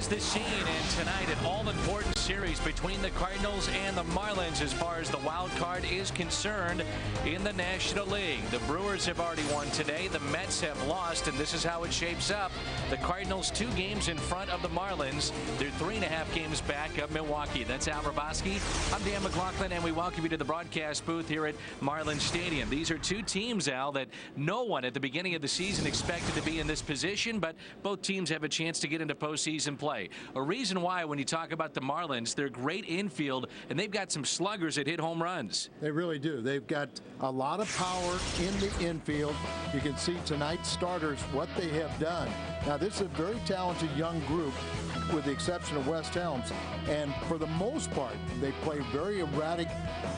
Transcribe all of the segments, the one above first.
the scene, and tonight an all-important series between the Cardinals and the Marlins as far as the wild card is concerned in the National League. The Brewers have already won today. The Mets have lost, and this is how it shapes up. The Cardinals 2 games in front of the Marlins. They're 3.5 games back of Milwaukee. That's Al Rabosky. I'm Dan McLaughlin, and we welcome you to the broadcast booth here at Marlins Stadium. These are 2 teams, Al, that no one at the beginning of the season expected to be in this position, but both teams have a chance to get into postseason play. A reason why, when you talk about the Marlins, they're great infield, and they've got some sluggers that hit home runs. They really do. They've got a lot of power in the infield. You can see tonight's starters, what they have done. Now, this is a very talented young group, with the exception of West Helms, and for the most part, they play very erratic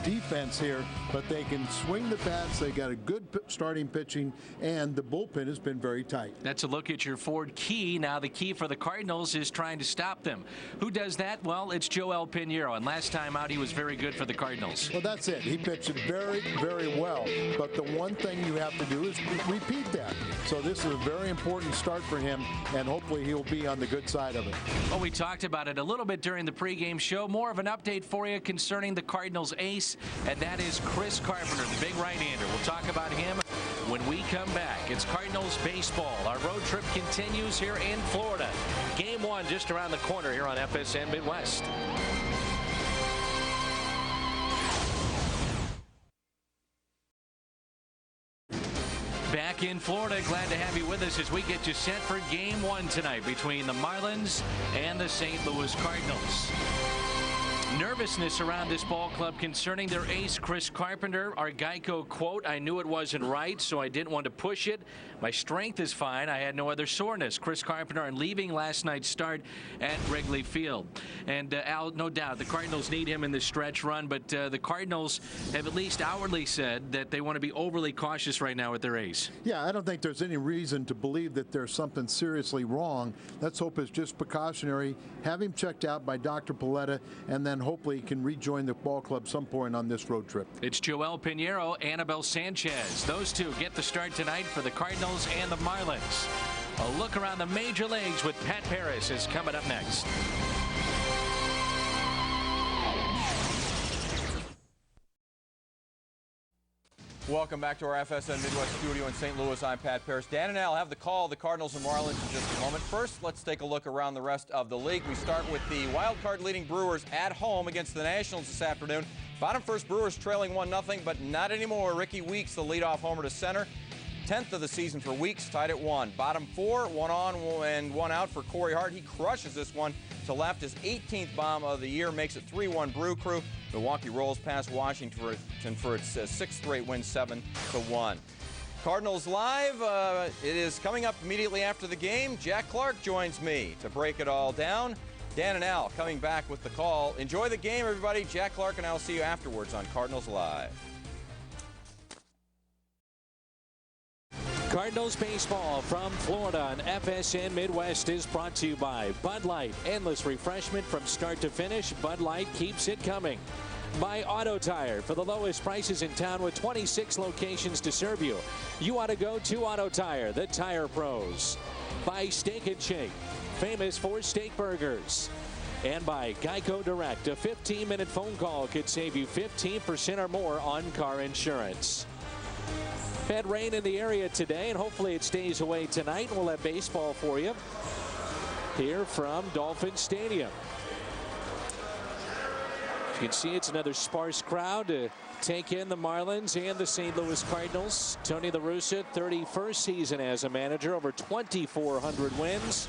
defense here, but they can swing the bats. They got a good starting pitching, and the bullpen has been very tight. That's a look at your Ford key. Now, the key for the Cardinals is trying to stop them. Who does that? Well, it's Joel Pinheiro, and last time out, he was very good for the Cardinals. Well, that's it. He pitched it very, very well, but the one thing you have to do is repeat that. So this is a very important start for him, and hopefully he'll be on the good side of it. Well, we talked about it a little bit during the pregame show. More of an update for you concerning the Cardinals ace, and that is Chris Carpenter, the big right-hander. We'll talk about him when we come back. It's Cardinals baseball. Our road trip continues here in Florida. Game 1 just around the corner here on FSN Midwest. Back in Florida, glad to have you with us as we get you set for Game 1 tonight between the Marlins and the St. Louis Cardinals. Nervousness around this ball club concerning their ace, Chris Carpenter. Our Geico quote, "I knew it wasn't right, so I didn't want to push it. My strength is fine. I had no other soreness." Chris Carpenter on leaving last night's start at Wrigley Field. And Al, no doubt, the Cardinals need him in this stretch run, but the Cardinals have at least outwardly said that they want to be overly cautious right now with their ace. Yeah, I don't think there's any reason to believe that there's something seriously wrong. Let's hope it's just precautionary. Have him checked out by Dr. Paletta, and then hopefully he can rejoin the ball club some point on this road trip. It's Joel Pinheiro, Anibal Sanchez. Those two get the start tonight for the Cardinals and the Marlins. A look around the major leagues with Pat Paris is coming up next. Welcome back to our FSN Midwest studio in St. Louis. I'm Pat Paris. Dan and Al have the call, the Cardinals and Marlins, in just a moment. First, let's take a look around the rest of the league. We start with the wild card leading Brewers at home against the Nationals this afternoon. Bottom first, Brewers trailing 1-0, but not anymore. Ricky Weeks, the leadoff homer to center. 10th of the season for Weeks, tied at 1. Bottom 4, 1 on and 1 out for Corey Hart. He crushes this one to left. His 18th bomb of the year makes it 3-1 Brew Crew. Milwaukee rolls past Washington for its 6th straight win, 7-1. Cardinals Live, it is coming up immediately after the game. Jack Clark joins me to break it all down. Dan and Al coming back with the call. Enjoy the game, everybody. Jack Clark and I'll see you afterwards on Cardinals Live. Cardinals baseball from Florida on FSN Midwest is brought to you by Bud Light. Endless refreshment from start to finish. Bud Light keeps it coming. By Auto Tire. For the lowest prices in town with 26 locations to serve you, you ought to go to Auto Tire, the tire pros. By Steak and Shake, famous for steak burgers. And by Geico Direct, a 15-minute phone call could save you 15% or more on car insurance. Had rain in the area today, and hopefully it stays away tonight. We'll have baseball for you here from Dolphin Stadium. You can see it's another sparse crowd to take in the Marlins and the St. Louis Cardinals. Tony La Russa, 31st season as a manager, over 2,400 wins.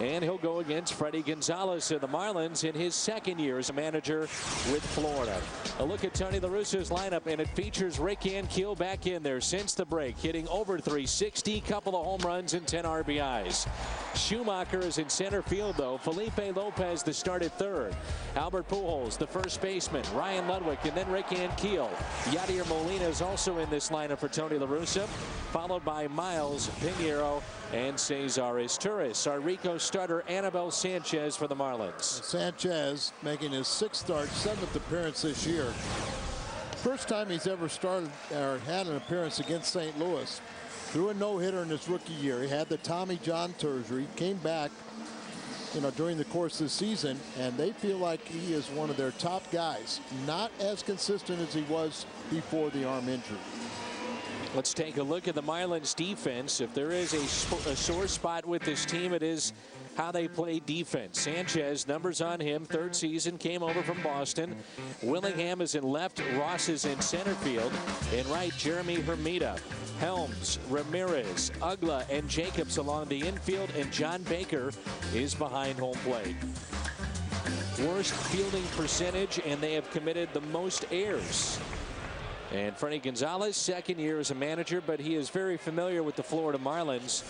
And he'll go against Freddie Gonzalez of the Marlins in his 2nd year as a manager with Florida. A look at Tony La Russa's lineup, and it features Rick Ankiel back in there since the break, hitting over 360, couple of home runs and 10 RBIs. Schumacher is in center field, though. Felipe Lopez, the start at 3rd. Albert Pujols, the first baseman. Ryan Ludwig, and then Rick Ankiel. Yadier Molina is also in this lineup for Tony La Russa, followed by Miles, Pinheiro, and Cesar Izturis. Our Rico starter, Anibal Sanchez for the Marlins. Sanchez making his 6th start, 7th appearance this year. First time he's ever started or had an appearance against St. Louis. Threw a no-hitter in his rookie year. He had the Tommy John surgery, came back, during the course of the season, and they feel like he is one of their top guys. Not as consistent as he was before the arm injury. Let's take a look at the Marlins defense. If there is a sore spot with this team, it is how they play defense. Sanchez, numbers on him, third season, came over from Boston. Willingham is in left, Ross is in center field. In right, Jeremy Hermida, Helms, Ramirez, Ugla, and Jacobs along the infield, and John Baker is behind home plate. Worst fielding percentage, and they have committed the most errors. And Freddie Gonzalez, second year as a manager, but he is very familiar with the Florida Marlins.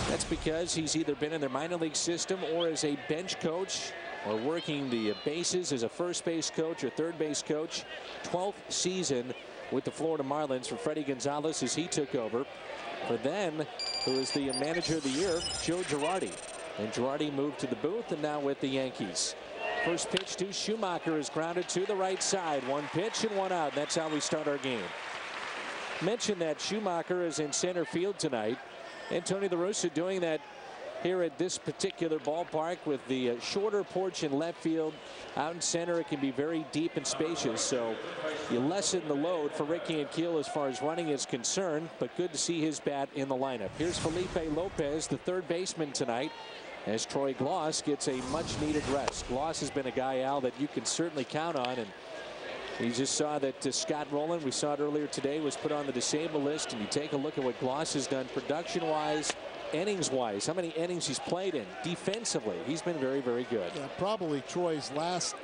That's because he's either been in their minor league system or as a bench coach or working the bases as a first base coach or third base coach. 12th season with the Florida Marlins for Freddie Gonzalez as he took over. For then, who was the manager of the year, Joe Girardi. And Girardi moved to the booth and now with the Yankees. First pitch to Schumacher is grounded to the right side. One pitch and one out. That's how we start our game. Mentioned that Schumacher is in center field tonight. And Tony La Russa doing that here at this particular ballpark with the shorter porch in left field. Out in center, it can be very deep and spacious. So you lessen the load for Ricky and Keel as far as running is concerned. But good to see his bat in the lineup. Here's Felipe Lopez, the third baseman tonight, as Troy Gloss gets a much-needed rest. Gloss has been a guy, Al, that you can certainly count on, and you just saw that Scott Rowland, we saw it earlier today, was put on the disabled list, and you take a look at what Gloss has done production-wise, innings-wise, how many innings he's played in. Defensively, he's been very, very good. Yeah, probably Troy's last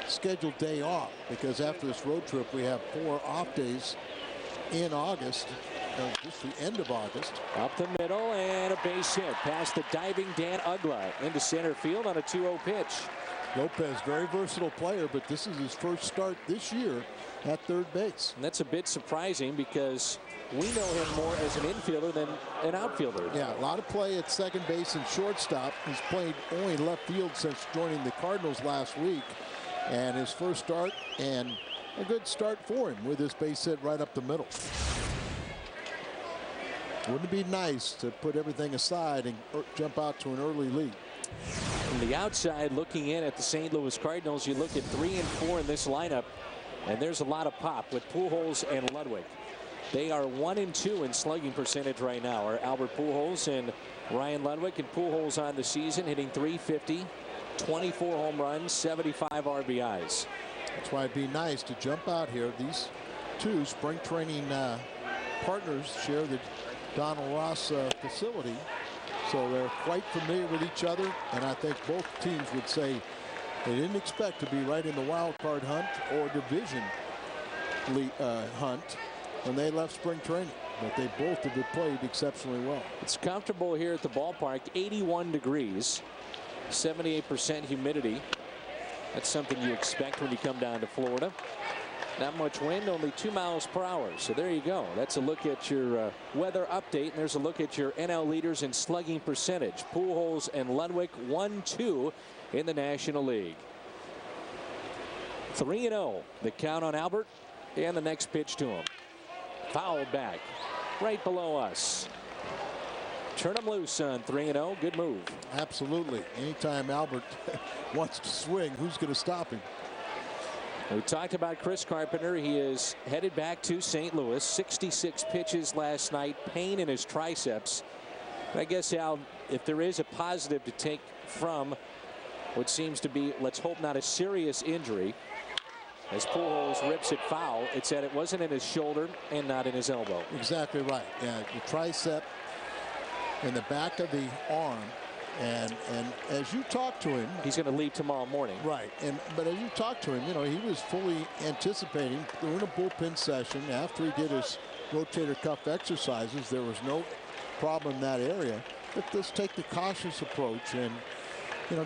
scheduled day off, because after this road trip, we have 4 off days in August. Just the end of August. Up the middle and a base hit past the diving Dan Ugla into center field on a 2-0 pitch. Lopez, very versatile player, but this is his first start this year at third base. And that's a bit surprising because we know him more as an infielder than an outfielder. Yeah, a lot of play at second base and shortstop. He's played only left field since joining the Cardinals last week. And his first start, and a good start for him with this base hit right up the middle. Wouldn't it be nice to put everything aside and jump out to an early lead? From the outside looking in at the St. Louis Cardinals, you look at 3 and 4 in this lineup, and there's a lot of pop with Pujols and Ludwig. They are 1 and 2 in slugging percentage right now, are Albert Pujols and Ryan Ludwig. And Pujols on the season hitting .350, 24 home runs, 75 RBIs. That's why it'd be nice to jump out here. These two spring training partners share the Donald Ross facility, so they're quite familiar with each other, and I think both teams would say they didn't expect to be right in the wild card hunt or division hunt when they left spring training, but they both have played exceptionally well. It's comfortable here at the ballpark. 81 degrees, 78% humidity. That's something you expect when you come down to Florida. Not much wind, only 2 miles per hour. So there you go. That's a look at your weather update. And there's a look at your NL leaders in slugging percentage. Pujols and Ludwig 1-2 in the National League. 3-0. The count on Albert, and the next pitch to him. Foul back right below us. Turn him loose on 3-0. Good move. Absolutely. Anytime Albert wants to swing, who's going to stop him? We talked about Chris Carpenter. He is headed back to St. Louis. 66 pitches last night. Pain in his triceps. But I guess, Al, if there is a positive to take from what seems to be, let's hope, not a serious injury, as Pujols rips it foul, it's that it wasn't in his shoulder and not in his elbow. Exactly right. Yeah, the tricep in the back of the arm. And as you talk to him, he's going to leave tomorrow morning. Right. But as you talk to him, he was fully anticipating during a bullpen session after he did his rotator cuff exercises. There was no problem in that area. But let's take the cautious approach and,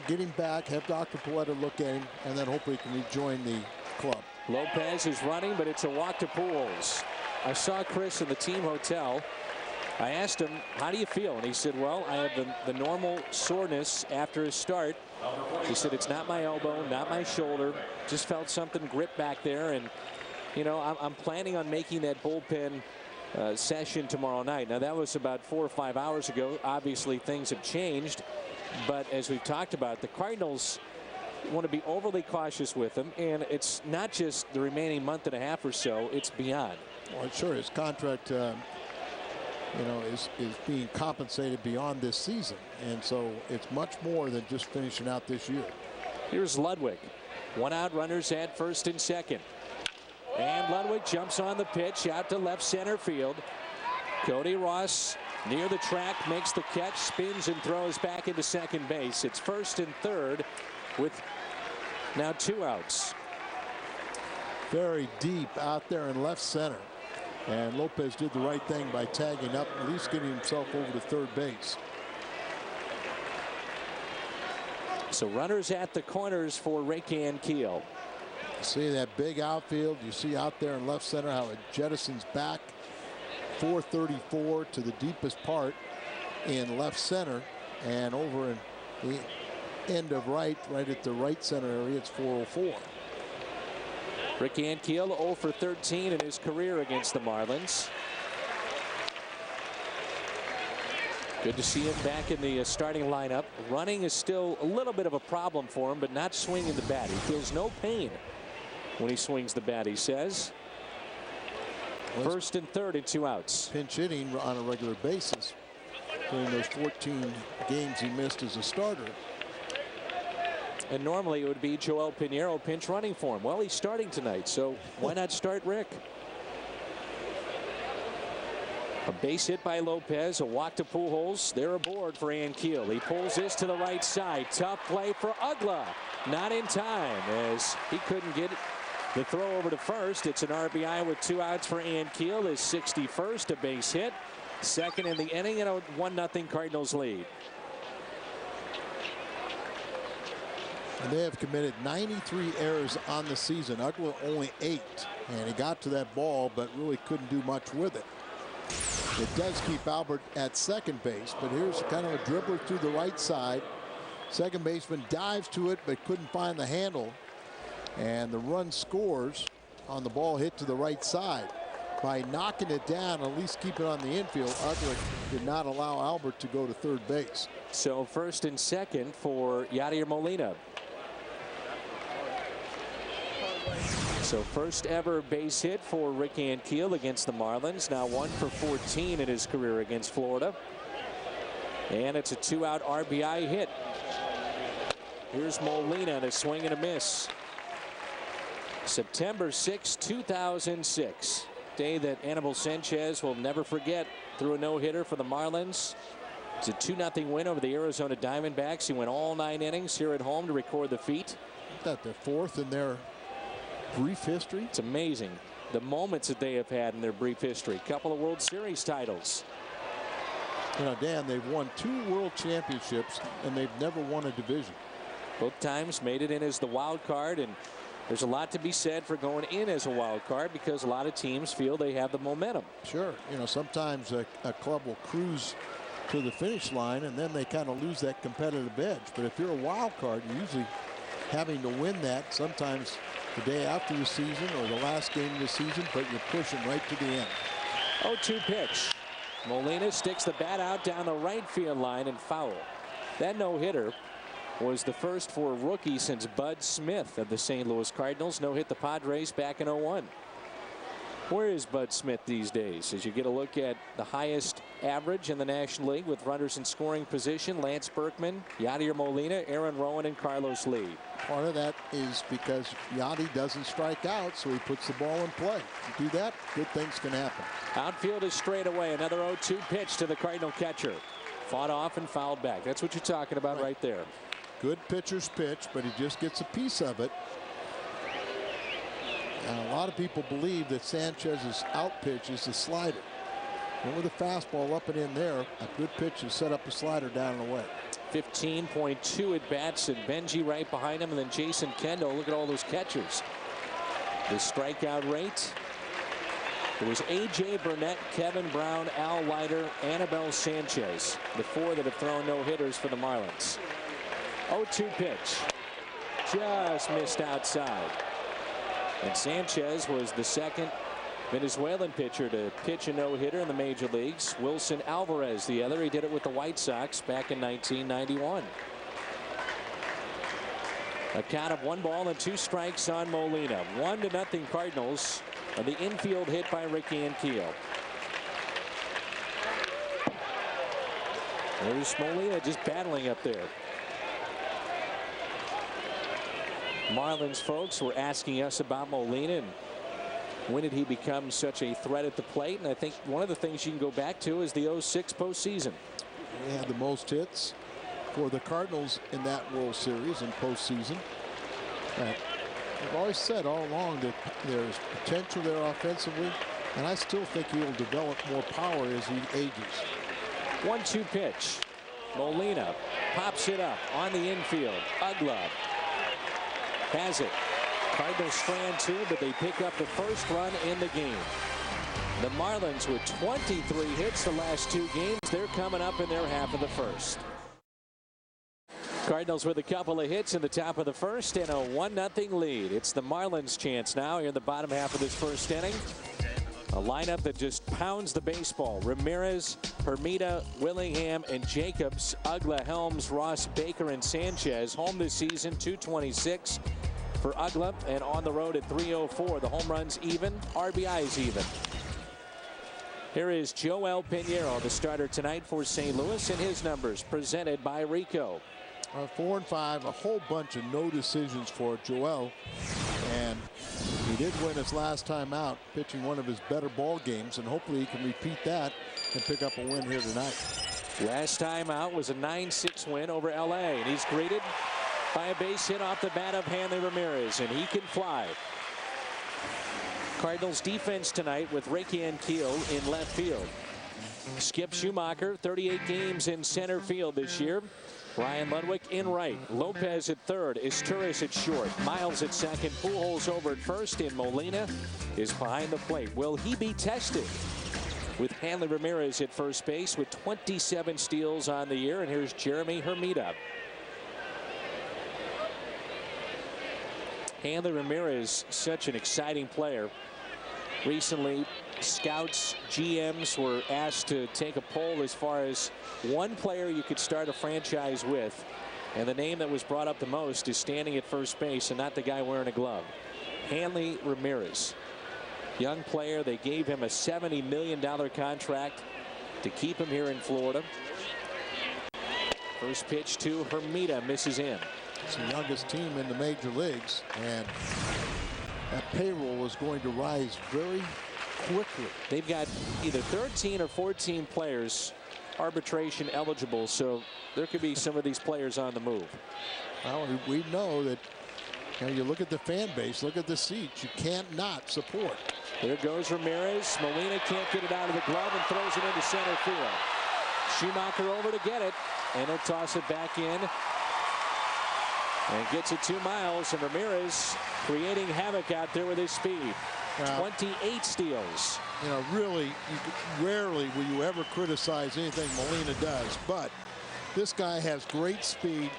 get him back, have Dr. Paletta look at him, and then hopefully he can rejoin the club. Lopez is running, but it's a walk to Pujols. I saw Chris in the team hotel. I asked him, how do you feel? And he said, well, I have the normal soreness after his start. He said, it's not my elbow, not my shoulder. Just felt something grip back there. And, I'm planning on making that bullpen session tomorrow night. Now, that was about 4 or 5 hours ago. Obviously, things have changed. But as we've talked about, the Cardinals want to be overly cautious with him, and it's not just the remaining month and a half or so, it's beyond. Well, sure, his contract is being compensated beyond this season, and so it's much more than just finishing out this year. Here's Ludwig. 1 out, runners at first and second. And Ludwig jumps on the pitch out to left center field. Cody Ross near the track makes the catch, spins and throws back into second base. It's first and third with now 2 outs. Very deep out there in left center. And Lopez did the right thing by tagging up, at least getting himself over to third base. So runners at the corners for Rick Ankiel. See that big outfield. You see out there in left center how it jettisons back 434 to the deepest part in left center, and over in the end of right at the right center area, it's 404. Rick Ankiel 0 for 13 in his career against the Marlins. Good to see him back in the starting lineup. Running is still a little bit of a problem for him, but not swinging the bat. He feels no pain when he swings the bat, he says. First and third and 2 outs. Pinch hitting on a regular basis during those 14 games he missed as a starter. And normally it would be Joel Pinheiro pinch running for him. Well, he's starting tonight, so why not start Rick? A base hit by Lopez, a walk to Pujols. They're aboard for Ankiel. He pulls this to the right side. Tough play for Ugla. Not in time as he couldn't get the throw over to first. It's an RBI with 2 outs for Ankiel. His 61st, a base hit. Second in the inning and a 1-0 Cardinals lead. And they have committed 93 errors on the season. Ugla only 8. And he got to that ball, but really couldn't do much with it. It does keep Albert at second base, but here's kind of a dribbler through the right side. Second baseman dives to it, but couldn't find the handle. And the run scores on the ball hit to the right side. By knocking it down, at least keep it on the infield, Ugla did not allow Albert to go to third base. So first and second for Yadier Molina. So first ever base hit for Rick Ankiel against the Marlins. Now 1 for 14 in his career against Florida. And it's a 2-out RBI hit. Here's Molina and a swing and a miss. September 6, 2006. Day that Anibal Sanchez will never forget. Threw a no-hitter for the Marlins. It's a 2-0 win over the Arizona Diamondbacks. He went all 9 innings here at home to record the feat. Is that the 4th in their brief history? It's amazing the moments that they have had in their brief history. Couple of World Series titles. You know, Dan, they've won 2 world championships and they've never won a division. Both times made it in as the wild card, and there's a lot to be said for going in as a wild card because a lot of teams feel they have the momentum. Sure. You know, sometimes a club will cruise to the finish line and then they kind of lose that competitive edge. But if you're a wild card, you're usually having to win that sometimes the day after the season or the last game of the season, but you're pushing right to the end. 0-2 pitch. Molina sticks the bat out down the right field line and foul. That no-hitter was the first for a rookie since Bud Smith of the St. Louis Cardinals. No-hit the Padres back in 01. Where is Bud Smith these days? As you get a look at the highest average in the National League with runners in scoring position, Lance Berkman, Yadier Molina, Aaron Rowan, and Carlos Lee. Part of that is because Yadi doesn't strike out, so he puts the ball in play. You do that, good things can happen. Outfield is straight away. Another 0-2 pitch to the Cardinal catcher. Fought off and fouled back. That's what you're talking about right there. Good pitcher's pitch, but he just gets a piece of it. And a lot of people believe that Sanchez's out pitch is the slider. And with a fastball up and in there, a good pitch is set up a slider down and away. 15.2 at bats, and Benji right behind him, and then Jason Kendall. Look at all those catchers. The strikeout rate. It was A.J. Burnett, Kevin Brown, Al Leiter, Anibal Sanchez, the 4 that have thrown no-hitters for the Marlins. 0-2 pitch. Just missed outside. And Sanchez was the second Venezuelan pitcher to pitch a no-hitter in the major leagues. Wilson Alvarez, the other. He did it with the White Sox back in 1991. A count of 1-2 strikes on Molina. 1-0 Cardinals on the infield hit by Ricky Anquillo. There's Molina just battling up there. Marlins folks were asking us about Molina and when did he become such a threat at the plate, and I think one of the things you can go back to is the 06 postseason. He had the most hits for the Cardinals in that World Series and postseason. I've always said all along that there's potential there offensively, and I still think he'll develop more power as he ages. 1-2 pitch. Molina pops it up on the infield. Ugla has it. Cardinals strand 2, but they pick up the first run in the game. The Marlins with 23 hits the last 2 games. They're coming up in their half of the first. Cardinals with a couple of hits in the top of the first and a 1-0 lead. It's the Marlins' chance now here in the bottom half of this first inning. A lineup that just pounds the baseball. Ramirez, Hermida, Willingham, and Jacobs. Ugla, Helms, Ross, Baker, and Sanchez. Home this season, 226 for Ugla, and on the road at 304. The home runs even, RBIs even. Here is Joel Pinheiro, the starter tonight for St. Louis, and his numbers presented by Rico. 4 and 5, a whole bunch of no decisions for Joel, and he did win his last time out, pitching one of his better ball games, and hopefully he can repeat that and pick up a win here tonight. Last time out was a 9-6 win over LA, and he's greeted by a base hit off the bat of Hanley Ramirez, and he can fly. Cardinals defense tonight with Ricky Anquillo in left field. Skip Schumacher, 38 games in center field this year. Ryan Ludwig in right. Lopez at third. Isturiz at short. Miles at second. Pujols over at first. And Molina is behind the plate. Will he be tested? With Hanley Ramirez at first base with 27 steals on the year. And here's Jeremy Hermida. Hanley Ramirez, such an exciting player. Recently, scouts, GMs were asked to take a poll as far as one player you could start a franchise with. And the name that was brought up the most is standing at first base and not the guy wearing a glove. Hanley Ramirez. Young player. They gave him a $70 million contract to keep him here in Florida. First pitch to Hermida, misses in. It's the youngest team in the major leagues, and that payroll is going to rise very quickly. They've got either 13 or 14 players arbitration eligible, so there could be some of these players on the move. Well, we know that, you know, you look at the fan base, look at the seats, you can't not support. There goes Ramirez. Molina can't get it out of the glove and throws it into center field. Schumacher over to get it, and he'll toss it back in. And gets it 2 miles, and Ramirez creating havoc out there with his speed. 28 steals. You know, really, rarely will you ever criticize anything Molina does, but this guy has great speed.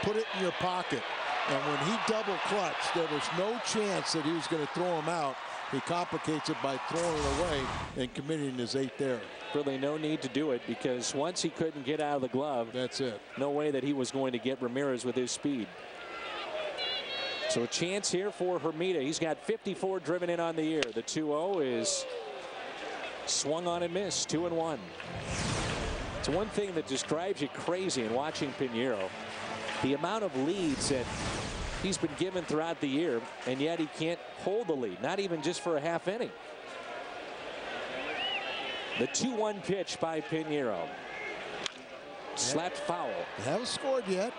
Put it in your pocket. And when he double clutched, there was no chance that he was going to throw him out. He complicates it by throwing it away and committing his 8th error. Really no need to do it, because once he couldn't get out of the glove, that's it. No way that he was going to get Ramirez with his speed. So a chance here for Hermida. He's got 54 driven in on the year. The 2-0 is swung on and missed. 2-1. It's one thing that just drives you crazy in watching Pinheiro. The amount of leads that he's been given throughout the year, and yet he can't hold the lead, not even just for a half inning. The 2-1 pitch by Pinheiro. Slapped foul. They haven't scored yet.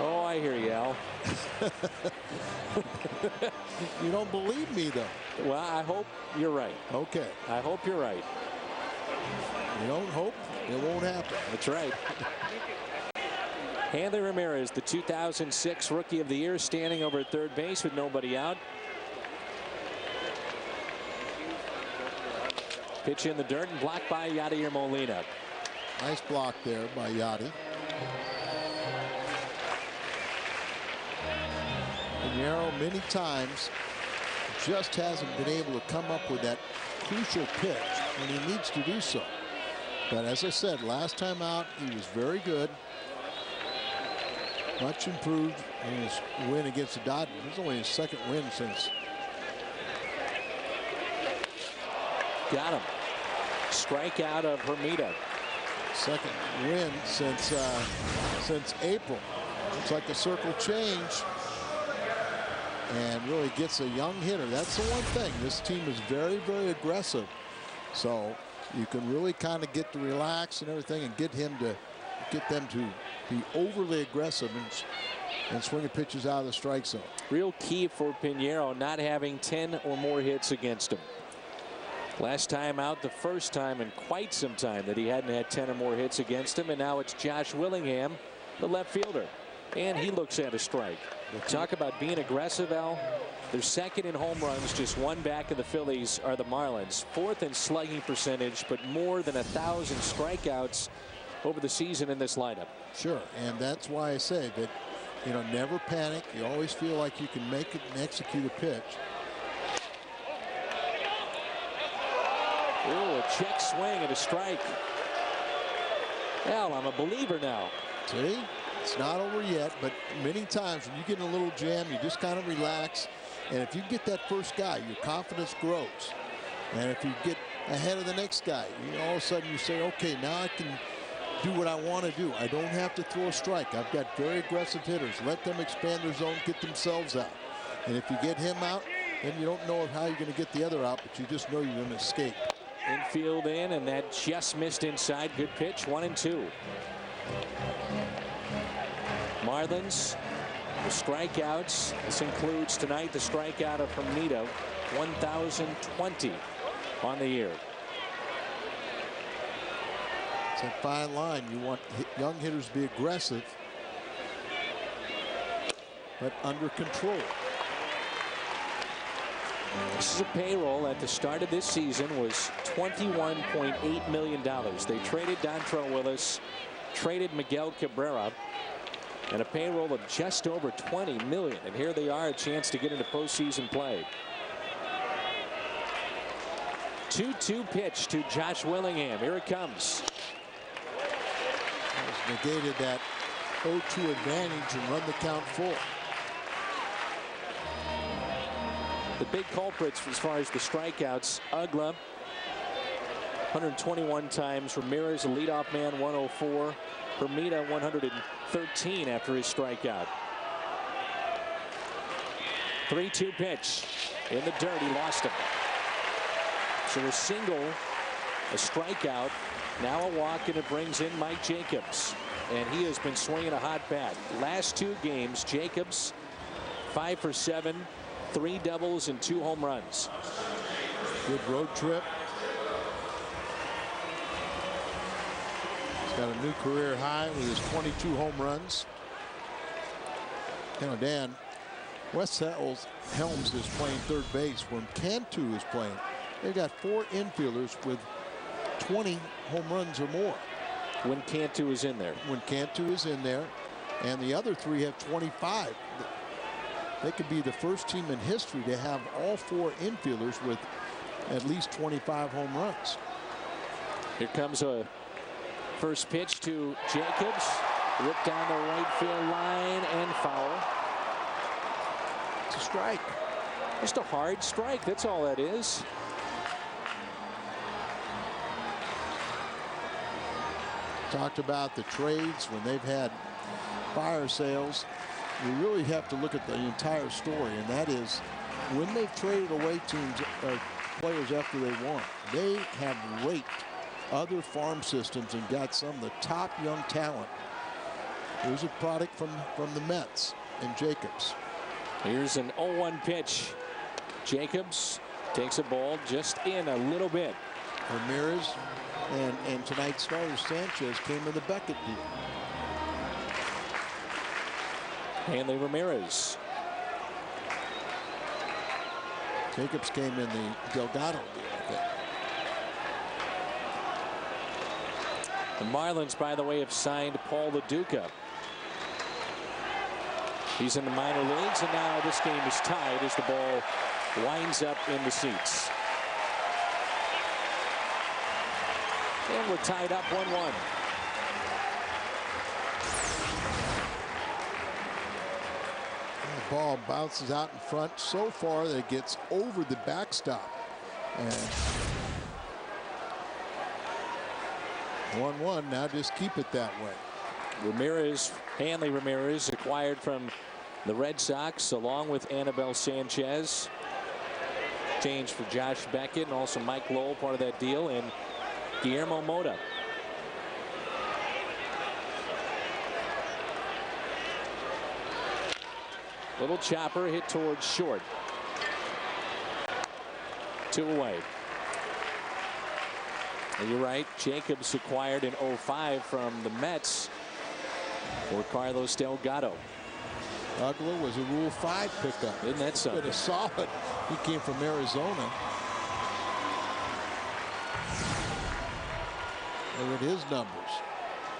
Oh, I hear you, Al. You don't believe me, though. Well, I hope you're right. Okay. I hope you're right. You don't hope, it won't happen. That's right. Hanley Ramirez, the 2006 Rookie of the Year, standing over at third base with nobody out. Pitch in the dirt and blocked by Yadier Molina. Nice block there by Yadi. Pinheiro many times just hasn't been able to come up with that crucial pitch when he needs to do so. But as I said, last time out, he was very good. Much improved in his win against the Dodgers. This is only his second win since. Got him. Strikeout of Hermida. Second win since April. Looks like the circle changed. And really gets a young hitter. That's the one thing. This team is very, very aggressive. So you can really kind of get to relax and everything and get them to be overly aggressive and swinging pitches out of the strike zone. Real key for Pinheiro, not having 10 or more hits against him. Last time out, the first time in quite some time that he hadn't had 10 or more hits against him, and now it's Josh Willingham, the left fielder, and he looks at a strike. Talk about being aggressive, Al. They're second in home runs, just one back of the Phillies are the Marlins. Fourth in slugging percentage, but more than 1,000 strikeouts over the season in this lineup. Sure, and that's why I say that, you know, never panic. You always feel like you can make it and execute a pitch. Oh, a check swing and a strike. Al, I'm a believer now. See, it's not over yet, but many times when you get in a little jam, you just kind of relax. And if you get that first guy, your confidence grows. And if you get ahead of the next guy, all of a sudden you say, okay, now I can do what I want to do. I don't have to throw a strike. I've got very aggressive hitters. Let them expand their zone, get themselves out. And if you get him out, then you don't know how you're going to get the other out, but you just know you're going to escape. Infield in, and that just missed inside. Good pitch, 1-2. Marlins, the strikeouts. This includes tonight the strikeout of Hermida, 1,020 on the year. It's a fine line. You want young hitters to be aggressive, but under control. This is a payroll at the start of this season was $21.8 million. They traded Dontrell Willis, traded Miguel Cabrera, and a payroll of just over $20 million. And here they are, a chance to get into postseason play. 2-2 pitch to Josh Willingham. Here it comes. Negated that 0-2 advantage and run the count full. The big culprits as far as the strikeouts, Ugla 121 times, Ramirez, a leadoff man, 104, Hermida 113 after his strikeout. 3-2 pitch in the dirt. He lost him. So a single, a strikeout, now a walk, and it brings in Mike Jacobs. And he has been swinging a hot bat. Last two games, Jacobs 5 for 7, 3 doubles and 2 home runs. Good road trip. He's got a new career high with his 22 home runs. You know, Dan, Wes Helms is playing third base when Cantu is playing. They've got 4 infielders with 20 home runs or more. When Cantu is in there. When Cantu is in there, and the other 3 have 25. They could be the first team in history to have all 4 infielders with at least 25 home runs. Here comes a first pitch to Jacobs. Ripped down the right field line and foul. It's a strike. Just a hard strike. That's all that is. Talked about the trades when they've had fire sales. You really have to look at the entire story, and that is when they've traded away teams or players after they won, they have raped other farm systems and got some of the top young talent. Here's a product from the Mets and Jacobs. Here's an 0-1 pitch. Jacobs takes a ball just in a little bit. Ramirez and tonight's starter Sanchez came in the Beckett deal. Hanley Ramirez. Jacobs came in the Delgado deal, I think. The Marlins, by the way, have signed Paul LaDuca. He's in the minor leagues, and now this game is tied as the ball winds up in the seats. And we're tied up 1-1. The ball bounces out in front so far that it gets over the backstop. And 1-1, now just keep it that way. Hanley Ramirez, acquired from the Red Sox along with Anibal Sanchez. Change for Josh Beckett and also Mike Lowell, part of that deal, and Guillermo Mota. Little chopper hit towards short. 2 away. And you're right, Jacobs acquired in 05 from the Mets for Carlos Delgado. Ugla was a Rule 5 pickup. Isn't that something? But a solid. He came from Arizona. Look at his numbers.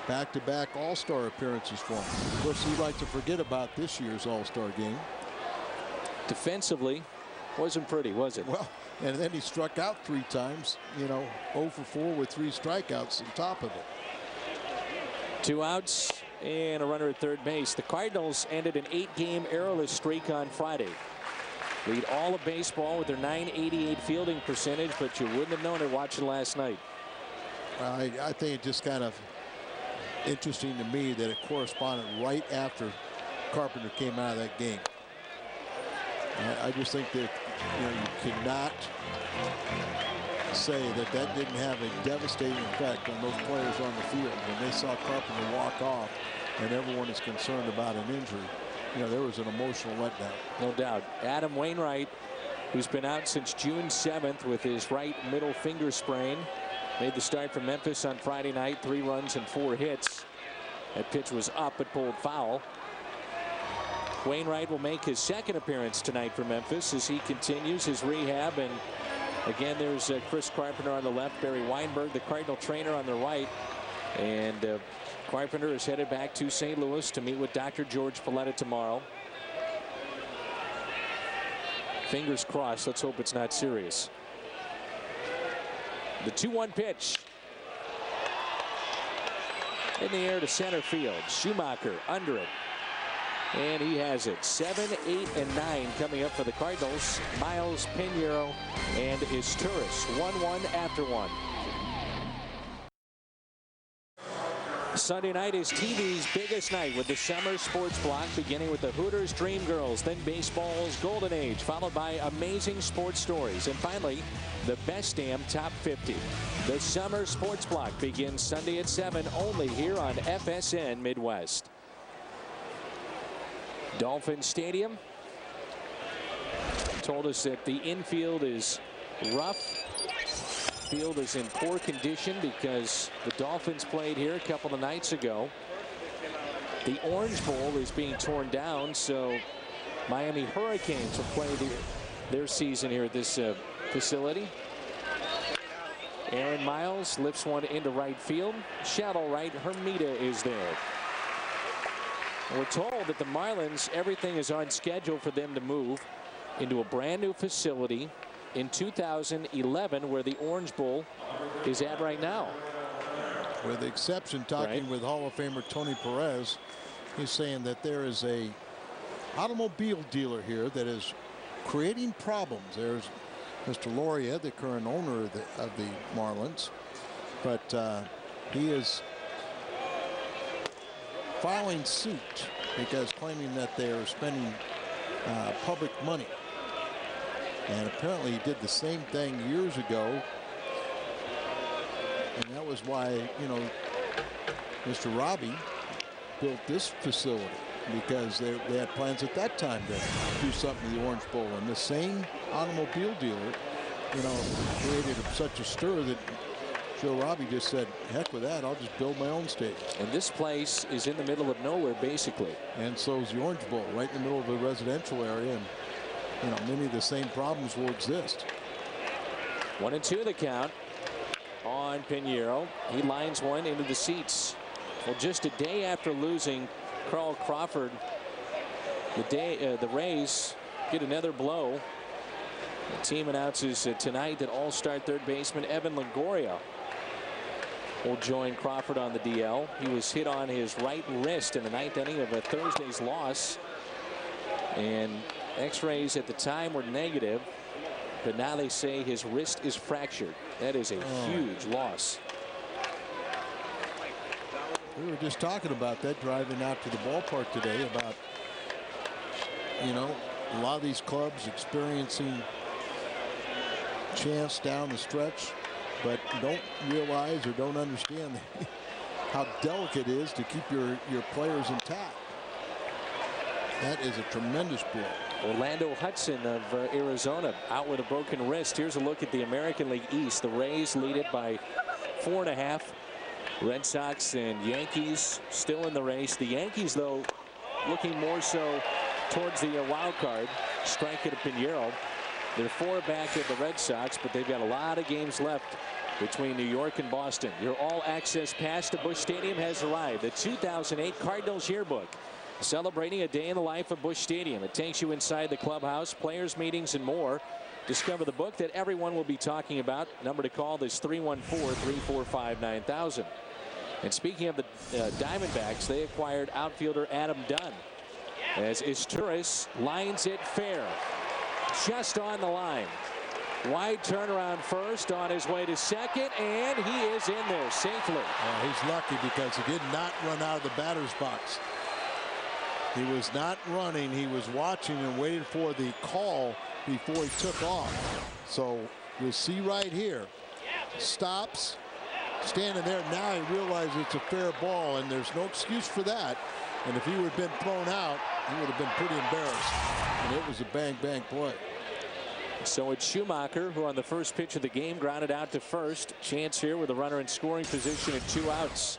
Back-to-back All-Star appearances for him. Of course, you'd like to forget about this year's All-Star game. Defensively, wasn't pretty, was it? Well, and then he struck out 3 times. You know, 0 for 4 with 3 strikeouts on top of it. 2 outs and a runner at third base. The Cardinals ended an 8-game errorless streak on Friday. Lead all of baseball with their .988 fielding percentage, but you wouldn't have known it watching last night. I think it's just kind of interesting to me that it corresponded right after Carpenter came out of that game. I just think that you cannot say that that didn't have a devastating effect on those players on the field when they saw Carpenter walk off, and everyone is concerned about an injury. There was an emotional letdown. No doubt. Adam Wainwright, who's been out since June 7th with his right middle finger sprain, made the start for Memphis on Friday night. 3 runs and 4 hits. That pitch was up but pulled foul. Wainwright will make his second appearance tonight for Memphis as he continues his rehab. And again, there's Chris Carpenter on the left, Barry Weinberg, the Cardinal trainer, on the right. And Carpenter is headed back to St. Louis to meet with Dr. George Paletta tomorrow. Fingers crossed. Let's hope it's not serious. The 2-1 pitch. In the air to center field. Schumacher under it. And he has it. 7, 8, and 9 coming up for the Cardinals. Miles, Pinheiro, and Izturis. 1-1 after 1. Sunday night is TV's biggest night with the summer sports block, beginning with the Hooters Dream Girls, then baseball's golden age, followed by amazing sports stories, and finally the best damn top 50. The summer sports block begins Sunday at 7, only here on FSN Midwest. Dolphin Stadium told us that the infield is rough. Field is in poor condition because the Dolphins played here a couple of nights ago. The Orange Bowl is being torn down, so Miami Hurricanes will play their season here at this facility. Aaron Miles lifts one into right field. Shallow right, Hermida is there. And we're told that the Marlins, everything is on schedule for them to move into a brand new facility in 2011, where the Orange Bowl is at right now. With the exception, talking with Hall of Famer Tony Perez, he's saying that there is a automobile dealer here that is creating problems. There's Mr. Loria, the current owner of the Marlins, but he is filing suit because claiming that they are spending public money. And apparently he did the same thing years ago. And that was why, Mr. Robbie built this facility, because they had plans at that time to do something with the Orange Bowl. And the same automobile dealer, created such a stir that Joe Robbie just said, heck with that, I'll just build my own stadium. And this place is in the middle of nowhere, basically. And so is the Orange Bowl, right in the middle of a residential area. And many of the same problems will exist. 1-2 the count on Pinheiro. He lines one into the seats. Well, just a day after losing Carl Crawford The Rays get another blow. The team announces tonight that all-star third baseman Evan Longoria will join Crawford on the DL. He was hit on his right wrist in the ninth inning of a Thursday's loss. And x-rays at the time were negative, but now they say his wrist is fractured. That is a huge loss. We were just talking about that driving out to the ballpark today about, you know, a lot of these clubs experiencing chance down the stretch, but don't realize or don't understand how delicate it is to keep your players intact. That is a tremendous blow. Orlando Hudson of Arizona out with a broken wrist. Here's a look at the American League East. The Rays lead it by 4.5. Red Sox and Yankees still in the race. The Yankees, though, looking more so towards the wild card. Strike at Pinheiro. They're 4 back of the Red Sox, but they've got a lot of games left between New York and Boston. Your all-access pass to Busch Stadium has arrived. The 2008 Cardinals Yearbook, celebrating a day in the life of Busch Stadium. It takes you inside the clubhouse, players, meetings, and more. Discover the book that everyone will be talking about. Number to call is 314-345-9000. And speaking of the Diamondbacks, they acquired outfielder Adam Dunn as Izturis lines it fair. Just on the line. Wide turnaround first, on his way to second, and he is in there safely. He's lucky because he did not run out of the batter's box. He was not running. He was watching and waiting for the call before he took off. So you'll see right here, stops, standing there. Now he realizes it's a fair ball, and there's no excuse for that. And if he would have been thrown out, he would have been pretty embarrassed. And it was a bang-bang play. So it's Schumacher, who on the first pitch of the game grounded out to first. Chance here with a runner in scoring position at 2 outs.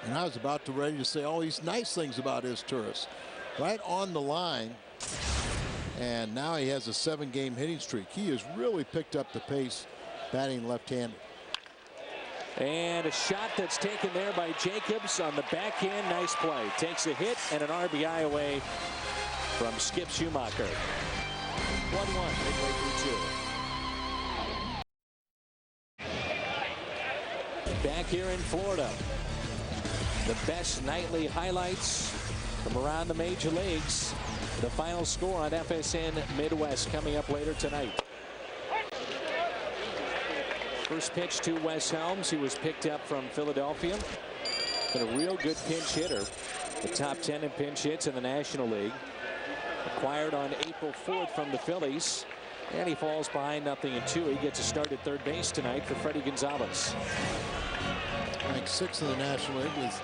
And I was about to ready to say all these nice things about Izturis. Right on the line. And now he has a 7-game hitting streak. He has really picked up the pace batting left-handed. And a shot that's taken there by Jacobs on the backhand. Nice play. Takes a hit and an RBI away from Skip Schumacher. 1-1 midway through 2. Back here in Florida, the best nightly highlights from around the major leagues. The final score on FSN Midwest coming up later tonight. First pitch to Wes Helms. He was picked up from Philadelphia. Been a real good pinch hitter. The top 10 in pinch hits in the National League. Acquired on April 4th from the Phillies. And he falls behind 0-2. He gets a start at third base tonight for Freddie Gonzalez. Ranked 6th in the National League with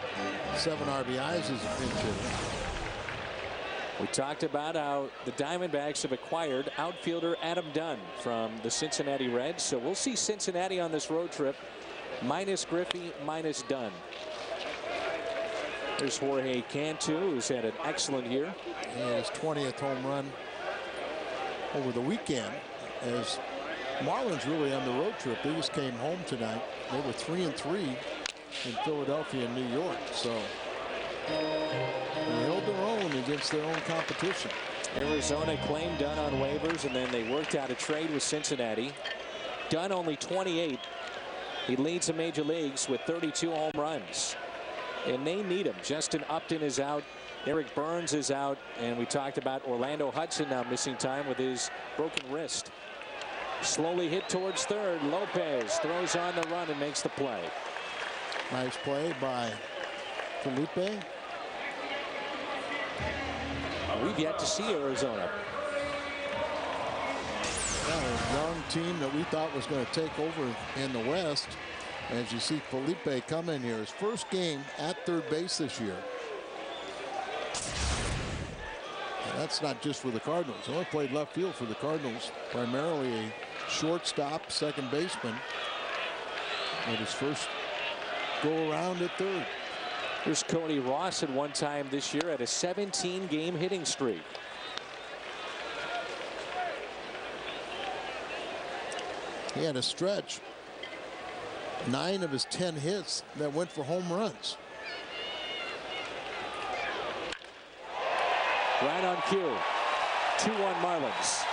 7 RBIs as a pinch hitter. We talked about how the Diamondbacks have acquired outfielder Adam Dunn from the Cincinnati Reds. So we'll see Cincinnati on this road trip minus Griffey, minus Dunn. There's Jorge Cantu, who's had an excellent year. And his 20th home run over the weekend. As Marlins really on the road trip, they just came home tonight. They were 3-3 in Philadelphia and New York. So they held their own against their own competition. Arizona claimed Dunn on waivers, and then they worked out a trade with Cincinnati. Dunn only 28. He leads the major leagues with 32 home runs. And they need him. Justin Upton is out. Eric Burns is out. And we talked about Orlando Hudson now missing time with his broken wrist. Slowly hit towards third. Lopez throws on the run and makes the play. Nice play by Felipe. We've yet to see Arizona. A young team that we thought was going to take over in the West. As you see Felipe come in here, his first game at third base this year. And that's not just for the Cardinals. He only played left field for the Cardinals, primarily a shortstop, second baseman. And his first go around at third. Here's Cody Ross at one time this year at a 17-game hitting streak. He had a stretch. 9 of his 10 hits that went for home runs. Right on cue. 2-1 Marlins.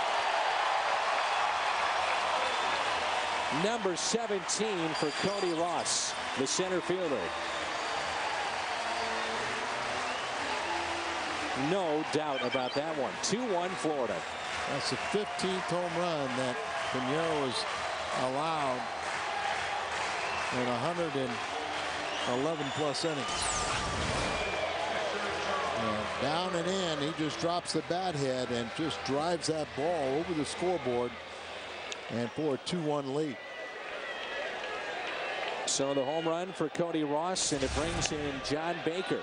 Number 17 for Cody Ross, the center fielder. No doubt about that one. 2-1 Florida. That's the 15th home run that Pinheiro has allowed in 111 plus innings. And down and in, he just drops the bat head and just drives that ball over the scoreboard, and for a 2-1 lead. So the home run for Cody Ross, and it brings in John Baker.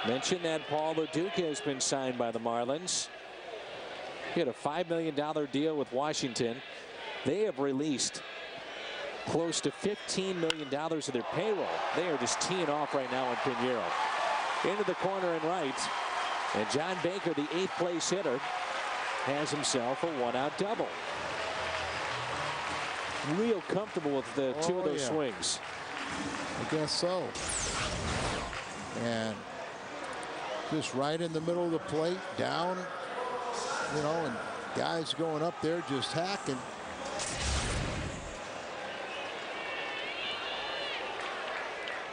Mentioned that Paul LaDuca has been signed by the Marlins. He had a $5 million deal with Washington. They have released close to $15 million of their payroll. They are just teeing off right now on Pinheiro. Into the corner and right. And John Baker, the 8th place hitter, has himself a 1-out double. Real comfortable with the two of those swings. I guess so. And just right in the middle of the plate, down, you know, and guys going up there just hacking.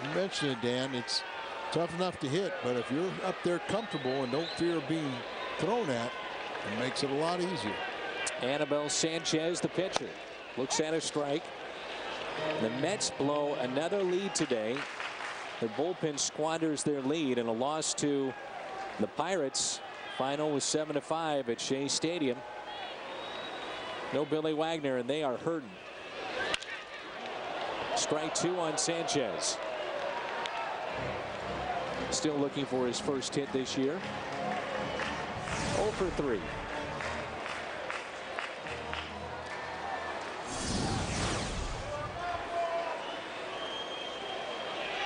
You mentioned it, Dan. It's tough enough to hit, but if you're up there comfortable and don't fear being thrown at, it makes it a lot easier. Anibal Sanchez, the pitcher, looks at a strike. The Mets blow another lead today. The bullpen squanders their lead in a loss to the Pirates. Final was 7-5 at Shea Stadium. No Billy Wagner, and they are hurting. Strike 2 on Sanchez. Still looking for his first hit this year. 0 for 3.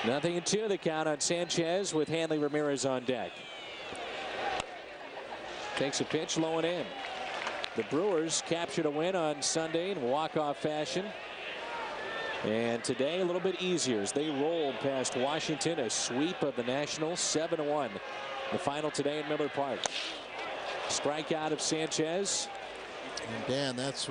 Nothing in 2 the count on Sanchez with Hanley Ramirez on deck. Takes a pitch low and in. The Brewers captured a win on Sunday in walk-off fashion. And today a little bit easier as they rolled past Washington, a sweep of the Nationals, 7-1. The final today at Miller Park. Strikeout of Sanchez. And Dan, that's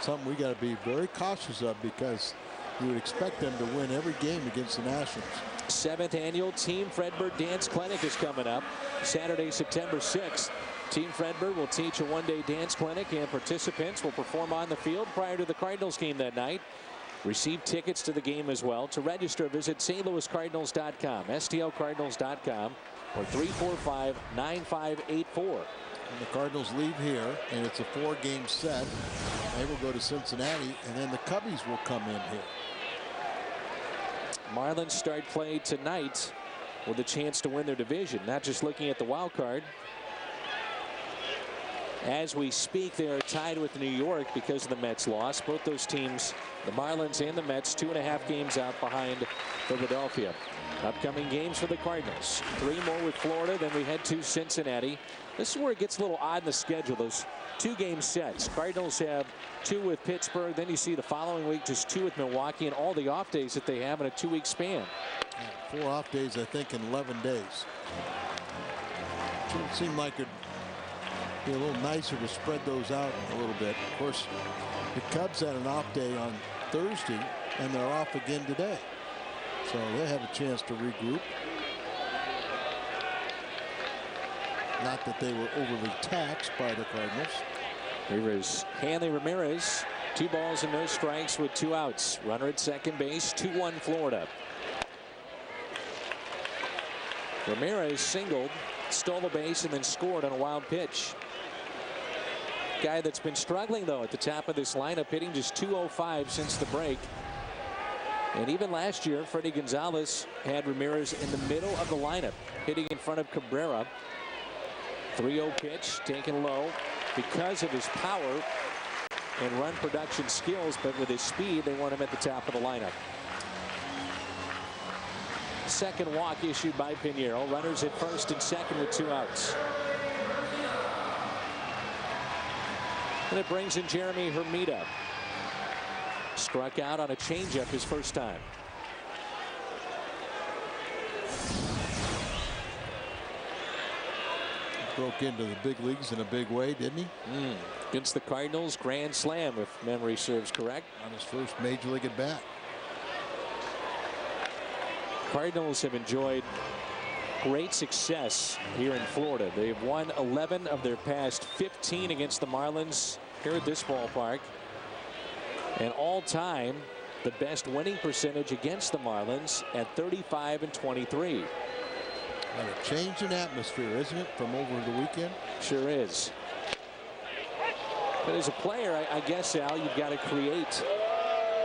something we got to be very cautious of, because you would expect them to win every game against the Nationals. 7th annual Team Fredbird Dance Clinic is coming up Saturday, September 6th. Team Fredbird will teach a one-day dance clinic, and participants will perform on the field prior to the Cardinals game that night. Receive tickets to the game as well. To register, visit stlouiscardinals.com, stlcardinals.com, or 345-9584. And the Cardinals leave here, and it's a 4-game set. They will go to Cincinnati, and then the Cubbies will come in here. Marlins start play tonight with a chance to win their division, not just looking at the wild card. As we speak, they are tied with New York because of the Mets loss. Both those teams, the Marlins and the Mets, 2.5 games out behind Philadelphia. Upcoming games for the Cardinals. 3 more with Florida, then we head to Cincinnati. This is where it gets a little odd in the schedule, those 2-game sets. Cardinals have 2 with Pittsburgh, then you see the following week just 2 with Milwaukee, and all the off days that they have in a 2-week span. 4 off days, I think, in 11 days. It seemed like it'd be a little nicer to spread those out a little bit. Of course, the Cubs had an off day on Thursday, and they're off again today. So they have a chance to regroup. Not that they were overly taxed by the Cardinals. Here is Hanley Ramirez. 2 balls and no strikes with 2 outs. Runner at second base, 2-1 Florida. Ramirez singled, stole the base, and then scored on a wild pitch. Guy that's been struggling, though, at the top of this lineup, hitting just .205 since the break. And even last year, Freddie Gonzalez had Ramirez in the middle of the lineup, hitting in front of Cabrera. 3-0 pitch, taken low because of his power and run production skills, but with his speed, they want him at the top of the lineup. Second walk issued by Pinheiro. Runners at first and second with 2 outs. And it brings in Jeremy Hermida. Struck out on a changeup his first time. Broke into the big leagues in a big way, didn't he? Against the Cardinals, grand slam, if memory serves correct. On his first major league at bat. Cardinals have enjoyed great success here in Florida. They've won 11 of their past 15 against the Marlins here at this ballpark. And all time, the best winning percentage against the Marlins at 35-23. And a change in atmosphere, isn't it, from over the weekend? Sure is. But as a player, I guess, Al, you've got to create,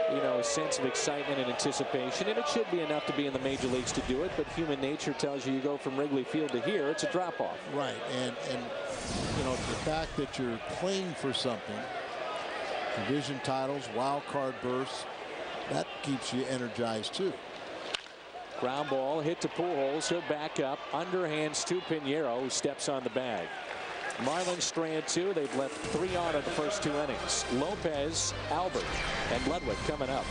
a sense of excitement and anticipation, and it should be enough to be in the major leagues to do it. But human nature tells you go from Wrigley Field to here, it's a drop-off. Right, and the fact that you're playing for something, division titles, wild card bursts, that keeps you energized too. Ground ball hit to Pujols. He'll back up. Underhands to Pinheiro, who steps on the bag. Marlins strand 2. They've left 3 on in the first 2 innings. Lopez, Albert, and Ludwig coming up.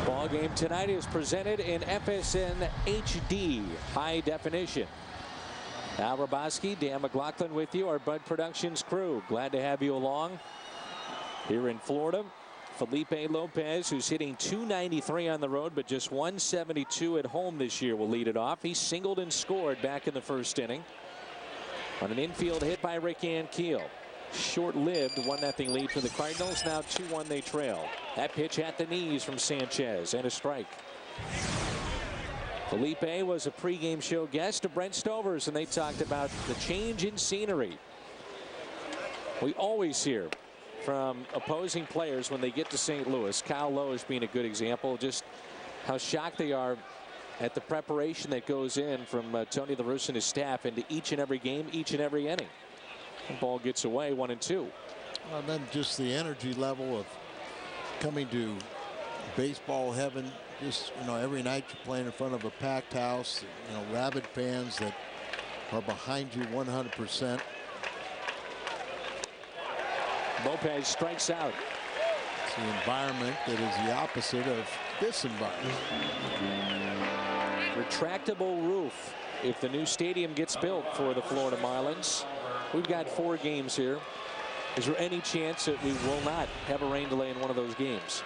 Ball game tonight is presented in FSN HD high definition. Al Raboski, Dan McLaughlin with you, our Bud Productions crew. Glad to have you along here in Florida. Felipe Lopez, who's hitting .293 on the road, but just .172 at home this year, will lead it off. He singled and scored back in the first inning on an infield hit by Rick Ankiel. Short-lived 1-0 lead for the Cardinals. Now 2-1 they trail. That pitch at the knees from Sanchez, and a strike. Felipe was a pregame show guest of Brent Stover's, and they talked about the change in scenery. We always hear from opposing players when they get to St. Louis, Kyle Lowe's being a good example, just how shocked they are at the preparation that goes in from Tony La Russa and his staff into each and every game, each and every inning. The ball gets away 1-2. Well, then just the energy level of coming to baseball heaven. Just, every night you're playing in front of a packed house, rabid fans that are behind you 100%. Lopez strikes out. It's the environment that is the opposite of this environment. Retractable roof if the new stadium gets built for the Florida Marlins. We've got 4 games here. Is there any chance that we will not have a rain delay in one of those games?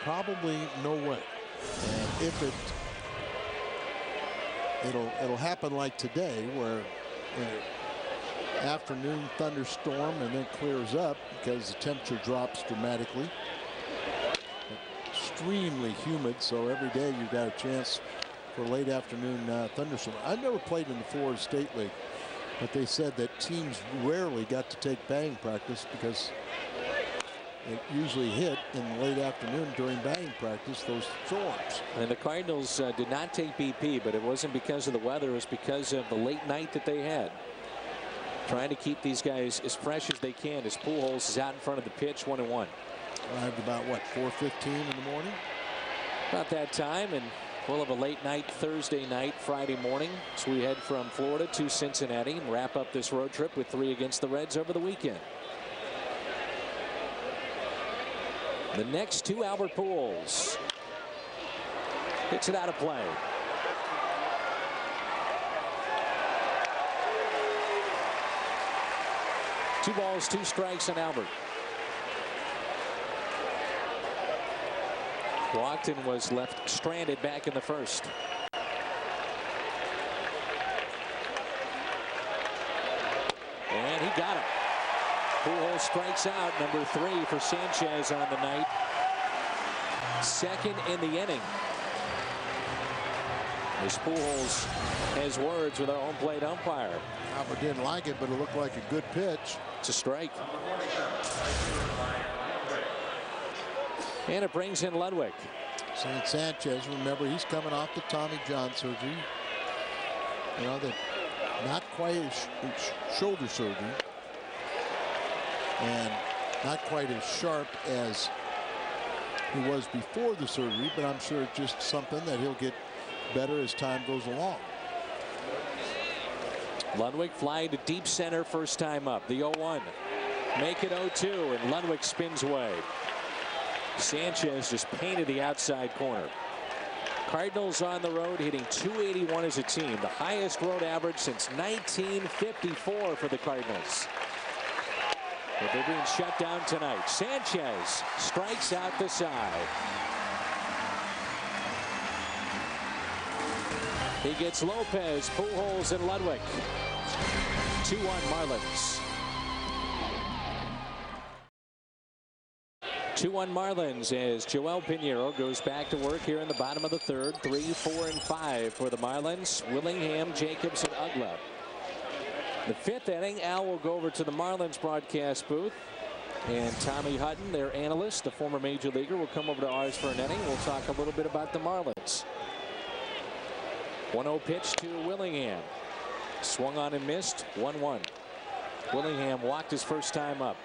Probably no way. And if it'll happen like today, where afternoon thunderstorm and then clears up because the temperature drops dramatically. Extremely humid, so every day you've got a chance for late afternoon thunderstorm. I've never played in the Florida State League, but they said that teams rarely got to take batting practice because it usually hit in the late afternoon during batting practice, those storms. And the Cardinals did not take BP, but it wasn't because of the weather. It was because of the late night that they had. Trying to keep these guys as fresh as they can as Pujols is out in front of the pitch, 1-1. Arrived about, what, 4:15 in the morning? About that time, and we'll have a late night Thursday night, Friday morning. So we head from Florida to Cincinnati and wrap up this road trip with 3 against the Reds over the weekend. The next 2, Albert Pujols. Hits it out of play. Two balls, 2 strikes on Albert. Brockton was left stranded back in the first. And he got him. Pujols strikes out, number 3 for Sanchez on the night. Second in the inning. As Pujols has words with our home plate umpire. Albert didn't like it, but it looked like a good pitch. It's a strike. And it brings in Ludwig. St. Sanchez, remember, he's coming off the Tommy John surgery. Not quite as shoulder surgery. And not quite as sharp as he was before the surgery, but I'm sure it's just something that he'll get better as time goes along. Ludwig flying to deep center first time up. The 0-1. Make it 0-2, and Ludwig spins away. Sanchez just painted the outside corner. Cardinals on the road hitting .281 as a team, the highest road average since 1954 for the Cardinals. But they're being shut down tonight. Sanchez strikes out the side. He gets Lopez, Pujols, and Ludwig. 2-1 Marlins. 2-1 Marlins as Joel Pinheiro goes back to work here in the bottom of the third. 3, 4, and 5 for the Marlins. Willingham, Jacobs, and Ugla. The fifth inning, Al will go over to the Marlins broadcast booth. And Tommy Hutton, their analyst, the former major leaguer, will come over to ours for an inning. We'll talk a little bit about the Marlins. 1-0 pitch to Willingham. Swung on and missed. 1-1. Willingham walked his first time up.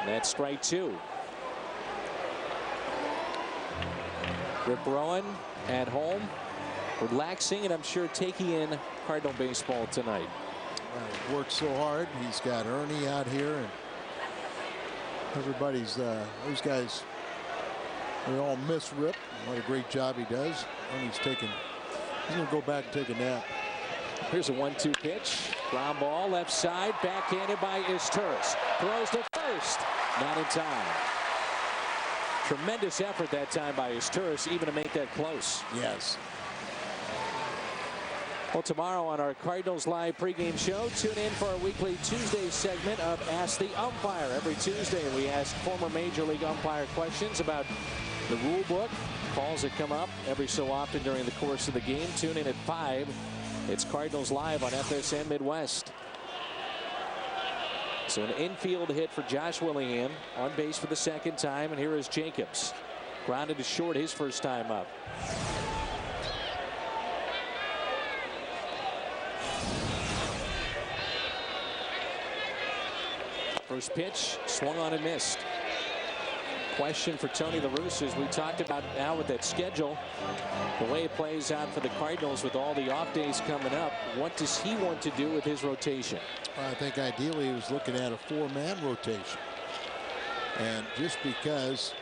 And that's strike 2. Rip Rowan at home, relaxing, and I'm sure taking in Cardinal baseball tonight. He worked so hard. He's got Ernie out here, and everybody's those guys. They all miss Rip. What a great job he does. Ernie's taking. He's going to go back and take a nap. Here's a 1-2 pitch. Ground ball left side, backhanded by Izturis. Throws to first. Not in time. Tremendous effort that time by Izturis, even to make that close. Yes. Well, tomorrow on our Cardinals Live pregame show, tune in for our weekly Tuesday segment of Ask the Umpire. Every Tuesday, we ask former Major League umpire questions about the rule book, calls that come up every so often during the course of the game. Tune in at 5. It's Cardinals Live on FSN Midwest. So an infield hit for Josh Willingham, on base for the second time, and here is Jacobs. Grounded to short his first time up. First pitch, swung on and missed. Question for Tony La Russa, as we talked about now with that schedule, the way it plays out for the Cardinals with all the off days coming up. What does he want to do with his rotation? I think ideally he was looking at a 4-man rotation. And just because,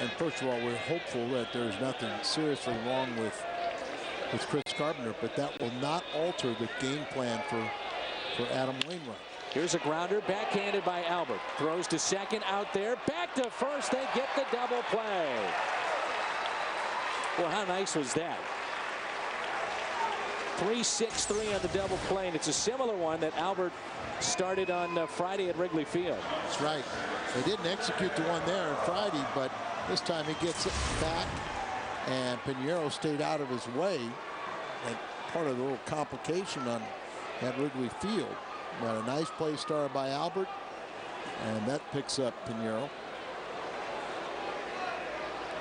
and first of all, we're hopeful that there's nothing seriously wrong with Chris Carpenter, but that will not alter the game plan for Adam Wainwright. Here's a grounder, backhanded by Albert. Throws to second, out there, back to first. They get the double play. Well, how nice was that? 3-6-3 on the double play, and it's a similar one that Albert started on Friday at Wrigley Field. That's right. They didn't execute the one there on Friday, but this time he gets it back, and Pinheiro stayed out of his way. And part of the little complication at Wrigley Field. But a nice play started by Albert, and that picks up Pinheiro.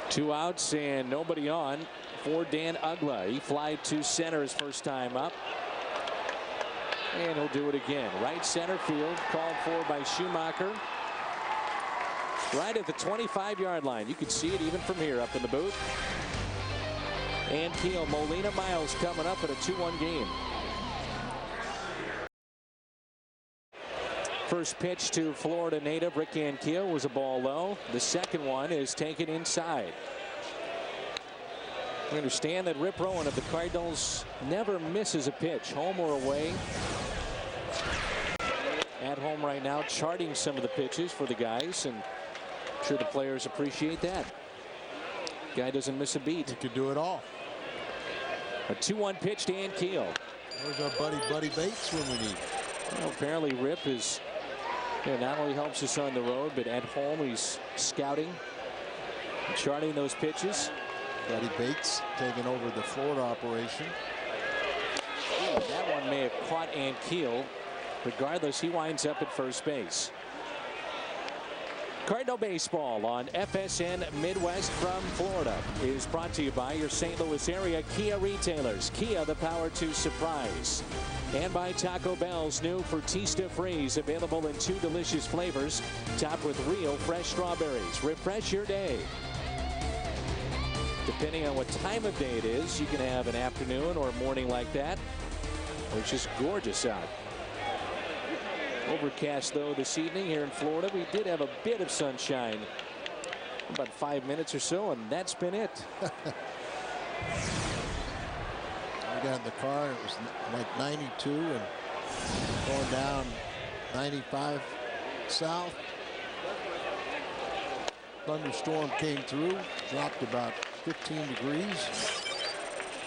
2 outs and nobody on for Dan Ugla. He flied to center his first time up, and he'll do it again. Right center field, called for by Schumacher. Right at the 25-yard line. You can see it even from here up in the booth. And Keel, Molina, Miles coming up at a 2-1 game. First pitch to Florida native Rick Ankiel was a ball low. The second one is taken inside. We understand that Rip Rowan of the Cardinals never misses a pitch, home or away. At home right now, charting some of the pitches for the guys, and I'm sure the players appreciate that. Guy doesn't miss a beat. He can do it all. A 2-1 pitch to Ankiel. There's our buddy Bates when we need. Well, apparently Rip is, not only helps us on the road, but at home he's scouting and charting those pitches. Buddy Bates taking over the Florida operation. Ooh, that one may have caught Ankiel. Regardless, he winds up at first base. Cardinal Baseball on FSN Midwest from Florida is brought to you by your St. Louis area Kia retailers. Kia, the power to surprise. And by Taco Bell's new Fertista Freeze, available in 2 delicious flavors, topped with real fresh strawberries. Refresh your day. Depending on what time of day it is, you can have an afternoon or a morning like that. which is gorgeous out. Overcast, though, this evening here in Florida. We did have a bit of sunshine, about 5 minutes or so, and that's been it. I got in the car, it was like 92 and going down 95 south. Thunderstorm came through, dropped about 15 degrees,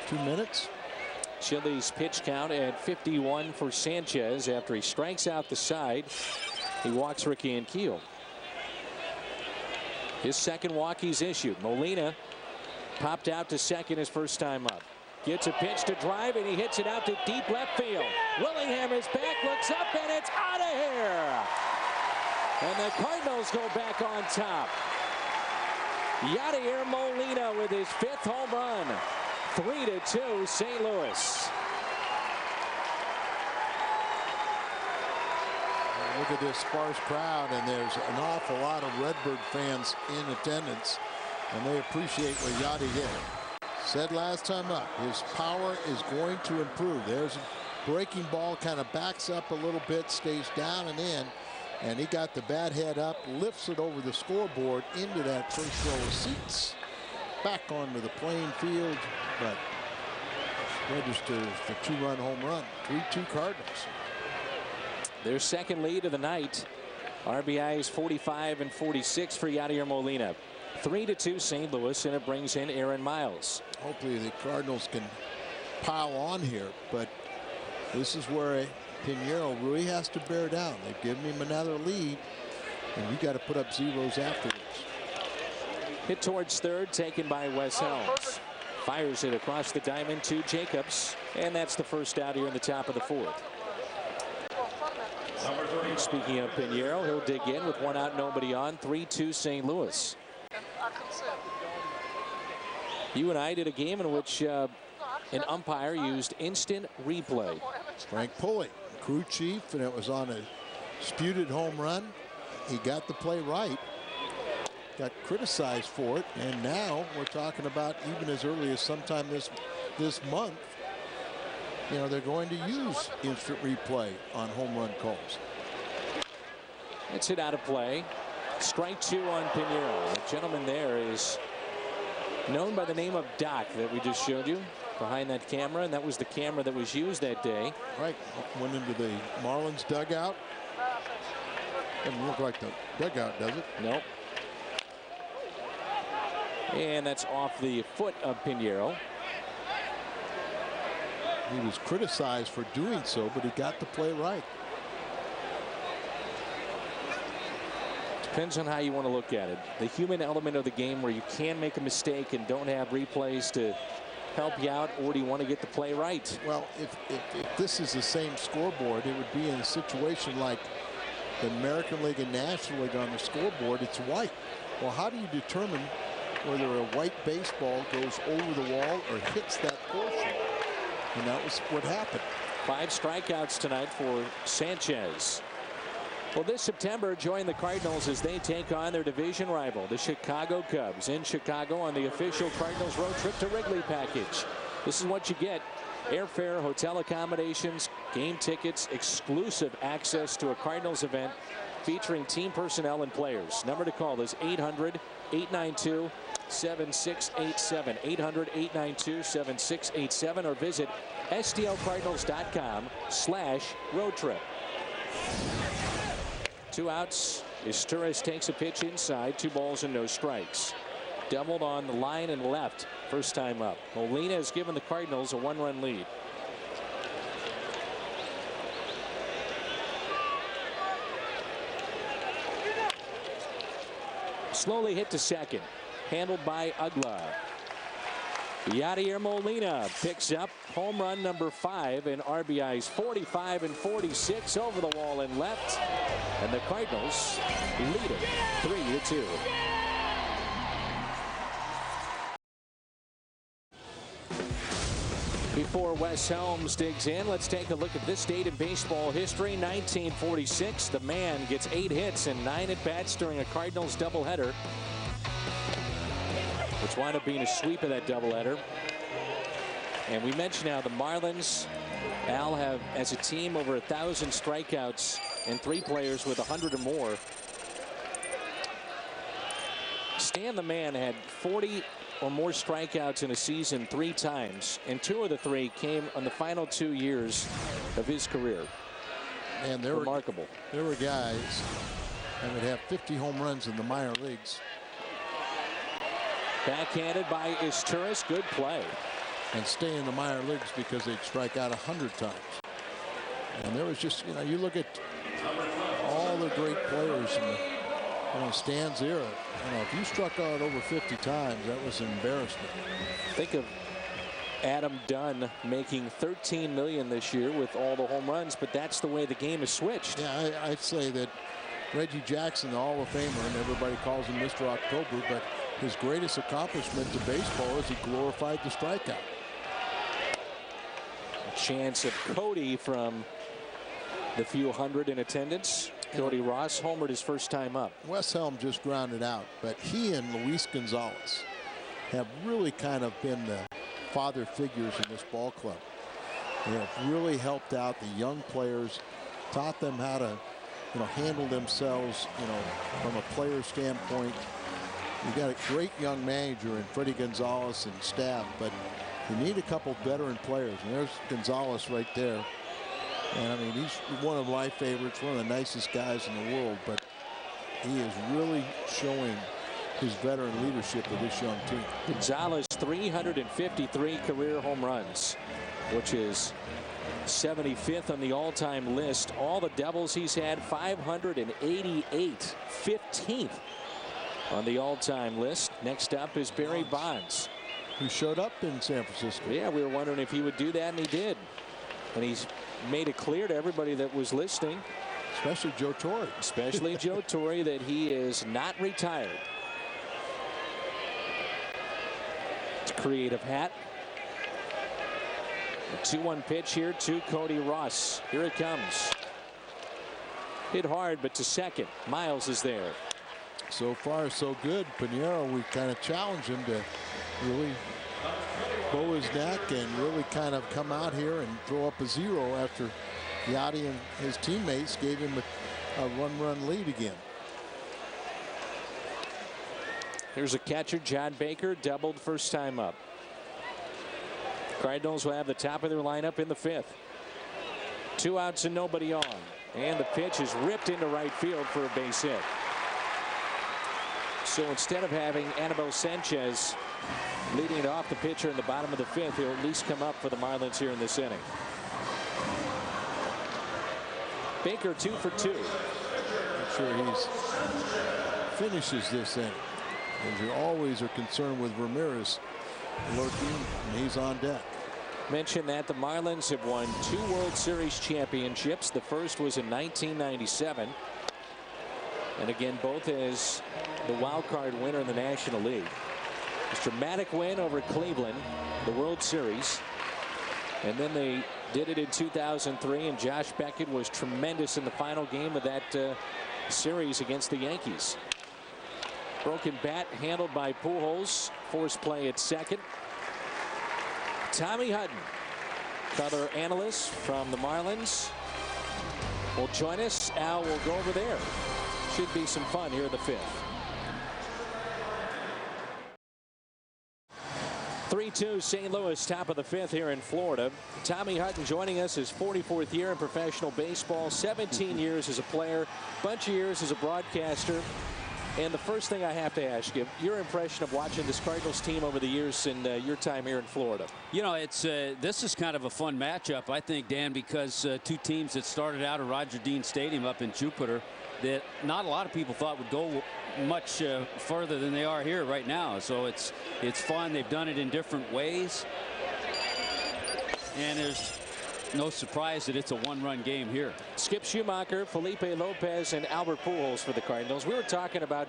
2 minutes. Chili's pitch count at 51 for Sanchez after he strikes out the side. He walks Ricky Ankiel. His second walk he's issued. Molina popped out to second his first time up. Gets a pitch to drive, and he hits it out to deep left field. Willingham is back, looks up, and it's out of here. And the Cardinals go back on top. Yadier Molina with his 5th home run. 3-2 St. Louis. Look at this sparse crowd, and there's an awful lot of Redbird fans in attendance, and they appreciate what Yadi did. Said last time up, his power is going to improve. There's a breaking ball, kind of backs up a little bit, stays down and in, and he got the bat head up, lifts it over the scoreboard into that first row of seats, back onto the playing field, but registers the 2-run home run. 3-2 Cardinals. Their second lead of the night. RBIs 45 and 46 for Yadier Molina. 3-2 St. Louis, and it brings in Aaron Miles. Hopefully the Cardinals can pile on here, but this is where Pinheiro really has to bear down. They've given him another lead, and you got to put up zeros afterwards. Hit towards third, taken by Wes Helms. Fires it across the diamond to Jacobs, and that's the first out here in the top of the 4th. Speaking of Pinheiro, he'll dig in with 1 out, nobody on. 3-2 St. Louis. You and I did a game in which an umpire used instant replay. Frank Pulley, crew chief, and it was on a disputed home run. He got the play right. Got criticized for it, and now we're talking about even as early as sometime this month, you know, they're going to use instant replay on home run calls. It's hit out of play. Strike 2 on Pinheiro. The gentleman there is known by the name of Doc that we just showed you behind that camera, and that was the camera that was used that day. Right, went into the Marlins dugout. Doesn't look like the dugout, does it? Nope. And that's off the foot of Pinheiro. He was criticized for doing so, but he got the play right. Depends on how you want to look at it. The human element of the game where you can make a mistake and don't have replays to help you out, or do you want to get the play right? Well, if this is the same scoreboard, it would be in a situation like the American League and National League on the scoreboard. It's white. Well, how do you determine whether a white baseball goes over the wall or hits that portion? And that was what happened. 5 strikeouts tonight for Sanchez. Well, this September, join the Cardinals as they take on their division rival, the Chicago Cubs, in Chicago on the official Cardinals road trip to Wrigley package. This is what you get: airfare, hotel accommodations, game tickets, exclusive access to a Cardinals event featuring team personnel and players. Number to call is 800-892-7687. 800-892-7687, or visit stlcardinals.com/road trip. 2 outs. Isturis takes a pitch inside. 2 balls and no strikes. Doubled on the line and left first time up. Molina has given the Cardinals a 1-run lead. Slowly hit to second. Handled by Ugla. Yadier Molina picks up home run number 5, and RBIs 45 and 46 over the wall and left. And the Cardinals lead it 3-2. Before Wes Helms digs in, let's take a look at this date in baseball history. 1946, the man gets 8 hits and 9 at-bats during a Cardinals doubleheader, which wound up being a sweep of that doubleheader. And we mentioned how the Marlins Al have, as a team, over 1,000 strikeouts and 3 players with 100 or more. Stan the Man had 40 or more strikeouts in a season 3 times, and 2 of the 3 came on the final 2 years of his career. And remarkable. There were guys that would have 50 home runs in the minor leagues. Backhanded by Isturis. Good play. And stay in the minor leagues because they'd strike out 100 times. And there was just, you look at all the great players in the, Stan's era. If you struck out over 50 times, that was an embarrassment. Think of Adam Dunn making $13 million this year with all the home runs, but that's the way the game has switched. Yeah, I'd say that Reggie Jackson, the Hall of Famer, and everybody calls him Mr. October, but his greatest accomplishment to baseball is he glorified the strikeout. A chance of Cody from the few hundred in attendance. Cody Ross homered his first time up. Wes Helm just grounded out, but he and Luis Gonzalez have really kind of been the father figures in this ball club. They have really helped out the young players, taught them how to handle themselves, from a player standpoint. You got a great young manager in Freddie Gonzalez and staff, but you need a couple veteran players, and there's Gonzalez right there. And I mean, he's one of my favorites, one of the nicest guys in the world, but he is really showing his veteran leadership with this young team. Gonzalez 353 career home runs, which is 75th on the all-time list. All the doubles he's had, 588, 15th on the all-time list. Next up is Barry Bonds, who showed up in San Francisco. Yeah, we were wondering if he would do that, and he did. And he's made it clear to everybody that was listening, especially Joe Torre, Joe Torre, that he is not retired. It's a creative hat. A 2-1 pitch here to Cody Ross. Here it comes. Hit hard, but to second. Miles is there. So far, so good. Pinheiro, we kind of challenged him to really bow his neck and really kind of come out here and throw up a 0 after Yachty and his teammates gave him a 1-run lead again. Here's a catcher, John Baker, doubled first time up. Cardinals will have the top of their lineup in the 5th. 2 outs and nobody on. And the pitch is ripped into right field for a base hit. So instead of having Anibal Sanchez leading it off, the pitcher in the bottom of the 5th, he'll at least come up for the Marlins here in this inning. Baker 2 for 2. I'm sure he's finishes this inning, as you always are concerned with Ramirez lurking, and he's on deck. Mention that the Marlins have won 2 World Series championships. The first was in 1997. And again, both as the wild card winner in the National League. This dramatic win over Cleveland, the World Series. And then they did it in 2003, and Josh Beckett was tremendous in the final game of that series against the Yankees. Broken bat handled by Pujols. Forced play at second. Tommy Hutton, color analyst from the Marlins, will join us. Al will go over there. Should be some fun here in the 5th. 3-2 St. Louis, top of the 5th here in Florida. Tommy Hutton joining us, his 44th year in professional baseball, 17 years as a player, bunch of years as a broadcaster. And the first thing I have to ask you, your impression of watching this Cardinals team over the years in your time here in Florida. It's this is kind of a fun matchup, I think, Dan, because 2 teams that started out at Roger Dean Stadium up in Jupiter that not a lot of people thought would go much further than they are here right now. So it's fun. They've done it in different ways, and there's no surprise that it's a 1-run game here. Skip Schumacher, Felipe Lopez, and Albert Pujols for the Cardinals. We were talking about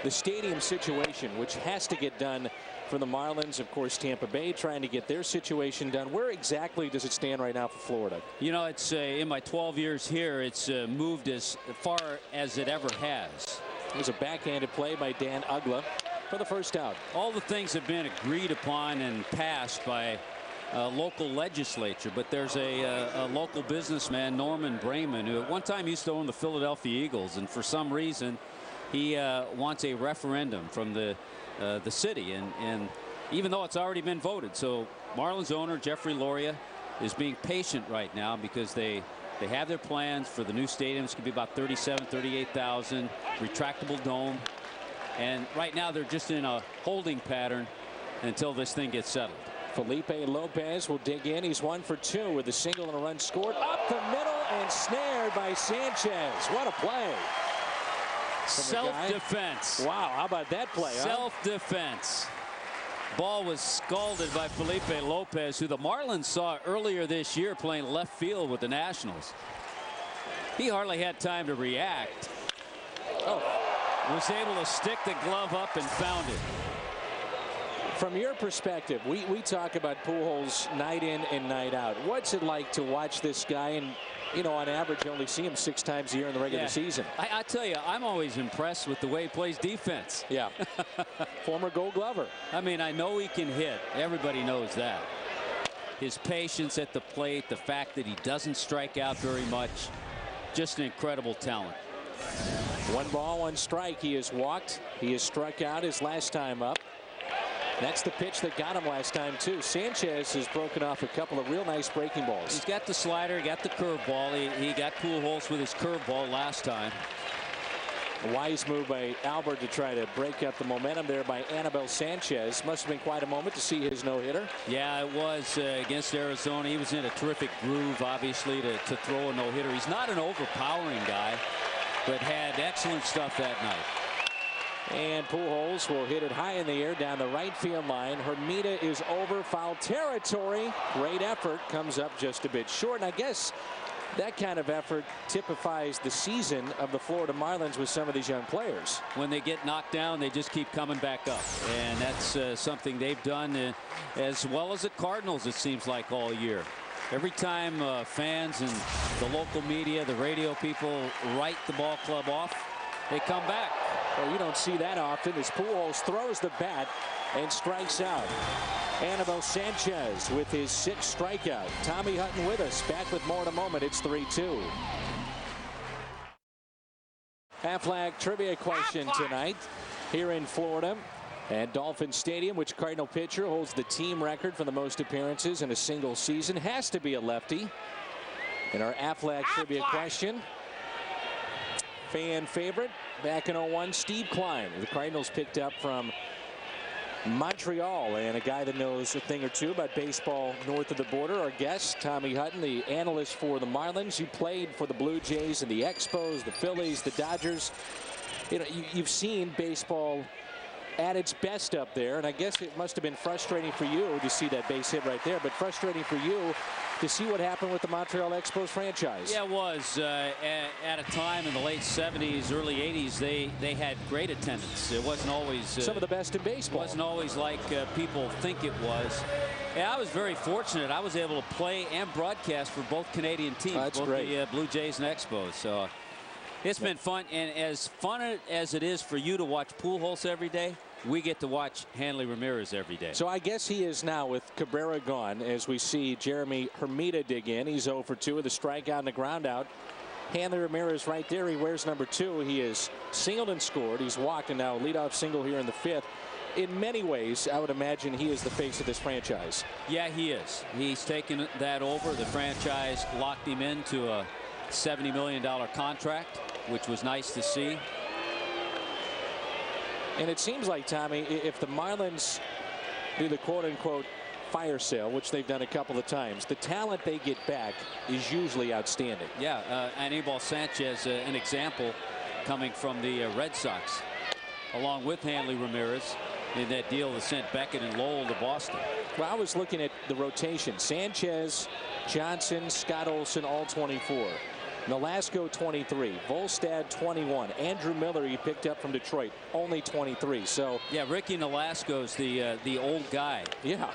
the stadium situation, which has to get done for the Marlins. Of course, Tampa Bay trying to get their situation done. Where exactly does it stand right now for Florida? It's in my 12 years here, it's moved as far as it ever has. There's a backhanded play by Dan Uggla for the first out. All the things have been agreed upon and passed by local legislature, but there's a local businessman, Norman Brayman, who at one time used to own the Philadelphia Eagles, and for some reason he wants a referendum from the city, and even though it's already been voted. So Marlins owner Jeffrey Loria is being patient right now because they have their plans for the new stadium. It's going to be about 38,000, retractable dome, and right now they're just in a holding pattern until this thing gets settled. Felipe Lopez will dig in. He's 1 for 2 with a single and a run scored up the middle and snared by Sanchez. What a play. Self-defense. Wow, how about that play? Self-defense. Ball was scalded by Felipe Lopez, who the Marlins saw earlier this year playing left field with the Nationals. He hardly had time to react. Was able to stick the glove up and found it. From your perspective, we talk about Pujols night in and night out. What's it like to watch this guy and, you know, on average, you only see him 6 times a year in the regular season? I tell you, I'm always impressed with the way he plays defense. Yeah. Former Gold Glover. I mean, I know he can hit. Everybody knows that. His patience at the plate, the fact that he doesn't strike out very much, just an incredible talent. 1 ball, 1 strike. He has walked. He has struck out his last time up. That's the pitch that got him last time, too. Sanchez has broken off a couple of real nice breaking balls. He's got the slider, he got the curveball. He got Pujols with his curveball last time. A wise move by Albert to try to break up the momentum there by Anibal Sanchez. Must have been quite a moment to see his no-hitter. Yeah, it was against Arizona. He was in a terrific groove, obviously, to throw a no-hitter. He's not an overpowering guy, but had excellent stuff that night. And Pujols will hit it high in the air down the right field line. Hermida is over foul territory. Great effort. Comes up just a bit short. And I guess that kind of effort typifies the season of the Florida Marlins with some of these young players. When they get knocked down, they just keep coming back up. And that's something they've done as well as the Cardinals, it seems like, all year. Every time fans and the local media, the radio people write the ball club off, they come back. Well, you don't see that often as Pujols throws the bat and strikes out. Anibal Sanchez with his 6th strikeout. Tommy Hutton with us. Back with more in a moment. It's 3-2. Aflac trivia question tonight here in Florida at Dolphin Stadium. Which Cardinal pitcher holds the team record for the most appearances in a single season? Has to be a lefty. In our Aflac trivia question, fan favorite back in 01, Steve Klein. The Cardinals picked up from Montreal, and a guy that knows a thing or two about baseball north of the border. Our guest, Tommy Hutton, the analyst for the Marlins. You played for the Blue Jays and the Expos, the Phillies, the Dodgers. You know, you've seen baseball at its best up there, and I guess it must have been frustrating for you to see that base hit right there, but frustrating for you to see what happened with the Montreal Expos franchise. Yeah, it was. At a time in the late 70s, early 80s, they had great attendance. It wasn't always some of the best in baseball. It wasn't always like people think it was. Yeah, I was very fortunate. I was able to play and broadcast for both Canadian teams, both the Blue Jays and Expos. So it's been fun, and as fun as it is for you to watch Pujols every day, we get to watch Hanley Ramirez every day. So I guess he is now, with Cabrera gone, as we see Jeremy Hermida dig in. He's 0 for 2 with a strikeout and a ground out. Hanley Ramirez right there. He wears number 2. He is singled and scored. He's walked, and now leadoff single here in the 5th. In many ways, I would imagine he is the face of this franchise. Yeah, he is. He's taken that over. The franchise locked him into a $70 million contract, which was nice to see. And it seems like, Tommy, if the Marlins do the quote-unquote fire sale, which they've done a couple of times, the talent they get back is usually outstanding. Yeah, Anibal Sanchez, an example coming from the Red Sox, along with Hanley Ramirez in that deal that sent Beckett and Lowell to Boston. Well, I was looking at the rotation. Sanchez, Johnson, Scott Olson, all 24. Nolasco 23, Volstad 21, Andrew Miller he picked up from Detroit, only 23. So yeah, Ricky Nolasco's the old guy. Yeah,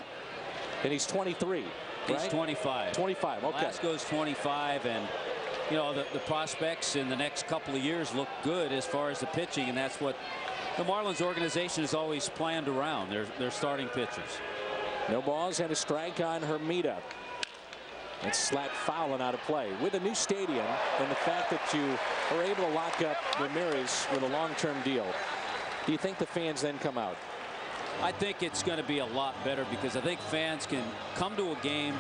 and he's 23. He's right? 25. 25. Okay. Nolasco's 25, and you know the prospects in the next couple of years look good as far as the pitching, and that's what the Marlins organization has always planned around their starting pitchers. No balls and a strike on Hermida. It's slapped foul and out of play. With a new stadium and the fact that you are able to lock up Ramirez with a long-term deal, do you think the fans then come out? I think it's going to be a lot better because I think fans can come to a game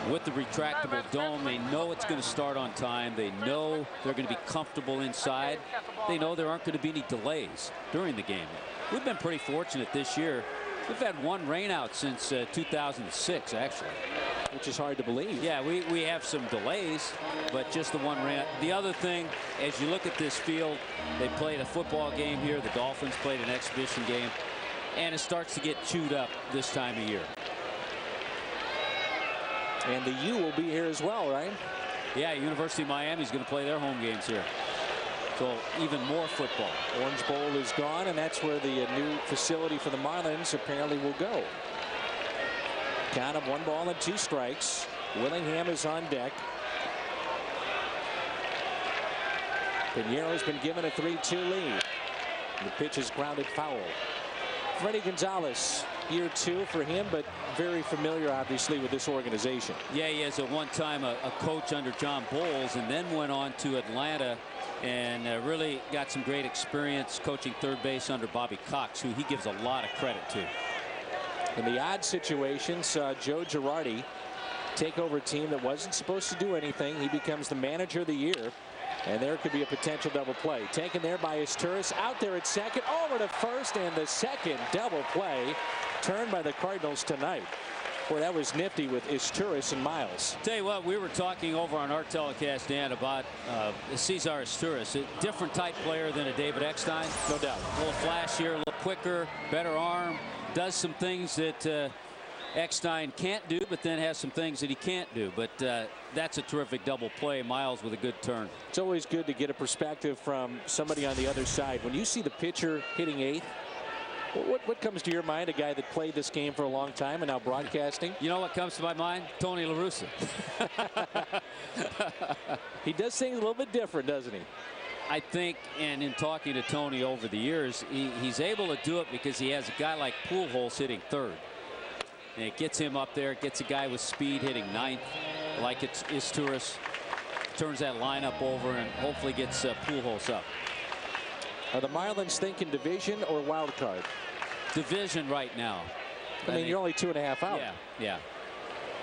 with the retractable dome. They know it's going to start on time. They know they're going to be comfortable inside. They know there aren't going to be any delays during the game. We've been pretty fortunate this year. We've had one rainout since 2006, actually. Which is hard to believe. Yeah, we have some delays, but just the one rainout. The other thing, as you look at this field, they played a football game here. The Dolphins played an exhibition game, and it starts to get chewed up this time of year. And the U will be here as well, right? Yeah, University of Miami is going to play their home games here. So even more football. Orange Bowl is gone, and that's where the new facility for the Marlins apparently will go. Count of 1 ball and 2 strikes. Willingham is on deck. Piñeiro's been given a 3-2 lead. The pitch is grounded foul. Freddie Gonzalez, year 2 for him, but very familiar, obviously, with this organization. Yeah, he is at one time a coach under John Bowles, and then went on to Atlanta and really got some great experience coaching third base under Bobby Cox, who he gives a lot of credit to. In the odd situation, saw Joe Girardi take over a team that wasn't supposed to do anything. He becomes the manager of the year, and there could be a potential double play. Taken there by Izturis, out there at second, over to first, and the second double play turned by the Cardinals tonight. Boy, that was nifty with Izturis and Miles. Tell you what, we were talking over on our telecast, Dan, about Cesar Izturis, a different type player than a David Eckstein. No doubt. A little flashier, a little quicker, better arm. Does some things that Eckstein can't do, but then has some things that he can't do. But that's a terrific double play. Miles with a good turn. It's always good to get a perspective from somebody on the other side. When you see the pitcher hitting 8th, what comes to your mind? A guy that played this game for a long time and now broadcasting? You know what comes to my mind? Tony La Russa. He does things a little bit different, doesn't he? I think, and in talking to Tony over the years, he's able to do it because he has a guy like Pujols hitting 3rd. And it gets him up there. It gets a guy with speed hitting 9th, like it's Izturis. Turns that lineup over and hopefully gets Pujols up. Are the Marlins thinking division or wild card? Division right now. I mean, you're only 2.5 out. Yeah.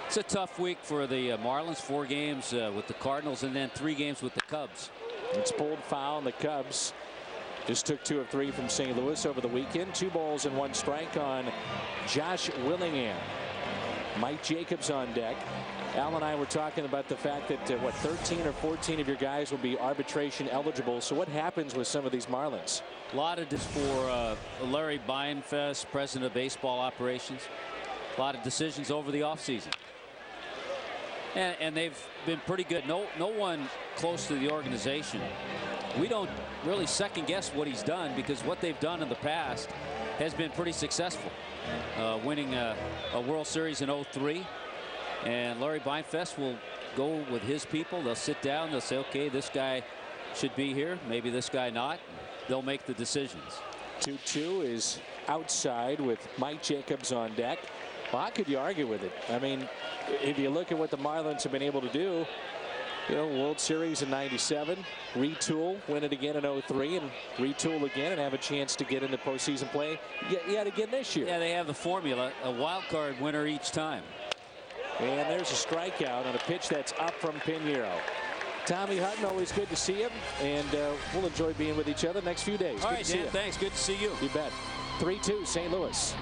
It's a tough week for the Marlins. 4 games with the Cardinals and then 3 games with the Cubs. It's pulled foul, and the Cubs just took 2 of 3 from St. Louis over the weekend. 2 balls and 1 strike on Josh Willingham. Mike Jacobs on deck. Al and I were talking about the fact that 13 or 14 of your guys will be arbitration eligible. So what happens with some of these Marlins? A lot of this for Larry Beinfest, president of baseball operations. A lot of decisions over the offseason. And they've been pretty good. No one close to the organization. We don't really second guess what he's done because what they've done in the past has been pretty successful. Winning a World Series in '03. And Larry Beinfest will go with his people. They'll sit down. They'll say, okay, this guy should be here. Maybe this guy not. They'll make the decisions. 2-2 is outside with Mike Jacobs on deck. Well, how could you argue with it? I mean, if you look at what the Marlins have been able to do, you know, World Series in '97, retool, win it again in '03, and retool again and have a chance to get into postseason play yet again this year. Yeah, they have the formula, a wild card winner each time. And there's a strikeout on a pitch that's up from Piñeiro. Tommy Hutton, always good to see him, and we'll enjoy being with each other the next few days. All right, Dan, thanks. Good to see you. You bet. 3-2, St. Louis.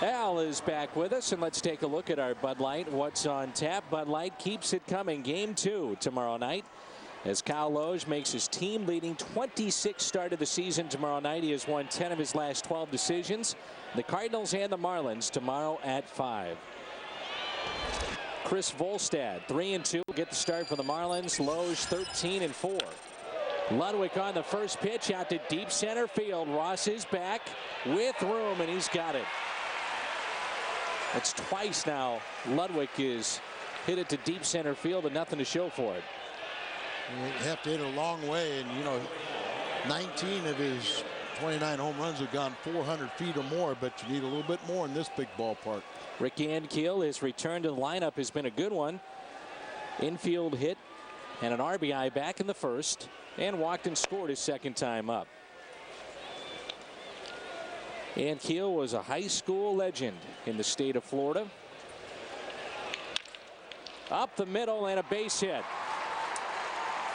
Al is back with us, and let's take a look at our Bud Light. What's on tap? Bud Light keeps it coming. Game 2 tomorrow night. As Kyle Loge makes his team-leading 26th start of the season tomorrow night. He has won 10 of his last 12 decisions. The Cardinals and the Marlins tomorrow at 5. Chris Volstad, 3-2, get the start for the Marlins. Loge, 13-4. Ludwig on the first pitch out to deep center field. Ross is back with room, and he's got it. It's twice now Ludwig is hit it to deep center field and nothing to show for it. You have to hit it a long way, and you know, 19 of his 29 home runs have gone 400 feet or more, but you need a little bit more in this big ballpark. Rick Ankiel, his return to the lineup has been a good one. Infield hit and an RBI back in the first, and walked and scored his second time up. Ankiel was a high school legend in the state of Florida. Up the middle and a base hit.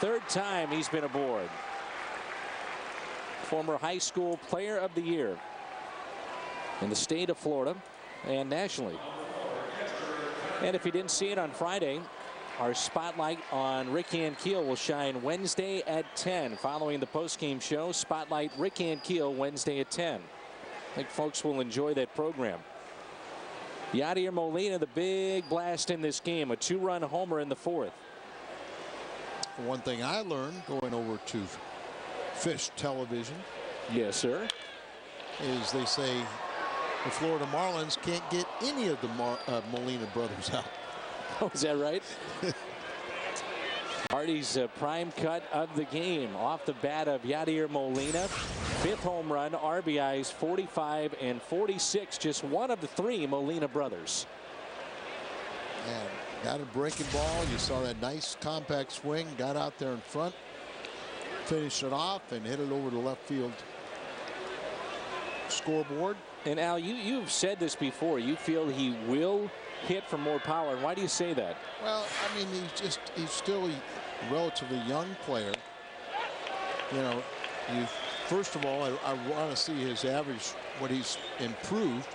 Third time he's been aboard. Former high school player of the year in the state of Florida and nationally. And if you didn't see it on Friday, our spotlight on Rick Ankiel will shine Wednesday at 10. Following the postgame show, Spotlight Rick Ankiel Wednesday at 10. I think folks will enjoy that program. Yadier Molina, the big blast in this game, a 2-run homer in the fourth. One thing I learned going over to Fish Television, yes, sir, is they say the Florida Marlins can't get any of the Molina brothers out. Oh, is that right? Hardy's prime cut of the game off the bat of Yadier Molina. 5th home run, RBIs 45 and 46. Just one of the 3 Molina brothers. And got a breaking ball. You saw that nice compact swing. Got out there in front. Finished it off and hit it over the left field scoreboard. And Al, you've said this before. You feel he will hit for more power. And why do you say that? Well, I mean, he's still a relatively young player. You know, first of all, I want to see his average, what he's improved.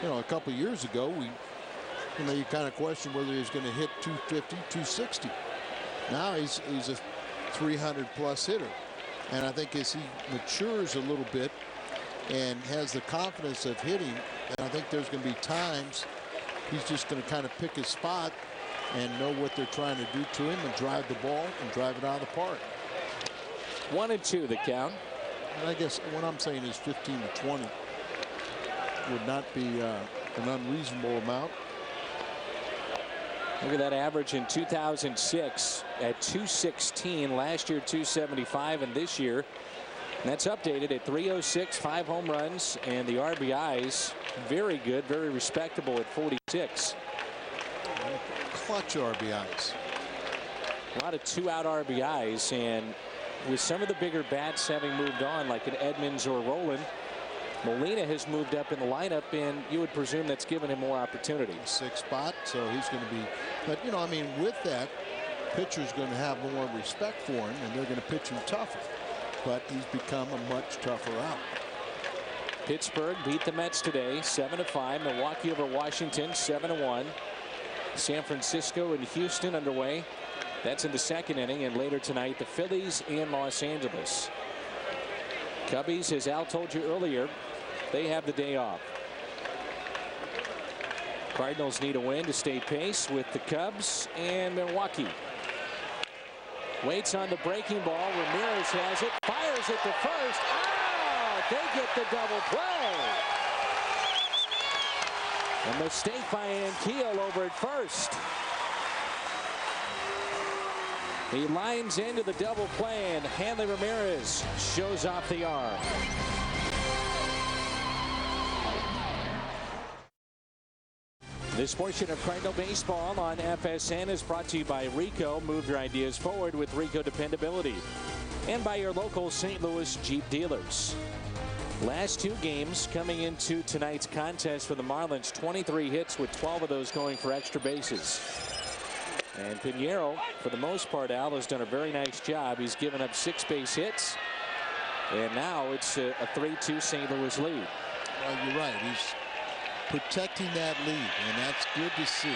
You know, a couple of years ago, you kind of questioned whether he was going to hit 250, 260. Now he's a 300-plus hitter. And I think as he matures a little bit and has the confidence of hitting, and I think there's going to be times he's just going to kind of pick his spot and know what they're trying to do to him and drive the ball and drive it out of the park. 1-2 the count. And I guess what I'm saying is 15 to 20 would not be an unreasonable amount. Look at that average in 2006 at 216. Last year 275, and this year, and that's updated at 306, 5 home runs, and the RBIs very good, very respectable at 46. Clutch RBIs. A lot of 2-out RBIs, and with some of the bigger bats having moved on, like an Edmonds or Rowland, Molina has moved up in the lineup, and you would presume that's given him more opportunity. 6th spot, so he's going to be. But, you know, I mean, with that, pitcher's going to have more respect for him, and they're going to pitch him tougher. But he's become a much tougher out. Pittsburgh beat the Mets today, 7-5. Milwaukee over Washington, 7-1. San Francisco and Houston underway. That's in the 2nd inning, and later tonight, the Phillies in Los Angeles. Cubbies, as Al told you earlier, they have the day off. Cardinals need a win to stay pace with the Cubs and Milwaukee. Waits on the breaking ball. Ramirez has it. Fires it to first. Out! They get the double play. A mistake by Ankiel over at first. He lines into the double play, and Hanley Ramirez shows off the arm. This portion of Cardinal Baseball on FSN is brought to you by Rico. Move your ideas forward with Rico Dependability. And by your local St. Louis Jeep dealers. Last 2 games coming into tonight's contest for the Marlins. 23 hits with 12 of those going for extra bases. And Pinheiro, for the most part, Al, has done a very nice job. He's given up 6 base hits. And now it's a 3-2 St. Louis lead. Well, you're right. He's protecting that lead, and that's good to see.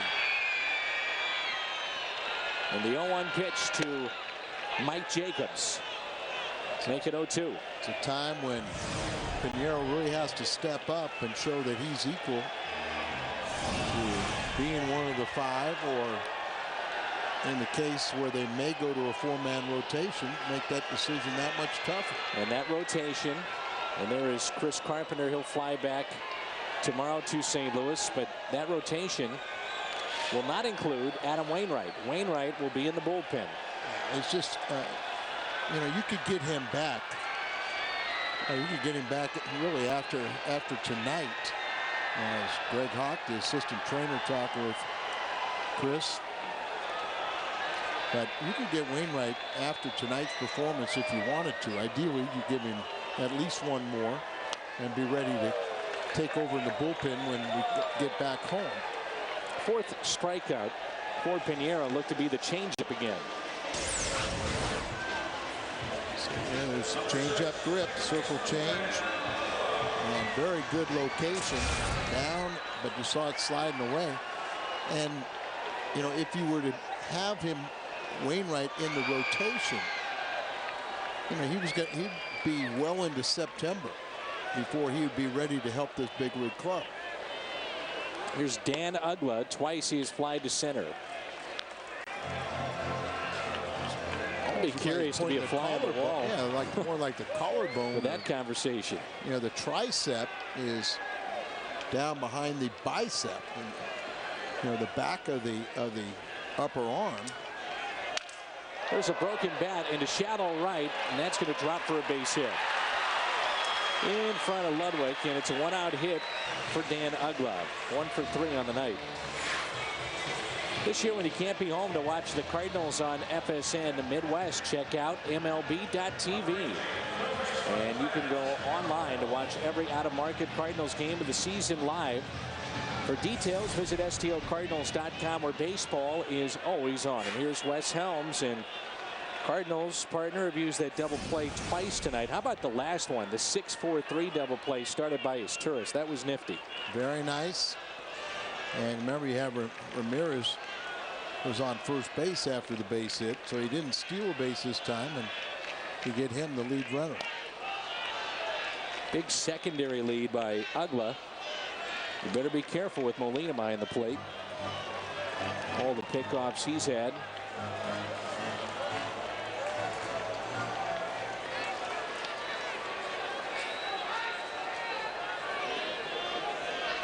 And the 0-1 pitch to Mike Jacobs. Make it 0-2. It's a time when Pinheiro really has to step up and show that he's equal to being one of the 5, or in the case where they may go to a 4-man rotation, make that decision that much tougher. And that rotation, and there is Chris Carpenter. He'll fly back tomorrow to St. Louis, but that rotation will not include Adam Wainwright. Wainwright will be in the bullpen. It's just, you know, you could get him back You can get him back really after tonight. As Greg Hawk, the assistant trainer, talking with Chris. But you could get Wainwright after tonight's performance if you wanted to. Ideally, you give him at least one more and be ready to take over in the bullpen when we get back home. Fourth strikeout for Pinheiro looked to be the changeup again. Yeah, there's a change-up grip, circle change, and very good location down, but you saw it sliding away. And you know, if you were to have him, Wainwright, in the rotation, you know, he'd be well into September before he would be ready to help this big league club. Here's Dan Uggla. Twice he has flied to center. I'll be curious to be a fly on the wall. Yeah, more like the collarbone. With that conversation. You know, the tricep is down behind the bicep, and you know, the back of the upper arm. There's a broken bat into shallow right, and that's going to drop for a base hit in front of Ludwig, and it's a one-out hit for Dan Uggla. 1 for 3 on the night. This year, when you can't be home to watch the Cardinals on FSN, the Midwest, check out MLB.tv. And you can go online to watch every out-of-market Cardinals game of the season live. For details, visit STLCardinals.com, where baseball is always on. And here's Wes Helms, and Cardinals partner have used that double play twice tonight. How about the last one, the 6-4-3 double play started by Asturias? That was nifty. Very nice. And remember, you have Ramirez was on first base after the base hit, so he didn't steal a base this time, and to get him the lead runner. Big secondary lead by Uggla. You better be careful with Molina behind the plate. All the pickoffs he's had.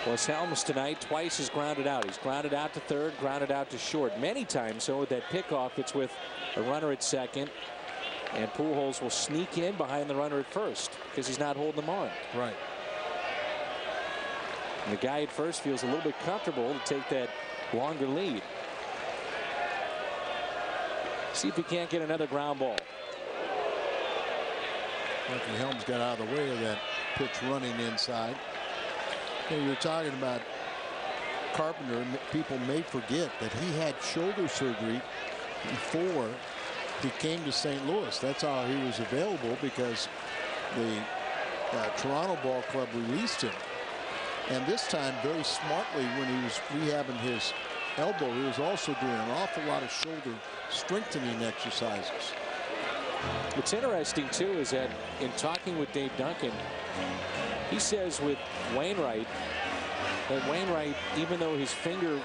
Wes Helms tonight twice has grounded out. He's grounded out to third, grounded out to short. Many times, so with that pickoff, it's with a runner at second. And Pujols will sneak in behind the runner at first because he's not holding them on. Right. And the guy at first feels a little bit comfortable to take that longer lead. See if he can't get another ground ball. Lucky Helms got out of the way of that pitch running inside. You know, you're talking about Carpenter. People may forget that he had shoulder surgery before he came to St. Louis. That's how he was available, because the Toronto Ball Club released him. And this time, very smartly, when he was rehabbing his elbow, he was also doing an awful lot of shoulder strengthening exercises. What's interesting, too, is that in talking with Dave Duncan, he says with Wainwright, that Wainwright, even though his finger,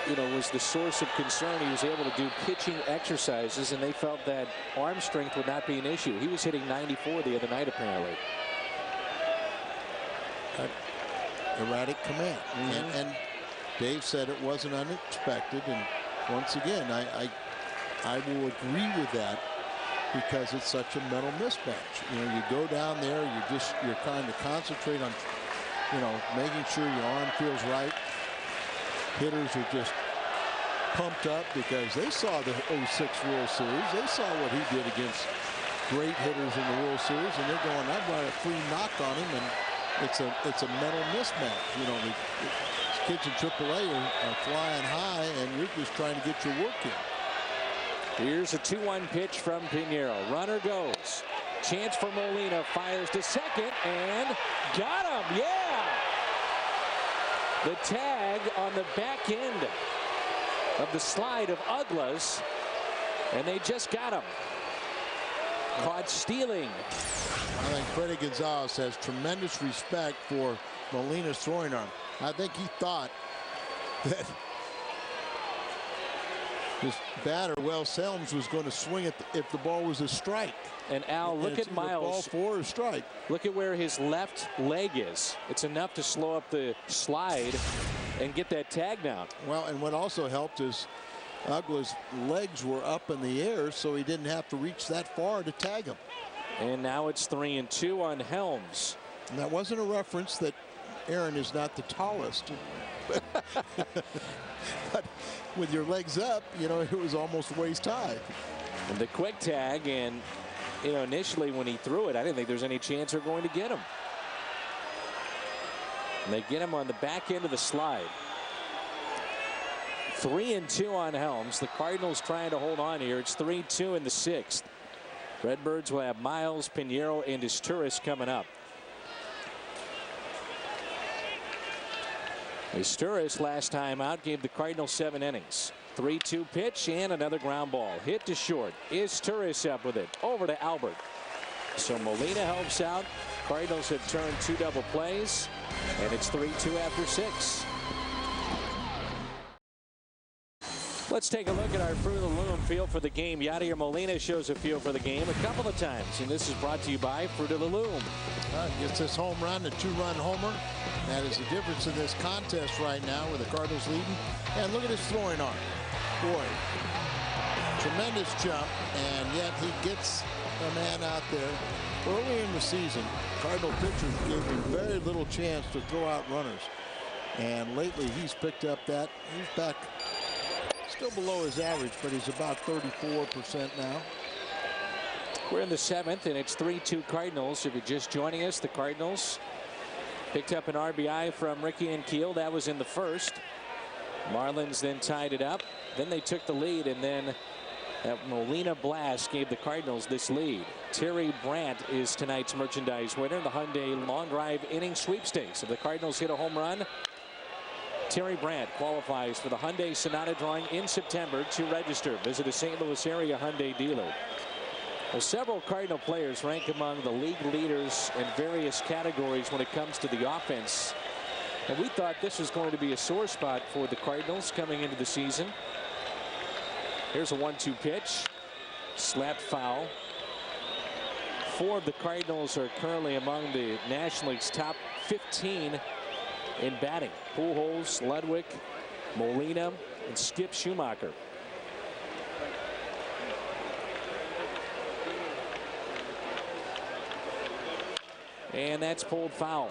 you know, was the source of concern, he was able to do pitching exercises, and they felt that arm strength would not be an issue. He was hitting 94 the other night, apparently. Erratic command. And Dave said it wasn't unexpected, and once again, I will agree with that, because it's such a mental mismatch. You know, you go down there, you're trying to concentrate on, you know, making sure your arm feels right. Hitters are just pumped up because they saw the 06 World Series. They saw what he did against great hitters in the World Series, and they're going, I've got a free knock on him, and it's a mental mismatch. You know, the kids in AAA are flying high, and you're just trying to get your work in. Here's a 2-1 pitch from Pinheiro. Runner goes. Chance for Molina. Fires to second and got him. Yeah. The tag on the back end of the slide of Uggla's, and they just got him. Caught stealing. I think Freddie Gonzalez has tremendous respect for Molina's throwing arm. I think he thought that this batter, Wes Helms, was going to swing it if the ball was a strike. And Al, look at Miles. Ball 4 or strike. Look at where his left leg is. It's enough to slow up the slide and get that tag down. Well, and what also helped is Uggla's legs were up in the air, so he didn't have to reach that far to tag him. And now it's 3-2 on Helms. And that wasn't a reference that Aaron is not the tallest. But with your legs up, you know, it was almost waist high. And the quick tag, and you know, initially when he threw it, I didn't think there's any chance they're going to get him. And they get him on the back end of the slide. 3-2 on Helms. The Cardinals trying to hold on here. It's 3-2 in the 6th. Redbirds will have Miles, Pinheiro, and Isturis coming up. Isturis last time out gave the Cardinals 7 innings. 3-2 pitch and another ground ball. Hit to short. Isturis up with it. Over to Albert. So Molina helps out. Cardinals have turned 2 double plays. And it's 3-2 after 6. Let's take a look at our Fruit of the Loom feel for the game. Yadier Molina shows a feel for the game a couple of times. And this is brought to you by Fruit of the Loom. Gets this home run, a 2-run homer. That is the difference in this contest right now with the Cardinals leading. And look at his throwing arm. Boy, tremendous jump, and yet he gets a man out there. Early in the season, Cardinal pitchers gave him very little chance to throw out runners. And lately he's picked up that. He's back still below his average, but he's about 34% now. We're in the 7th, and it's 3-2 Cardinals. If you're just joining us, the Cardinals picked up an RBI from Ricky Ankiel. That was in the 1st. Marlins then tied it up. Then they took the lead, and then that Molina blast gave the Cardinals this lead. Terry Brandt is tonight's merchandise winner, the Hyundai Long Drive Inning Sweepstakes. If the Cardinals hit a home run, Terry Brandt qualifies for the Hyundai Sonata drawing in September. To register, visit a St. Louis area Hyundai dealer. Well, several Cardinal players rank among the league leaders in various categories when it comes to the offense. And we thought this was going to be a sore spot for the Cardinals coming into the season. Here's a 1-2 pitch. Slapped foul. 4 of the Cardinals are currently among the National League's top 15 in batting. Pujols, Ludwig, Molina, and Skip Schumacher. And that's pulled foul.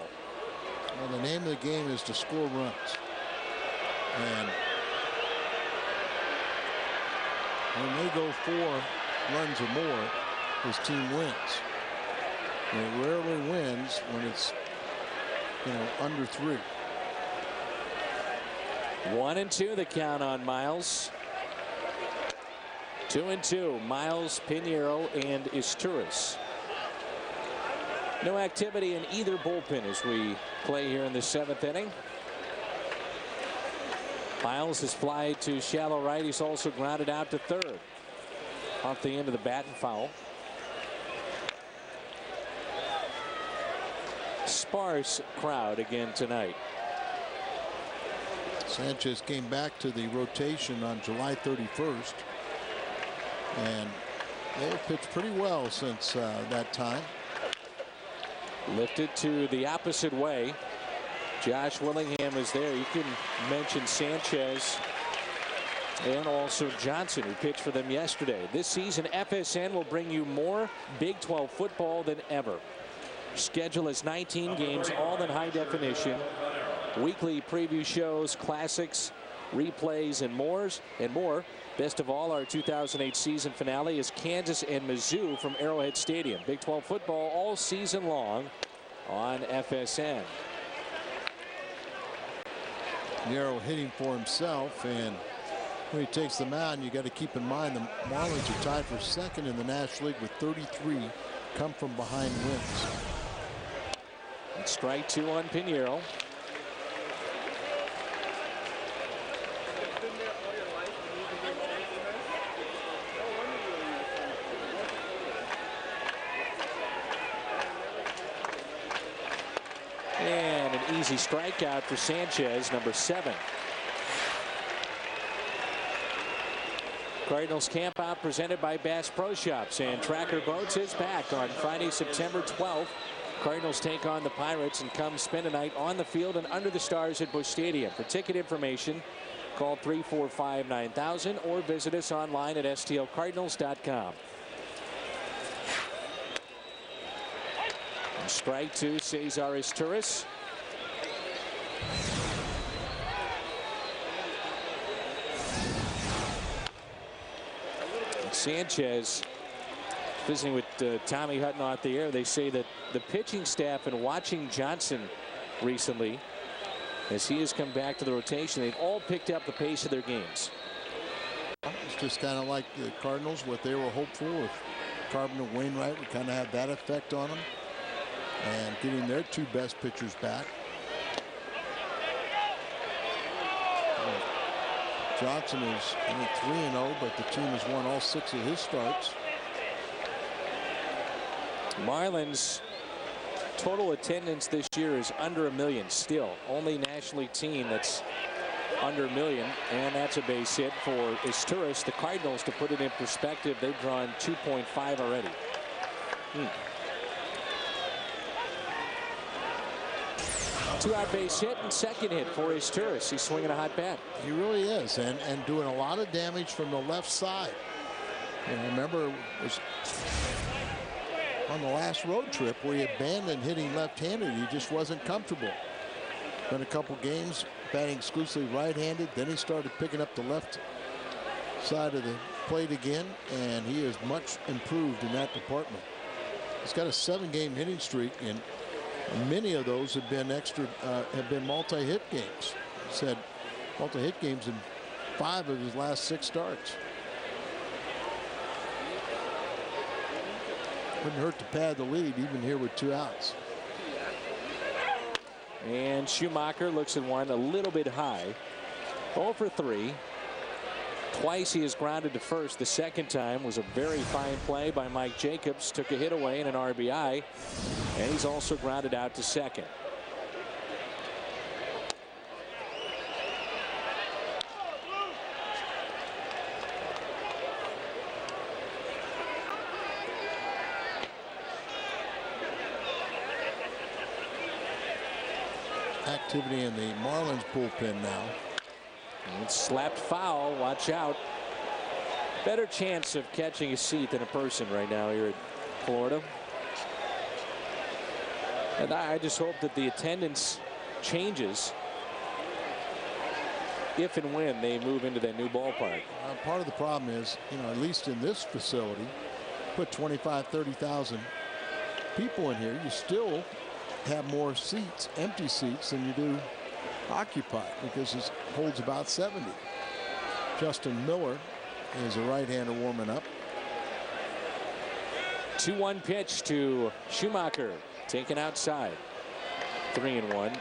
Well, the name of the game is to score runs. And when they go 4 runs or more, his team wins. And it rarely wins when it's, you know, under 3. 1-2 the count on Miles. 2-2. Miles, Pinheiro, and Isturis. No activity in either bullpen as we play here in the 7th inning. Miles has fly to shallow right. He's also grounded out to 3rd. Off the end of the bat and foul. Sparse crowd again tonight. Sanchez came back to the rotation on July 31st. And they have pitched pretty well since that time. Lifted to the opposite way. Josh Willingham is there. You can mention Sanchez and also Johnson, who pitched for them yesterday. This season, FSN will bring you more Big 12 football than ever. Schedule is 19 games, all in high definition. Weekly preview shows, classics, replays, and more. Best of all, our 2008 season finale is Kansas and Mizzou from Arrowhead Stadium. Big 12 football all season long on FSN. Nero hitting for himself, and when he takes the mound, you got to keep in mind the Marlins are tied for 2nd in the National League with 33 come from behind wins. And strike 2 on Pinheiro. And an easy strikeout for Sanchez, number 7. Cardinals camp out presented by Bass Pro Shops, and Tracker Boats is back on Friday, September 12th. Cardinals take on the Pirates and come spend a night on the field and under the stars at Busch Stadium. For ticket information, call 345-9000 or visit us online at stlcardinals.com. Strike two, Cesar Izturis. Sanchez visiting with Tommy Hutton off the air. They say that the pitching staff and watching Johnson recently, as he has come back to the rotation, they've all picked up the pace of their games. It's just kind of like the Cardinals, what they were hopeful with Carpenter and Wainwright would kind of have that effect on them, and getting their two best pitchers back. Johnson is, I think, 3-0, but the team has won all 6 of his starts. Marlins total attendance this year is under 1 million still. Only National League team that's under 1 million, and that's a base hit for Izturis. The Cardinals, to put it in perspective, they've drawn 2.5 already. Two-out base hit and second hit for Izturis. He's swinging a hot bat. He really is, and doing a lot of damage from the left side. And remember, it was on the last road trip where he abandoned hitting left-handed. He just wasn't comfortable. Been a couple games batting exclusively right-handed. Then he started picking up the left side of the plate again, and he is much improved in that department. He's got a 7-game hitting streak, and many of those have been multi-hit games. He's had multi-hit games in 5 of his last 6 starts. Wouldn't hurt to pad the lead even here with 2 outs. And Schumacher looks at one a little bit high. 0 for 3. Twice he has grounded to first. The second time was a very fine play by Mike Jacobs. Took a hit away and an RBI. And he's also grounded out to second. Activity in the Marlins bullpen now. It's slapped foul. Watch out. Better chance of catching a seat than a person right now here at Florida. And I just hope that the attendance changes if and when they move into that new ballpark. Part of the problem is, at least in this facility, put 25, 30,000 people in here, you still have more seats, empty seats, than you do occupied, because it holds about 70. Justin Miller is a right-hander warming up. 2-1 pitch to Schumacher, taken outside. 3-1.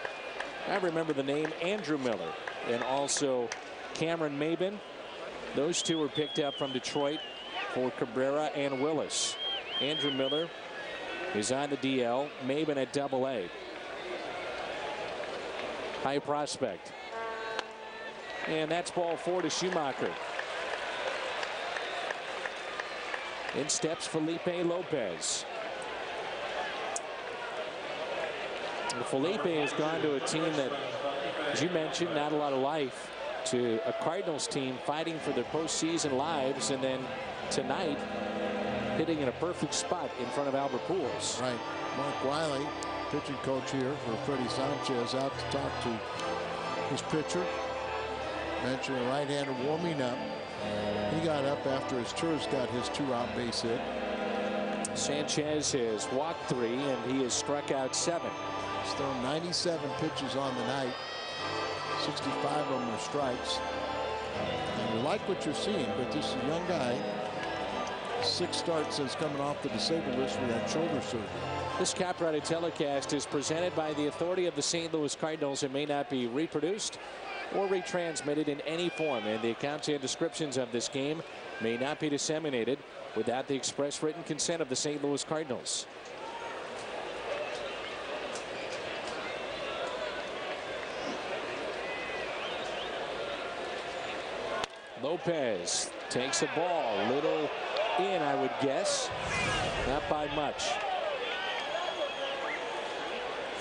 I remember the name Andrew Miller and also Cameron Maben. Those two were picked up from Detroit for Cabrera and Willis. Andrew Miller is on the DL. Maben at AA. High prospect. And that's ball 4 to Schumacher. In steps Felipe Lopez. Felipe has gone to a team that, as you mentioned, not a lot of life, to a Cardinals team fighting for their postseason lives, and then tonight hitting in a perfect spot in front of Albert Pujols. Right. Mark Wiley, pitching coach here for Freddie Sanchez, out to talk to his pitcher. Mentioned a right-hander warming up. He got up after Izturis got his 2-out base hit. Sanchez has walked 3 and he has struck out 7. He's thrown 97 pitches on the night. 65 of them are strikes. And you like what you're seeing, but this is a young guy. 6 starts since coming off the disabled list with that shoulder surgery. This copyrighted telecast is presented by the authority of the St. Louis Cardinals and may not be reproduced or retransmitted in any form, and the accounts and descriptions of this game may not be disseminated without the express written consent of the St. Louis Cardinals. Lopez takes a ball, little in, I would guess, not by much.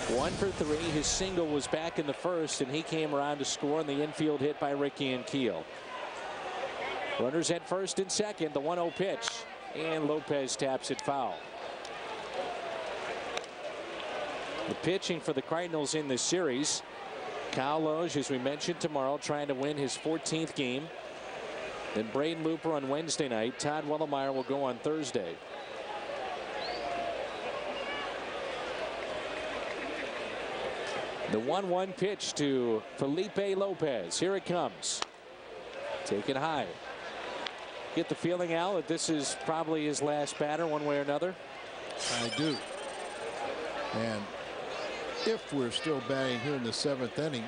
1 for 3. His single was back in the first, and he came around to score on the infield hit by Ricky Ankiel. Runners at first and second. The 1-0 pitch, and Lopez taps it foul. The pitching for the Cardinals in this series. Kyle Loge, as we mentioned, tomorrow trying to win his 14th game. Then Braden Looper on Wednesday night. Todd Wellemeyer will go on Thursday. The 1-1 pitch to Felipe Lopez. Here it comes. Taken high. Get the feeling, Al, that this is probably his last batter one way or another? I do. And if we're still batting here in the 7th inning,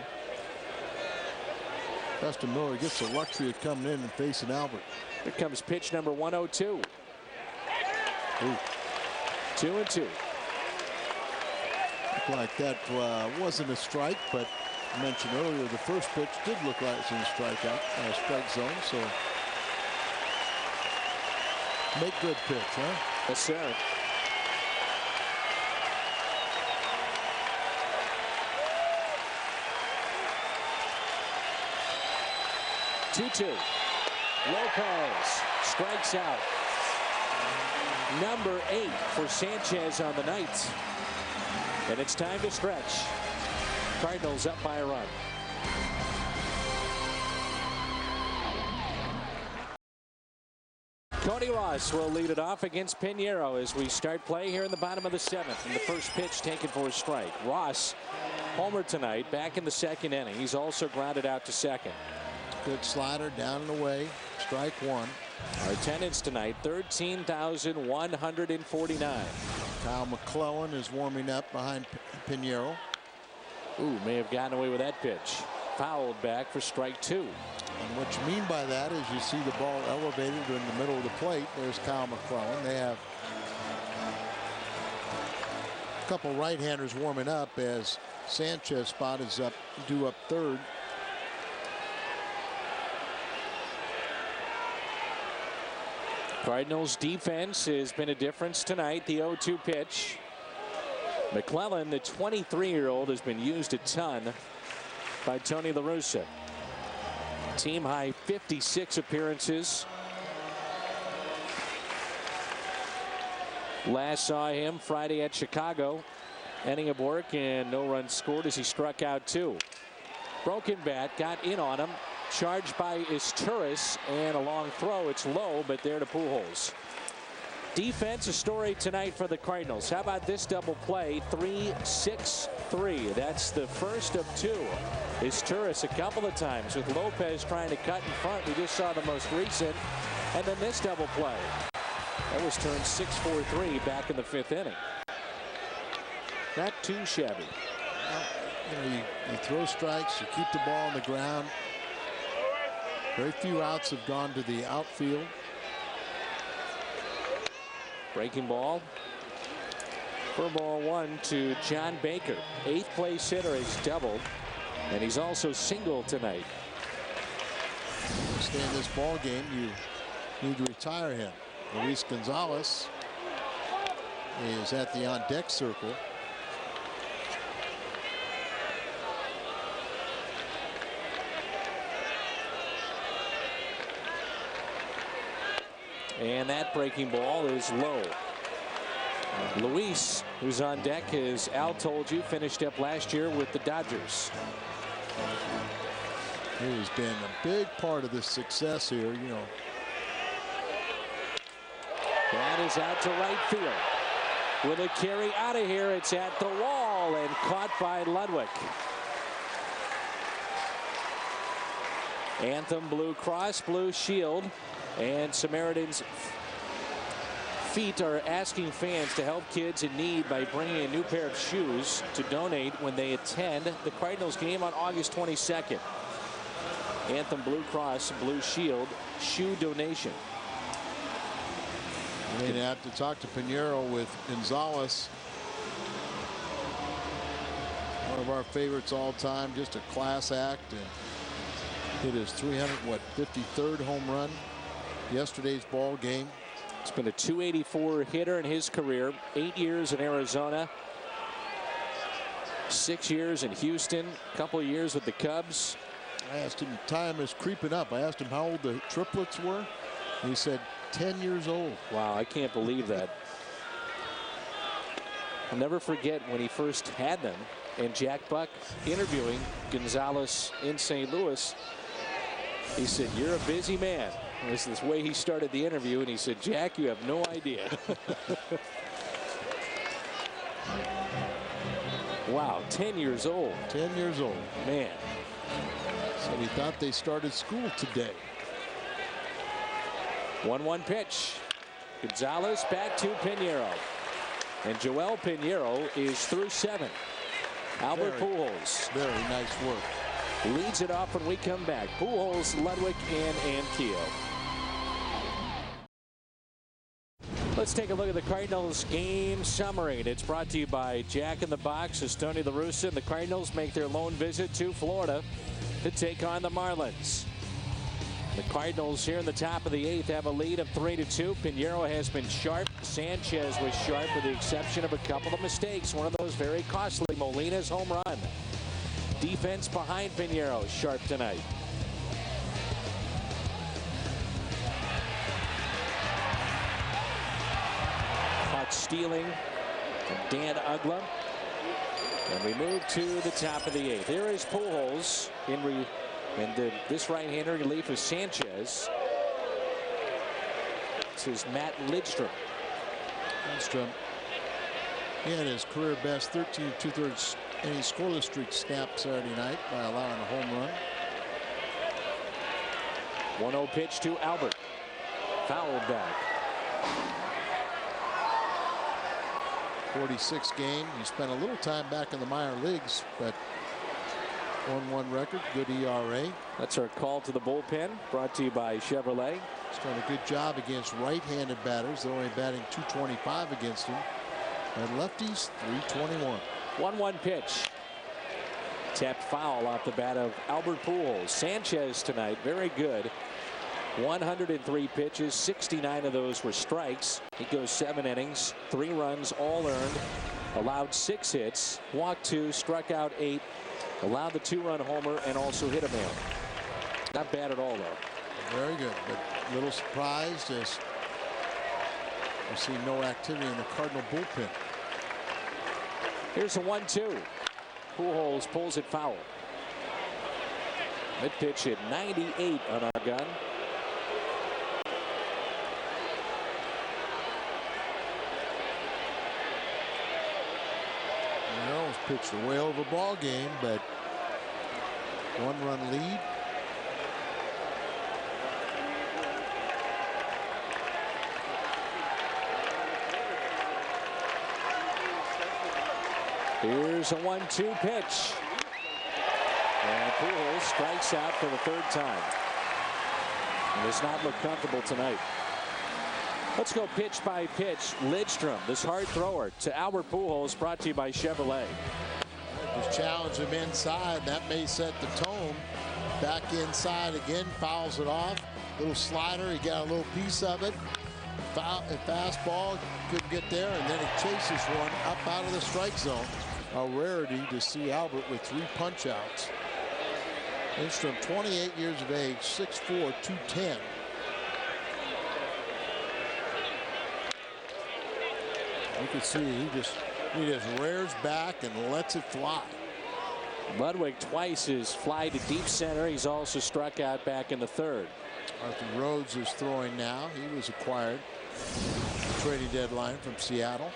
Dustin Miller gets the luxury of coming in and facing Albert. Here comes pitch number 102. 2-2. Looked like that wasn't a strike, but I mentioned earlier the first pitch did look like it's in the strike zone. So make good pitch, huh? Yes, sir. Two. Lopez strikes out. Number 8 for Sanchez on the night. And it's time to stretch. Cardinals up by a run. Cody Ross will lead it off against Pinheiro as we start play here in the bottom of the 7th. And the first pitch taken for a strike. Ross homer tonight, back in the 2nd inning. He's also grounded out to second. Good slider down and away. Strike one. Our attendance tonight, 13,149. Kyle McClellan is warming up behind Pinheiro. Ooh, may have gotten away with that pitch. Fouled back for strike 2. And what you mean by that is you see the ball elevated in the middle of the plate. There's Kyle McClellan. They have a couple right-handers warming up as Sanchez spot is due up third. Cardinals defense has been a difference tonight. The 0-2 pitch. McClellan, the 23-year-old, has been used a ton by Tony La Russa. Team high 56 appearances. Last saw him Friday at Chicago. Inning of work and no runs scored as he struck out 2. Broken bat got in on him. Charged by Isturis, and a long throw. It's low, but there to Pujols. Defense, a story tonight for the Cardinals. How about this double play? 3-6-3. That's the first of 2. Isturis a couple of times with Lopez trying to cut in front. We just saw the most recent. And then this double play. That was turned 6-4-3 back in the 5th inning. Not too shabby. Well, you throw strikes, you keep the ball on the ground. Very few outs have gone to the outfield. Breaking ball. For ball 1 to John Baker. 8th place hitter has doubled. And he's also singled tonight. To stay in this ball game, you need to retire him. Luis Gonzalez is at the on-deck circle. And that breaking ball is low. Luis, who's on deck, as Al told you, finished up last year with the Dodgers. He's been a big part of this success here, you know. That is out to right field. With a carry out of here, it's at the wall and caught by Ludwig. Anthem Blue Cross Blue Shield and Samaritan's Feet are asking fans to help kids in need by bringing a new pair of shoes to donate when they attend the Cardinals game on August 22nd. Anthem Blue Cross Blue Shield shoe donation. We're going to have to talk to Pinheiro with Gonzalez. One of our favorites all time, just a class act, and hit his 353rd home run yesterday's ball game. It's been a .284 hitter in his career. 8 years in Arizona, 6 years in Houston, a couple of years with the Cubs. I asked him, time is creeping up. I asked him how old the triplets were. He said 10 years old. Wow, I can't believe that. I'll never forget when he first had them and Jack Buck interviewing Gonzalez in St. Louis. He said, "You're a busy man." This is the way he started the interview, and he said, "Jack, you have no idea." Wow, 10 years old. 10 years old. Man. So he thought they started school today. 1-1 pitch. Gonzalez back to Pinheiro. And Joel Pinheiro is through 7. Albert Pujols. Very nice work. Leads it off when we come back. Pujols, Ludwig, and Anquillo. Let's take a look at the Cardinals game summary. It's brought to you by Jack in the Box as Tony La Russa and the Cardinals make their lone visit to Florida to take on the Marlins. The Cardinals here in the top of the 8th have a lead of 3-2. Pinheiro has been sharp. Sanchez was sharp with the exception of a couple of mistakes. One of those very costly. Molina's home run. Defense behind Pinheiro sharp tonight. Caught stealing from Dan Uggla. And we move to the top of the 8th. There is Pujols and this right-hander relief is Sanchez. This is Matt Lidstrom. Lidstrom, he had his career best 13 2/3 inning scoreless streak snapped Saturday night by allowing a home run. 1-0 pitch to Albert. Fouled back. 46 game. He spent a little time back in the minor leagues, but 1-1 record, good ERA. That's our call to the bullpen, brought to you by Chevrolet. He's done a good job against right-handed batters. They're only batting .225 against him. And lefties, .321. 1-1 pitch. Tapped foul off the bat of Albert Pujols. Sanchez tonight, very good. 103 pitches, 69 of those were strikes. He goes 7 innings, 3 runs, all earned. Allowed 6 hits, walked 2, struck out 8. Allowed the 2-run homer and also hit a man. Not bad at all, though. Very good, but a little surprised as we see no activity in the Cardinal bullpen. Here's a 1-2. Pujols pulls it foul. Mid pitch hit 98 on our gun. Pitched a way over ball game, but 1-run lead. Here's a 1-2 pitch. And Pujols strikes out for the 3rd time. And does not look comfortable tonight. Let's go pitch by pitch. Lidstrom, this hard thrower to Albert Pujols, brought to you by Chevrolet. Just challenge him inside. That may set the tone. Back inside again, fouls it off. Little slider, he got a little piece of it. Fastball, couldn't get there, and then he chases one up out of the strike zone. A rarity to see Albert with 3 punch-outs. Lidstrom, 28 years of age, 6'4", 210. You can see he just rears back and lets it fly. Ludwig twice has fly to deep center. He's also struck out back in the 3rd. Arthur Rhodes is throwing now. He was acquired trading deadline from Seattle.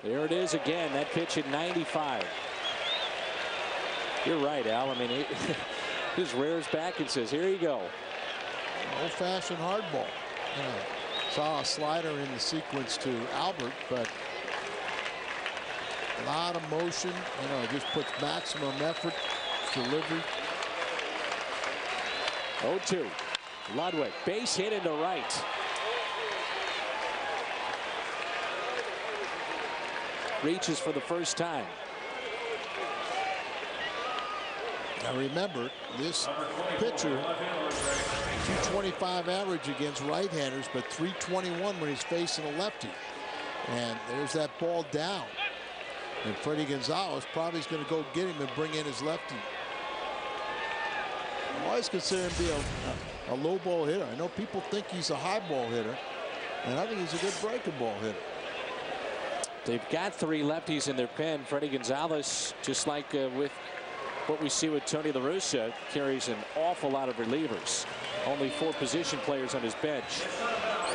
There it is again. That pitch at 95. You're right, Al. I mean, he just rears back and says, "Here you go." Old-fashioned hardball. Saw a slider in the sequence to Albert, but a lot of motion. Just puts maximum effort. Delivery. 0-2. Ludwig, base hit into right. Reaches for the first time. Now remember, this pitcher, 225 average against right-handers, but 321 when he's facing a lefty. And there's that ball down. And Freddie Gonzalez probably is going to go get him and bring in his lefty. I always consider him to be a low ball hitter. I know people think he's a high ball hitter, and I think he's a good breaking ball hitter. They've got 3 lefties in their pen. Freddie Gonzalez, just like with what we see with Tony La Russa, carries an awful lot of relievers. Only 4 position players on his bench.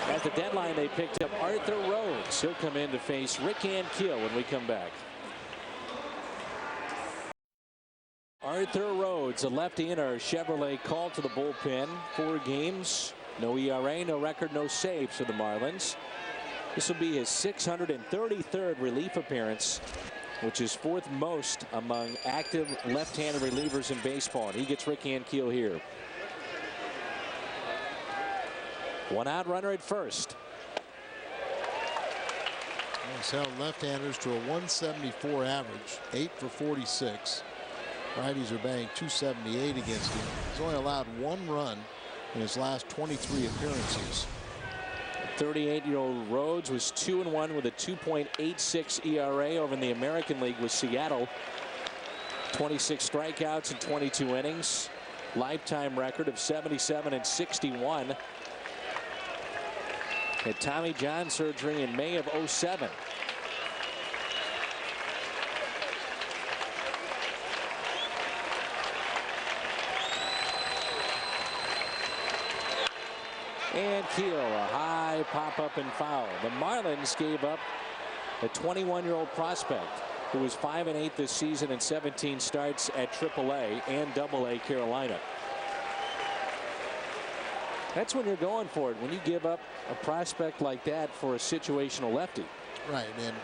At the deadline, they picked up Arthur Rhodes. He'll come in to face Rick Ankiel when we come back. Arthur Rhodes, a lefty in our Chevrolet, called to the bullpen. 4 games, no ERA, no record, no saves for the Marlins. This will be his 633rd relief appearance, which is 4th most among active left-handed relievers in baseball. And he gets Rick Ankiel here. 1 out, runner at first. He's held left-handers to a 174 average, 8 for 46. Righties are batting .278 against him. He's only allowed 1 run in his last 23 appearances. 38-year-old Rhodes was 2-1 with a 2.86 ERA over in the American League with Seattle. 26 strikeouts in 22 innings. Lifetime record of 77 and 61. Had Tommy John surgery in May of '07. And Keel, a high pop up and foul. The Marlins gave up a 21-year-old prospect who was 5-8 this season in 17 starts at AAA and AA Carolina. That's when you're going for it, when you give up a prospect like that for a situational lefty. Right, and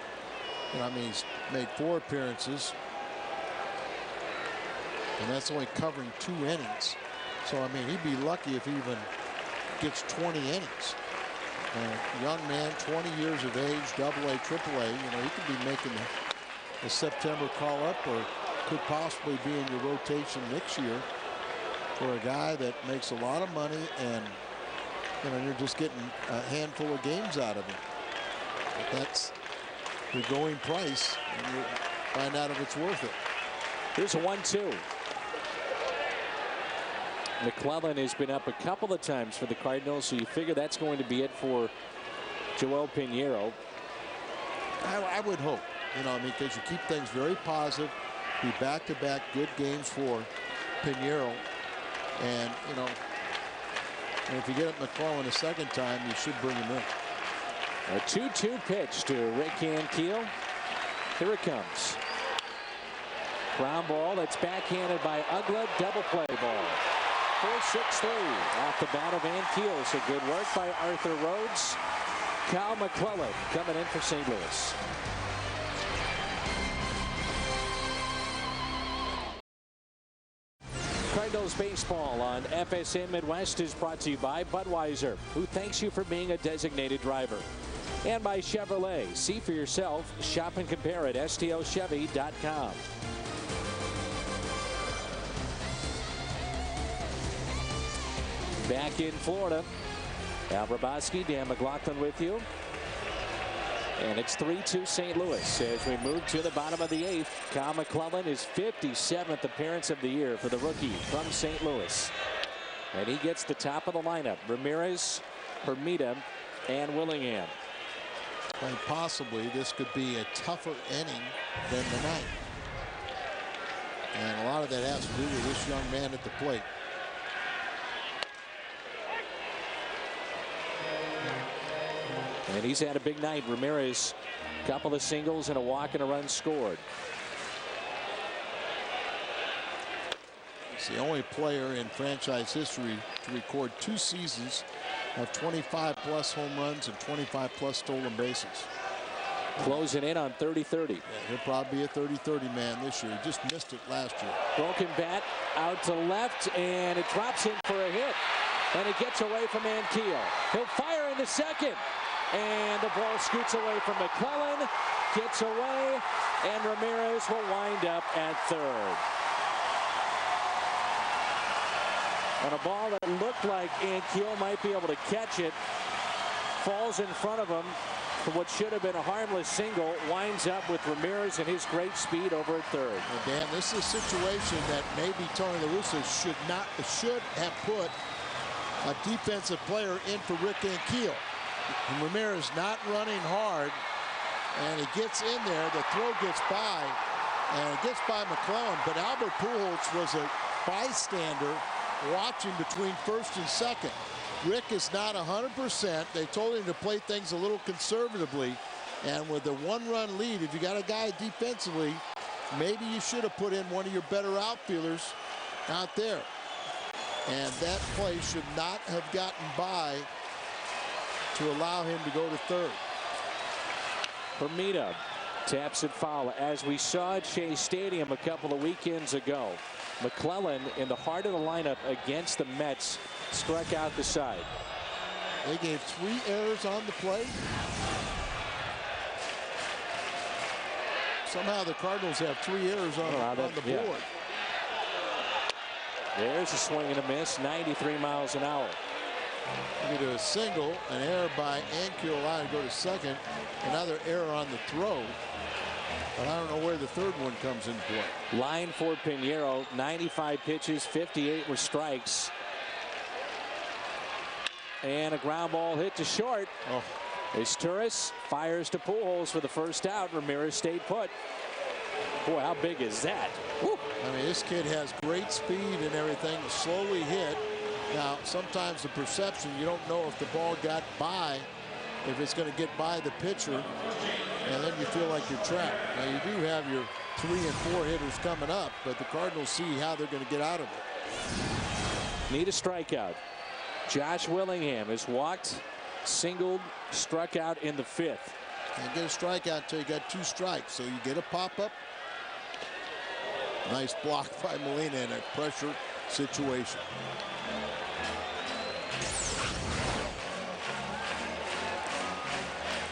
you know, I mean, he's made 4 appearances, and that's only covering 2 innings. So I mean, he'd be lucky if he even gets 20 innings. Young man, 20 years of age, AA, AAA. You know, he could be making the September call-up, or could possibly be in your rotation next year for a guy that makes a lot of money, and you know, you're just getting a handful of games out of him. But that's the going price, and you find out if it's worth it. Here's a 1-2. McClellan has been up a couple of times for the Cardinals, so you figure that's going to be it for Joel Pinheiro. I would hope, you know, I mean, because you keep things very positive, be back-to-back good games for Pinheiro, and you know, and if you get up McClellan a second time, you should bring him in. A 2-2 pitch to Rick Ankiel. Here it comes. Ground ball that's backhanded by Ugla. Double play ball. 4-6-3 off the bat of Ankiel. So good work by Arthur Rhodes. Cal McClellan coming in for St. Louis. Cardinals baseball on FSN Midwest is brought to you by Budweiser, who thanks you for being a designated driver. And by Chevrolet. See for yourself. Shop and compare at stlchevy.com. Back in Florida, Al Brabowski, Dan McLaughlin with you. And it's 3-2 St. Louis as we move to the bottom of the 8th. Kyle McClellan, his 57th appearance of the year for the rookie from St. Louis. And he gets the top of the lineup. Ramirez, Hermida, and Willingham. And possibly this could be a tougher inning than the 9th. And a lot of that has to do with this young man at the plate. And he's had a big night. Ramirez, a couple of singles and a walk and a run scored. He's the only player in franchise history to record 2 seasons of 25+ home runs and 25+ stolen bases. Closing in on 30-30. Yeah, he'll probably be a 30-30 man this year. He just missed it last year. Broken bat out to left, and it drops in for a hit. And it gets away from Ankiel. He'll fire in the second. And the ball scoots away from McClellan, gets away, and Ramirez will wind up at third. On a ball that looked like Ankiel might be able to catch it, falls in front of him for what should have been a harmless single. Winds up with Ramirez and his great speed over at third. And Dan, this is a situation that maybe Tony La Russa should have put a defensive player in for Rick Ankiel. And Ramirez not running hard, and he gets in there. The throw gets by, and it gets by McClellan. But Albert Pujols was a bystander watching between first and second. Rick is not 100%. They told him to play things a little conservatively. And with a one-run lead, if you got a guy defensively, maybe you should have put in one of your better outfielders out there. And that play should not have gotten by to allow him to go to third. Hermida taps it foul, as we saw at Shea Stadium a couple of weekends ago. McClellan, in the heart of the lineup against the Mets, struck out the side. They gave 3 errors on the play. Somehow the Cardinals have 3 errors on the board. There's a swing and a miss, 93 miles an hour. You do a single, an error by Ankiel allowed to go to second, another error on the throw. But I don't know where the third one comes into play. Line for Pinheiro, 95 pitches, 58 were strikes. And a ground ball hit to short. Turris fires to Pujols for the first out. Ramirez stayed put. Boy, how big is that? Woo. I mean, this kid has great speed and everything. Slowly hit. Now, sometimes the perception, you don't know if the ball got by, if it's going to get by the pitcher, and then you feel like you're trapped. Now, you do have your 3 and 4 hitters coming up, but the Cardinals see how they're going to get out of it. Need a strikeout. Josh Willingham has walked, singled, struck out in the 5th. Can't get a strikeout until you got 2 strikes, so you get a pop-up. Nice block by Molina in a pressure situation.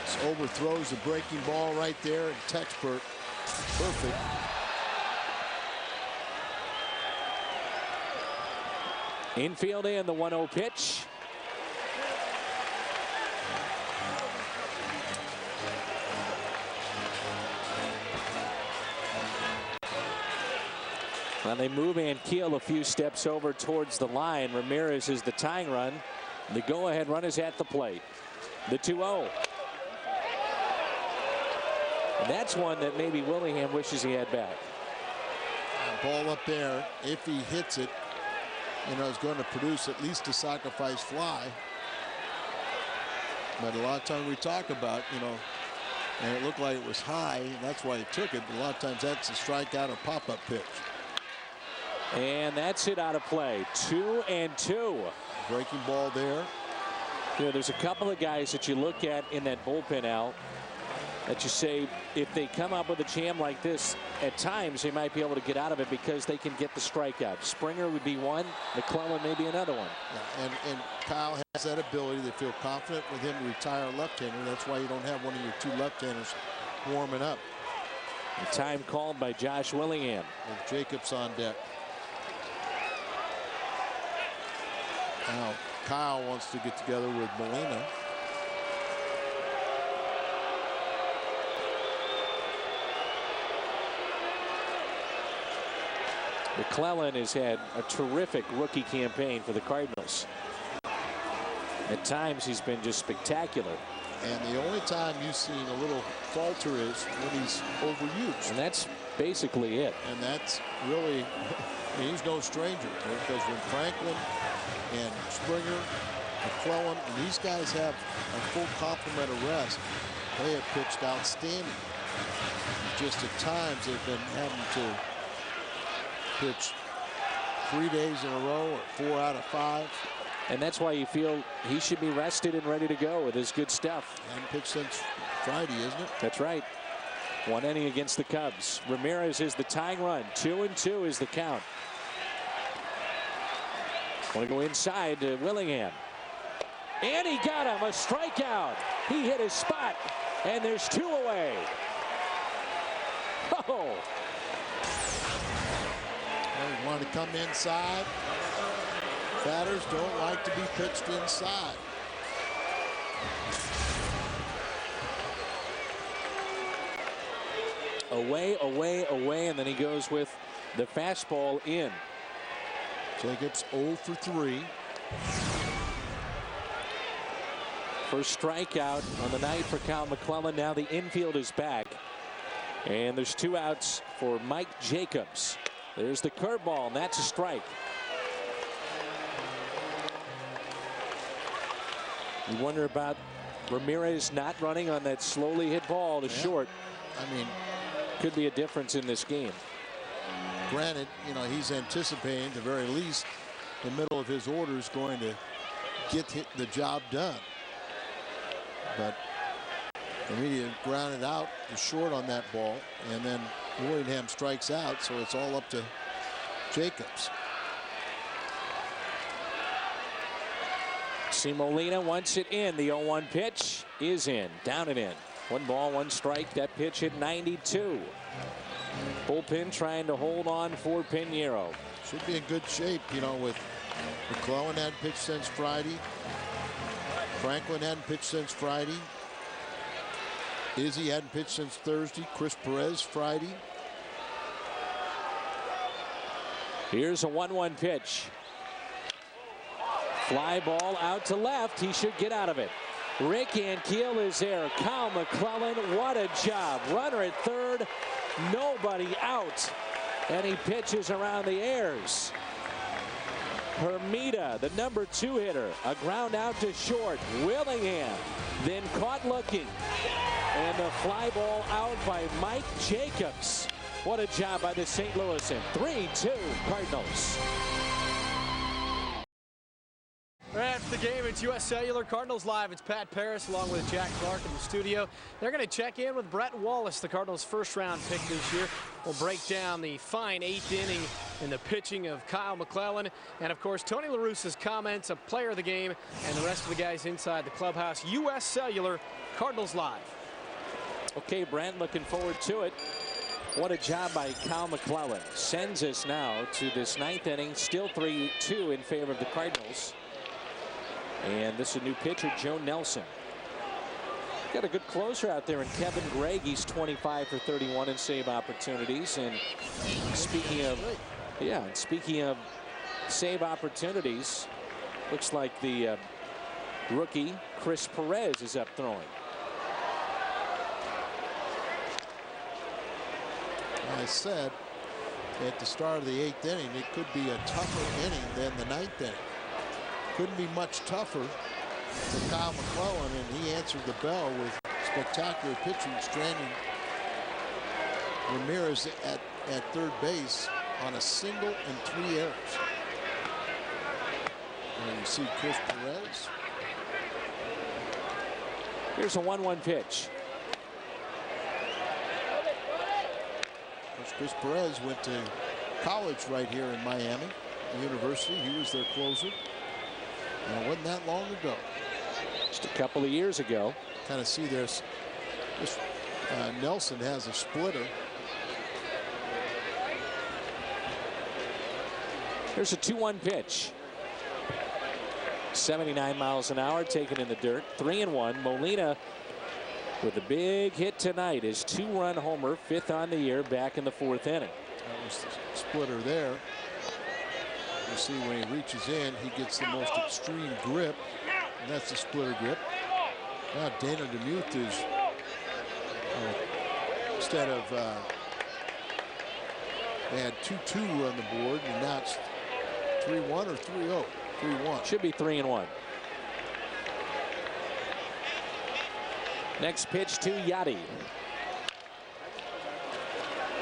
This overthrows the breaking ball right there, and textbook, perfect. Infield in the 1-0 pitch. Well, they move Ankiel a few steps over towards the line. Ramirez is the tying run. The go-ahead run is at the plate. The 2-0. And that's one that maybe Willingham wishes he had back. Ball up there, if he hits it, is going to produce at least a sacrifice fly. But a lot of times we talk about, and it looked like it was high, and that's why he took it. But a lot of times that's a strikeout or pop-up pitch. And that's it out of play. 2-2. Breaking ball there. There's a couple of guys that you look at in that bullpen, Al, that you say if they come up with a jam like this, at times they might be able to get out of it because they can get the strikeout. Springer would be one. McClellan may be another one. Yeah, and Kyle has that ability. They feel confident with him to retire a left-hander. That's why you don't have one of your 2 left-handers warming up. The time called by Josh Willingham. With Jacobs on deck. Now Kyle wants to get together with Molina. McClellan has had a terrific rookie campaign for the Cardinals. At times he's been just spectacular. And the only time you've seen a little falter is when he's overused. And that's basically it. And that's really, he's no stranger, because when Franklin and Springer, McClellan, and these guys have a full complement of rest, they have pitched outstanding. Just at times they've been having to pitch 3 days in a row or 4 out of 5. And that's why you feel he should be rested and ready to go with his good stuff. And pitched since Friday, isn't it? That's right. 1 inning against the Cubs. Ramirez is the tying run. 2-2 is the count. Want to go inside to Willingham. And he got him, a strikeout. He hit his spot, and there's 2 away. Oh. Well, you want to come inside. Batters don't like to be pitched inside. Away, away, away, and then he goes with the fastball in. Jacobs 0 for 3. First strikeout on the night for Kyle McClellan. Now the infield is back. And there's 2 outs for Mike Jacobs. There's the curveball, and that's a strike. You wonder about Ramirez not running on that slowly hit ball to short. I mean, could be a difference in this game. Granted, you know, he's anticipating, at the very least, the middle of his orders going to get the job done. But immediately grounded out to short on that ball, and then Willingham strikes out, so it's all up to Jacobs. See, Molina wants it in. The 0-1 pitch is in. Down and in. 1 ball, 1 strike. That pitch hit 92. Bullpen trying to hold on for Pinheiro. Should be in good shape, you know, with McClellan hadn't pitched since Friday. Franklin hadn't pitched since Friday. Izzy hadn't pitched since Thursday. Chris Perez Friday. Here's a 1-1 pitch. Fly ball out to left. He should get out of it. Rick Ankiel is there. Kyle McClellan, what a job. Runner at third. Nobody out. And he pitches around the airs. Hermida, the number 2 hitter. A ground out to short. Willingham then caught looking. And the fly ball out by Mike Jacobs. What a job by the St. Louis. 3-2 Cardinals. After the game, it's U.S. Cellular Cardinals Live. It's Pat Paris along with Jack Clark in the studio. They're going to check in with Brett Wallace, the Cardinals' first-round pick this year. We'll break down the fine 8th inning in the pitching of Kyle McClellan. And, of course, Tony La Russa's comments, a player of the game, and the rest of the guys inside the clubhouse. U.S. Cellular Cardinals Live. Okay, Brent, looking forward to it. What a job by Kyle McClellan. Sends us now to this 9th inning. Still 3-2 in favor of the Cardinals. And this is a new pitcher, Joe Nelson. Got a good closer out there in Kevin Gregg. He's 25 for 31 in save opportunities. And speaking of save opportunities, looks like the rookie Chris Perez is up throwing. I said at the start of the 8th inning, it could be a tougher inning than the 9th inning. Couldn't be much tougher for Kyle McClellan, and he answered the bell with spectacular pitching, stranding Ramirez at third base on a single and 3 errors. And you see Chris Perez. Here's a 1-1 pitch. Chris Perez went to college right here in Miami, the university. He was their closer. And it wasn't that long ago. Just a couple of years ago. Kind of see this Nelson has a splitter. Here's a 2-1 pitch. 79 miles an hour, taken in the dirt. 3-1. Molina with a big hit tonight. His 2-run homer, 5th on the year, back in the 4th inning. That was the splitter there. You see when he reaches in, he gets the most extreme grip, and that's the splitter grip. Now Dana DeMuth is, instead of, they had 2-2 on the board, and now it's 3-1 or 3-0? 3-1. Should be 3-1. Next pitch to Yachty.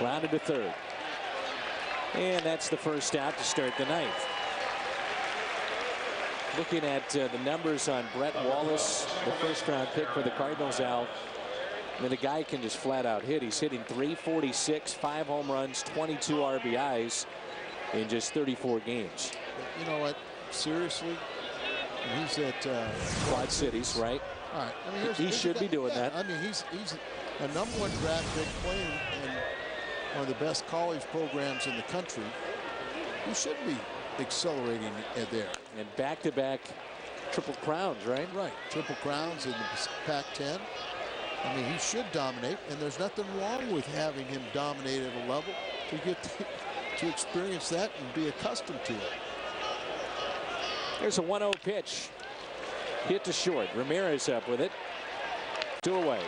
Grounded to third. And that's the first out to start the 9th. Looking at the numbers on Brett Wallace, the first-round pick for the Cardinals, Al. I mean, the guy can just flat out hit. He's hitting .346, 5 home runs, 22 RBIs in just 34 games. You know what? Seriously, he's at Quad Cities, right? All right. I mean, he should be doing that. I mean, he's a #1 draft pick playing in one of the best college programs in the country. He should be accelerating there. And back-to-back triple crowns, right? Right. Triple crowns in the Pac-10. I mean, he should dominate, and there's nothing wrong with having him dominate at a level to get to experience that and be accustomed to it. There's a 1-0 pitch. Hit to short. Ramirez up with it. 2 away.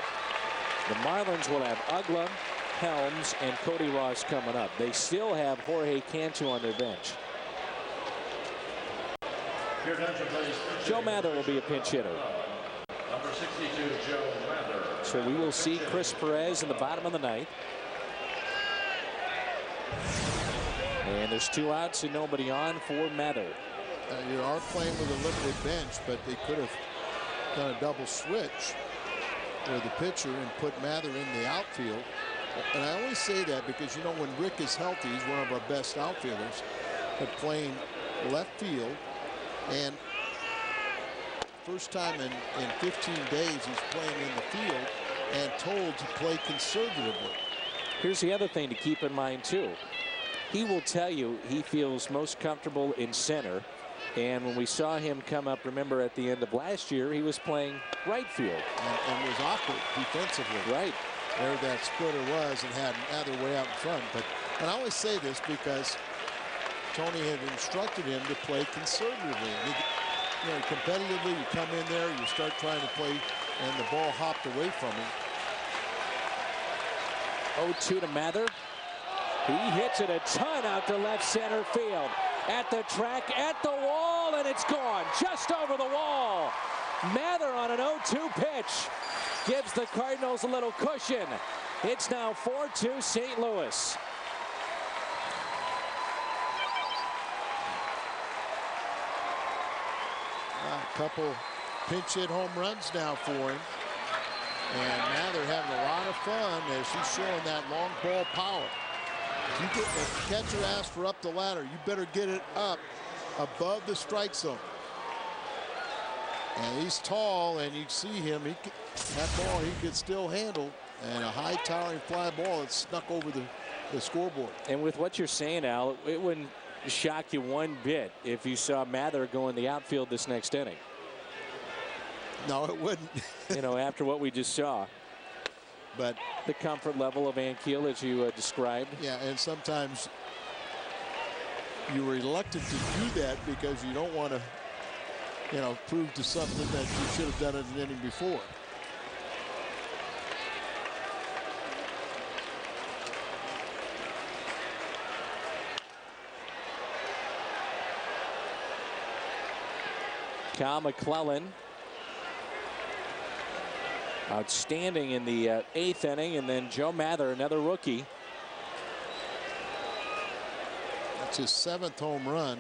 The Marlins will have Ugla, Helms, and Cody Ross coming up. They still have Jorge Cantu on their bench. Joe Mather will be a pinch hitter. Number 62, Joe Mather. So we will see Chris Perez in the bottom of the ninth. And there's 2 outs and nobody on for Mather. You are playing with a limited bench, but they could have done a double switch with the pitcher and put Mather in the outfield. And I always say that because, you know, when Rick is healthy, he's one of our best outfielders, but playing left field. And first time in 15 days he's playing in the field and told to play conservatively. Here's the other thing to keep in mind, too. He will tell you he feels most comfortable in center. And when we saw him come up, remember at the end of last year, he was playing right field. And was awkward defensively. Right. There that splitter was and had Mather way out in front. And I always say this because Tony had instructed him to play conservatively. You know, competitively, you come in there, you start trying to play, and the ball hopped away from him. 0-2 to Mather. He hits it a ton out to left center field. At the track, at the wall, and it's gone. Just over the wall. Mather on an 0-2 pitch gives the Cardinals a little cushion. It's now 4-2 St. Louis. A couple pinch hit home runs now for him. And Mather having a lot of fun as he's showing that long ball power. If the catcher asks for up the ladder, you better get it up above the strike zone. And he's tall, and you see him. That ball he could still handle, and a high towering fly ball that snuck over the scoreboard. And with what you're saying, Al, it wouldn't shock you one bit if you saw Mather go in the outfield this next inning. No, it wouldn't. You know, after what we just saw. But the comfort level of Ankiel, as you described. Yeah, and sometimes you're reluctant to do that because you don't want to, you know, prove to something that you should have done it an inning before. Kyle McClellan, outstanding in the 8th inning, and then Joe Mather, another rookie. That's his 7th home run.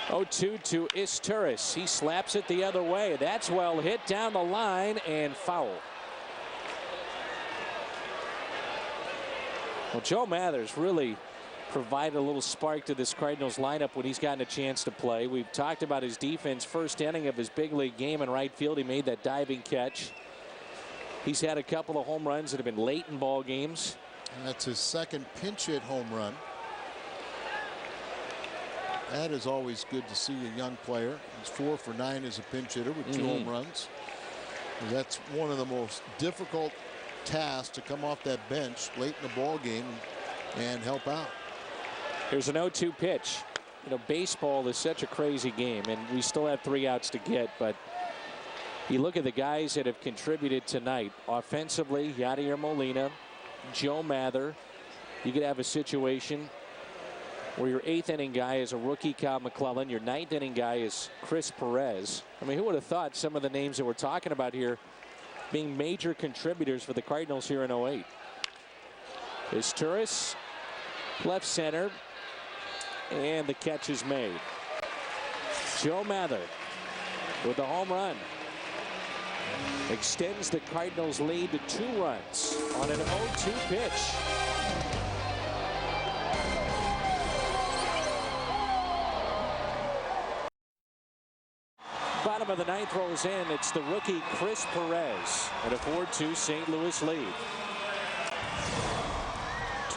Oh, 2 to Isturis. He slaps it the other way. That's well hit down the line and foul. Well, Joe Mather's really provided a little spark to this Cardinals lineup when he's gotten a chance to play. We've talked about his defense. First inning of his big league game in right field, he made that diving catch. He's had a couple of home runs that have been late in ball games. And that's his 2nd pinch hit home run. That is always good to see a young player. He's 4 for 9 as a pinch hitter with 2 home runs. That's one of the most difficult tasks, to come off that bench late in the ball game and help out. Here's an 0-2 pitch. You know, baseball is such a crazy game, and we still have 3 outs to get, but you look at the guys that have contributed tonight offensively. Yadier Molina, Joe Mather. You could have a situation where your 8th inning guy is a rookie, Kyle McClellan. Your 9th inning guy is Chris Perez. I mean, who would have thought some of the names that we're talking about here being major contributors for the Cardinals here in 08. Isturis, left center, and the catch is made. Joe Mather with the home run extends the Cardinals lead to 2 runs on an 0-2 pitch. Bottom of the 9th rolls in. It's the rookie Chris Perez at a 4-2 St. Louis lead.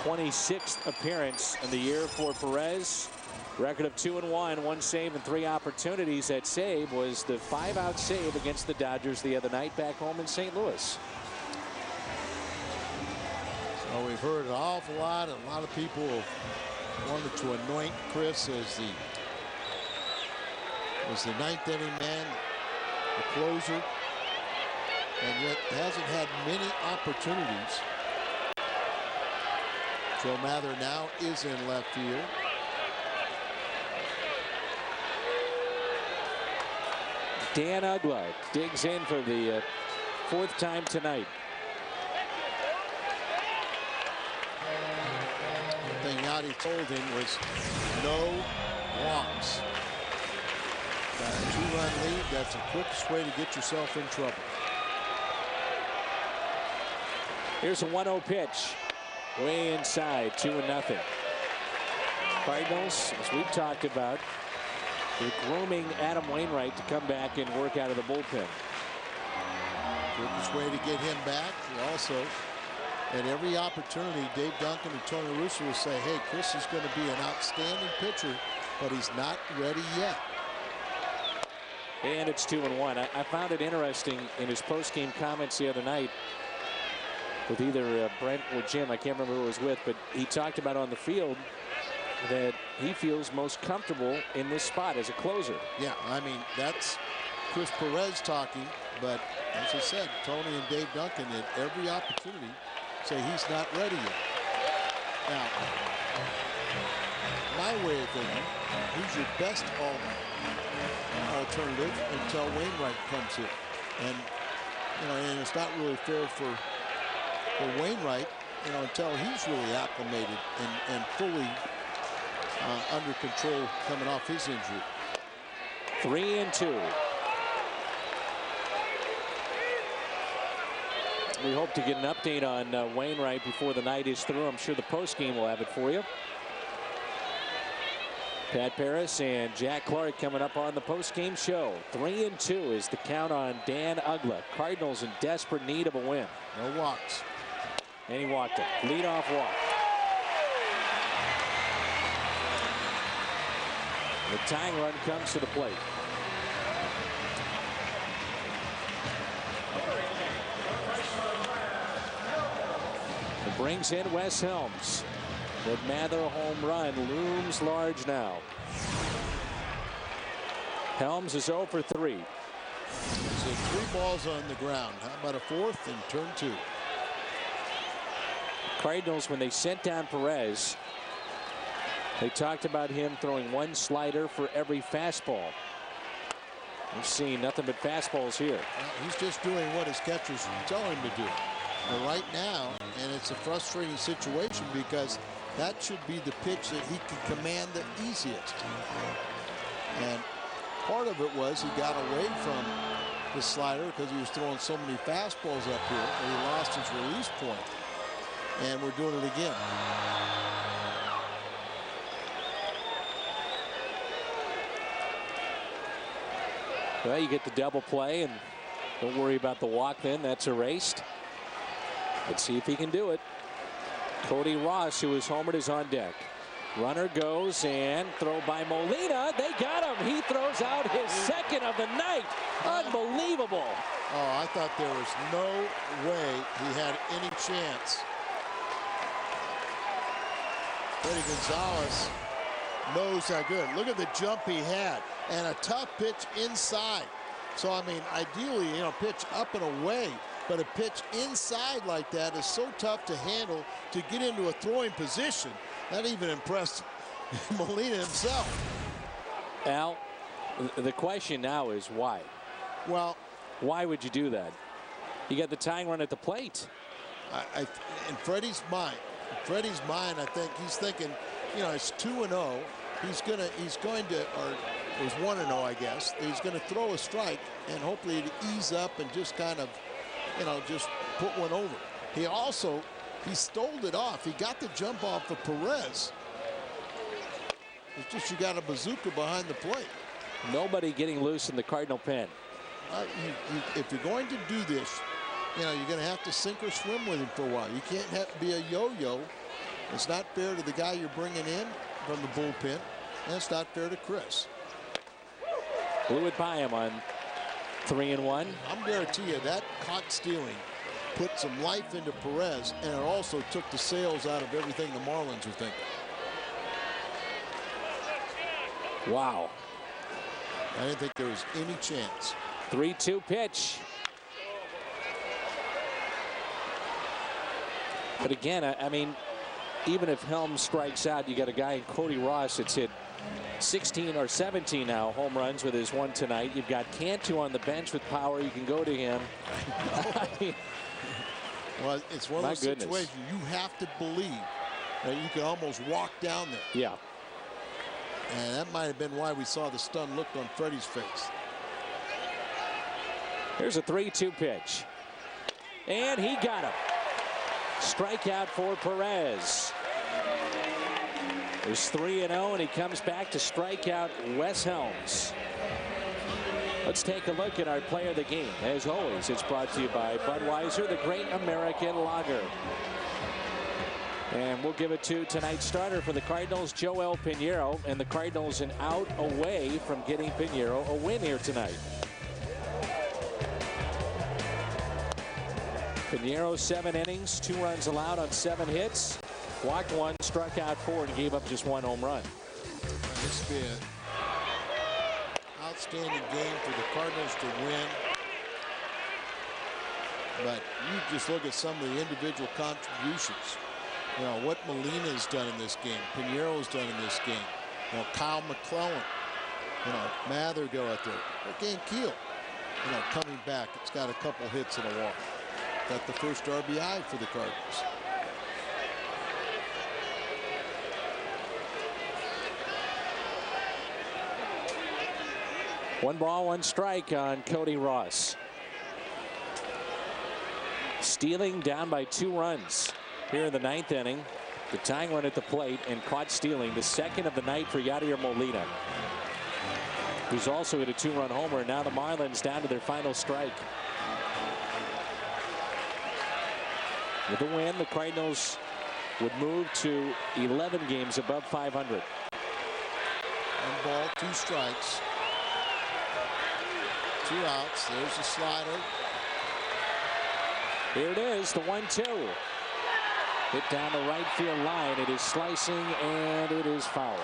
26th appearance in the year for Perez. Record of 2-1, 1 save and 3 opportunities. That save was the 5-out save against the Dodgers the other night back home in St. Louis. So we've heard an awful lot, and a lot of people have wanted to anoint Chris as the ninth inning man, the closer, and yet hasn't had many opportunities. Joe Mather now is in left field. Dan Uggla digs in for the 4th time tonight. The thing Yachty told him was no walks. Got a 2-run lead. That's the quickest way to get yourself in trouble. Here's a 1-0 pitch. Way inside, 2-0. Cardinals, as we've talked about, they're grooming Adam Wainwright to come back and work out of the bullpen. Quickest way to get him back. Also, at every opportunity, Dave Duncan and Tony Russo will say, hey, Chris is going to be an outstanding pitcher, but he's not ready yet. And it's 2-1. I found it interesting in his post-game comments the other night with either Brent or Jim. I can't remember who it was with, but he talked about on the field that he feels most comfortable in this spot as a closer. Yeah, I mean, that's Chris Perez talking, but as I said, Tony and Dave Duncan at every opportunity say he's not ready yet. Now, my way of thinking, who's your best alternative until Wainwright comes in? And, you know, and it's not really fair for Wainwright, you know, until he's really acclimated and fully under control coming off his injury. 3-2. We hope to get an update on Wainwright before the night is through. I'm sure the postgame will have it for you. Pat Paris and Jack Clark coming up on the postgame show. 3-2 is the count on Dan Uggla. Cardinals in desperate need of a win. No walks. And he walked it. Leadoff walk. The tying run comes to the plate. It brings in Wes Helms. The Mather home run looms large now. Helms is 0 for 3. So 3 balls on the ground. How about a 4th and turn 2? Cardinals, when they sent down Perez, they talked about him throwing 1 slider for every fastball. We've seen nothing but fastballs here. Well, he's just doing what his catchers tell him to do. But right now, and it's a frustrating situation because that should be the pitch that he can command the easiest. And part of it was he got away from the slider because he was throwing so many fastballs up here and he lost his release point. And we're doing it again. Well, you get the double play and don't worry about the walk then. That's erased. Let's see if he can do it. Cody Ross, who is homered, is on deck. Runner goes and throw by Molina. They got him. He throws out his 2nd of the night. Unbelievable. Oh, I thought there was no way he had any chance. Freddie Gonzalez knows that good. Look at the jump he had and a tough pitch inside. So, I mean, ideally, you know, pitch up and away, but a pitch inside like that is so tough to handle to get into a throwing position. That even impressed Molina himself. Al, the question now is why? Well, why would you do that? You got the tying run at the plate. In Freddie's mind, I think he's thinking, you know, it's 2-0. He's going to, or it was 1-0, I guess. He's going to throw a strike and hopefully to ease up and just kind of, you know, just put one over. He stole it off. He got the jump off of Perez. It's just you got a bazooka behind the plate. Nobody getting loose in the Cardinal pen. If you're going to do this, you know, you're going to have to sink or swim with him for a while. You can't be a yo-yo It's not fair to the guy you're bringing in from the bullpen, and it's not fair to Chris. Blew it by him on 3-1. I'm guarantee you that caught stealing put some life into Perez, and it also took the sails out of everything the Marlins are thinking. Wow. I didn't think there was any chance. 3-2 pitch. But again, I mean, even if Helms strikes out, you got a guy in Cody Ross that's hit 16 or 17 now home runs with his one tonight. You've got Cantu on the bench with power. You can go to him. I mean, well, it's one of those situations you have to believe that you can almost walk down there. Yeah. And that might have been why we saw the stunned look on Freddie's face. Here's a 3-2 pitch. And he got him. Strikeout for Perez. There's 3-0, and he comes back to strike out Wes Helms. Let's take a look at our player of the game. As always, it's brought to you by Budweiser, the great American lager. And we'll give it to tonight's starter for the Cardinals, Joel Pinheiro. And the Cardinals an out away from getting Pinheiro a win here tonight. Pinheiro, 7 innings, 2 runs allowed on 7 hits. Walked 1, struck out 4, and gave up just 1 home run. This will be an outstanding game for the Cardinals to win. But you just look at some of the individual contributions. You know, what Molina's done in this game, Pinheiro's done in this game. You know, Kyle McClellan, you know, Mather go out there. Again, Keel, you know, coming back. It's got a couple hits and a walk. Got the first RBI for the Cardinals. One ball, 1 strike on Cody Ross. Stealing down by 2 runs here in the 9th inning. The tying run at the plate and caught stealing, the second of the night for Yadier Molina, who's also hit a 2-run homer. Now the Marlins down to their final strike. With the win, the Cardinals would move to 11 games above 500. 1 ball, 2 strikes. 2 outs. There's the slider. Here it is, the 1-2. Hit down the right field line. It is slicing, and it is foul.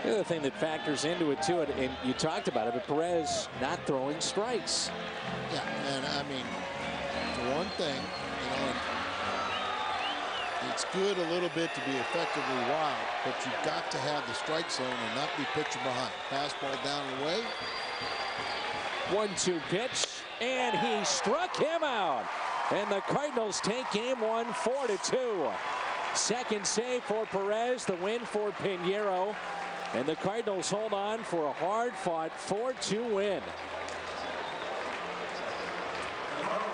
The other thing that factors into it, too, and you talked about it, but Perez not throwing strikes. Yeah, and I mean, for one thing, you know, it's good a little bit to be effectively wild, but you've got to have the strike zone and not be pitching behind. Fastball down and away. 1-2 pitch, and he struck him out. And the Cardinals take game 1, 4-2. Second save for Perez, the win for Pinheiro. And the Cardinals hold on for a hard-fought 4-2 win.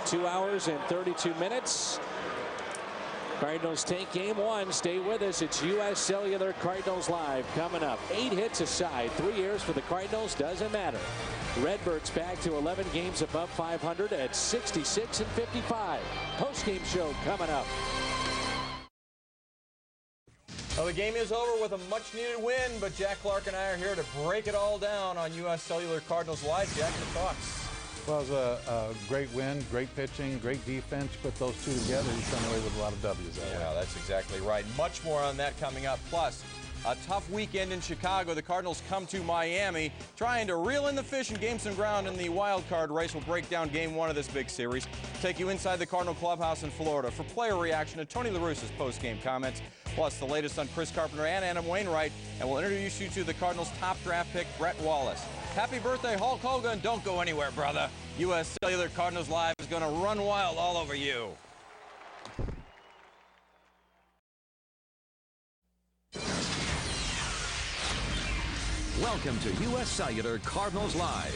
2 hours and 32 minutes. Cardinals take game 1. Stay with us. It's U.S. Cellular Cardinals Live coming up. 8 hits aside. 3 years for the Cardinals. Doesn't matter. Redbirds back to 11 games above 500 at 66 and 55. Post-game show coming up. Well, the game is over with a much-needed win, but Jack Clark and I are here to break it all down on U.S. Cellular Cardinals Live. Jack, your thoughts? Well, it was a great win, great pitching, great defense. Put those two together, you come away with a lot of W's that way. Yeah, that's exactly right. Much more on that coming up. Plus, a tough weekend in Chicago. The Cardinals come to Miami, trying to reel in the fish and gain some ground in the wild card race. We'll break down game 1 of this big series. Take you inside the Cardinal clubhouse in Florida for player reaction to Tony La Russa's post-game comments, plus the latest on Chris Carpenter and Adam Wainwright, and we'll introduce you to the Cardinals' top draft pick, Brett Wallace. Happy birthday, Hulk Hogan. Don't go anywhere, brother. U.S. Cellular Cardinals Live is going to run wild all over you. Welcome to U.S. Cellular Cardinals Live.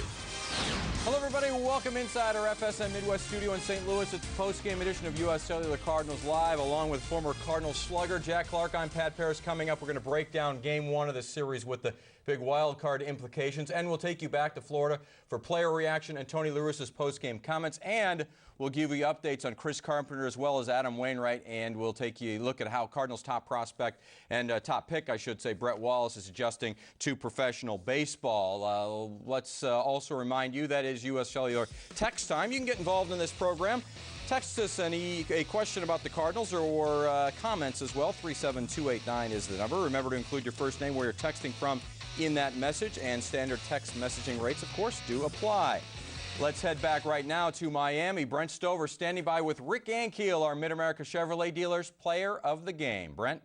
Hello, everybody. Welcome inside our FSN Midwest studio in St. Louis. It's a post-game edition of U.S. Cellular Cardinals Live, along with former Cardinals slugger Jack Clark. I'm Pat Paris. Coming up, we're going to break down Game 1 of this series with the big wild card implications, and we'll take you back to Florida for player reaction and Tony La Russa's post-game comments, and we'll give you updates on Chris Carpenter as well as Adam Wainwright, and we'll take you a look at how Cardinals top prospect and top pick, I should say, Brett Wallace is adjusting to professional baseball. Let's also remind you that is U.S. Cellular text time. You can get involved in this program. Text us a question about the Cardinals or comments as well. 37289 is the number. Remember to include your first name, where you're texting from in that message, and standard text messaging rates, of course, do apply. Let's head back right now to Miami. Brent Stover standing by with Rick Ankiel, our Mid-America Chevrolet dealers player of the game. Brent?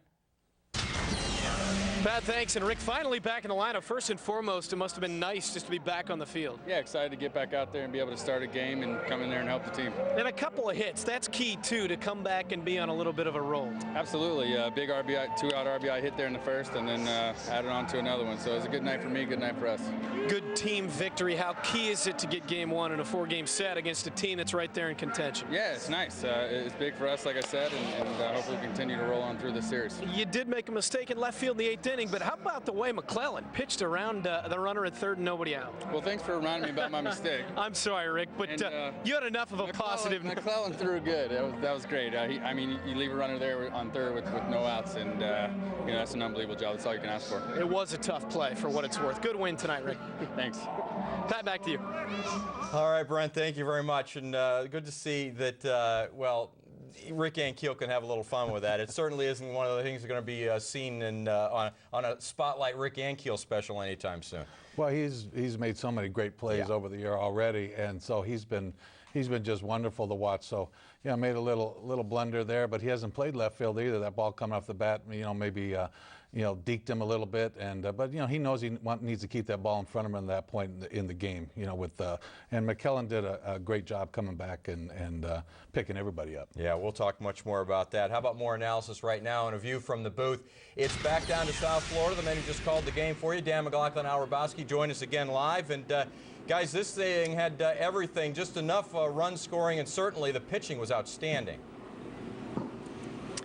Pat, thanks. And Rick, finally back in the lineup. First and foremost, it must have been nice just to be back on the field. Yeah, excited to get back out there and be able to start a game and come in there and help the team. And a couple of hits. That's key, too, to come back and be on a little bit of a roll. Absolutely. Big RBI, two-out RBI hit there in the first, and then added on to another one. So it was a good night for me, good night for us. Good team victory. How key is it to get Game 1 in a 4-game set against a team that's right there in contention? Yeah, it's nice. It's big for us, like I said, and hopefully we continue to roll on through this series. You did make a mistake in left field in the 8th inning, but how about the way McClellan pitched around the runner at third and nobody out? Well, thanks for reminding me about my mistake. I'm sorry, Rick, but you had enough of a positive. McClellan threw good. That was great. I mean, you leave a runner there on third with no outs, and you know, that's an unbelievable job. That's all you can ask for. It was a tough play for what it's worth. Good win tonight, Rick. Thanks. Pat, back to you. All right, Brent, thank you very much, and good to see that, well, Rick Ankiel can have a little fun with that. It certainly isn't one of the things that are going to be seen on a Spotlight Rick Ankiel special anytime soon. Well, he's made so many great plays over the year already, and so he's been just wonderful to watch. So, yeah, made a little blunder there, but he hasn't played left field either. That ball coming off the bat, you know, maybe deked him a little bit, and but you know, he knows he needs to keep that ball in front of him at that point in the game. You know, with and McKellen did a great job coming back and picking everybody up. Yeah, we'll talk much more about that. How about more analysis right now and a view from the booth? It's back down to South Florida. The man who just called the game for you, Dan McLaughlin, Al Rabowski, join us again live. And guys, this thing had everything, just enough run scoring, and certainly the pitching was outstanding.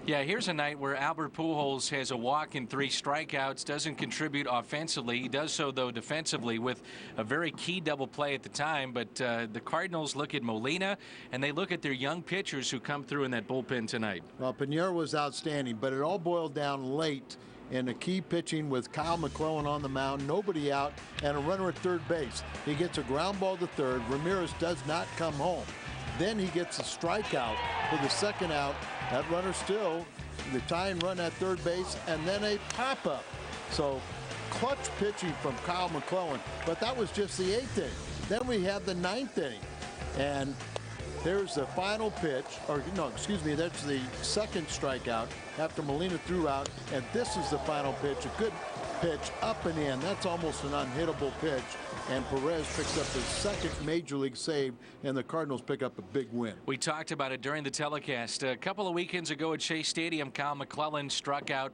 Yeah, here's a night where Albert Pujols has a walk and 3 strikeouts, doesn't contribute offensively. He does so, though, defensively with a very key double play at the time. But the Cardinals look at Molina, and they look at their young pitchers who come through in that bullpen tonight. Well, Pinheiro was outstanding, but it all boiled down late in the key pitching with Kyle McClellan on the mound, nobody out, and a runner at third base. He gets a ground ball to third. Ramirez does not come home. Then he gets a strikeout for the second out. That runner still, the tying run at third base, and then a pop-up. So clutch pitching from Kyle McClellan, but that was just the 8th inning. Then we have the 9th inning, and there's the final pitch, or no, excuse me, that's the second strikeout after Molina threw out, and this is the final pitch, a good pitch up and in. That's almost an unhittable pitch. And Perez picks up his second major league save, and the Cardinals pick up a big win. We talked about it during the telecast. A couple of weekends ago at Shea Stadium, Kyle McClellan struck out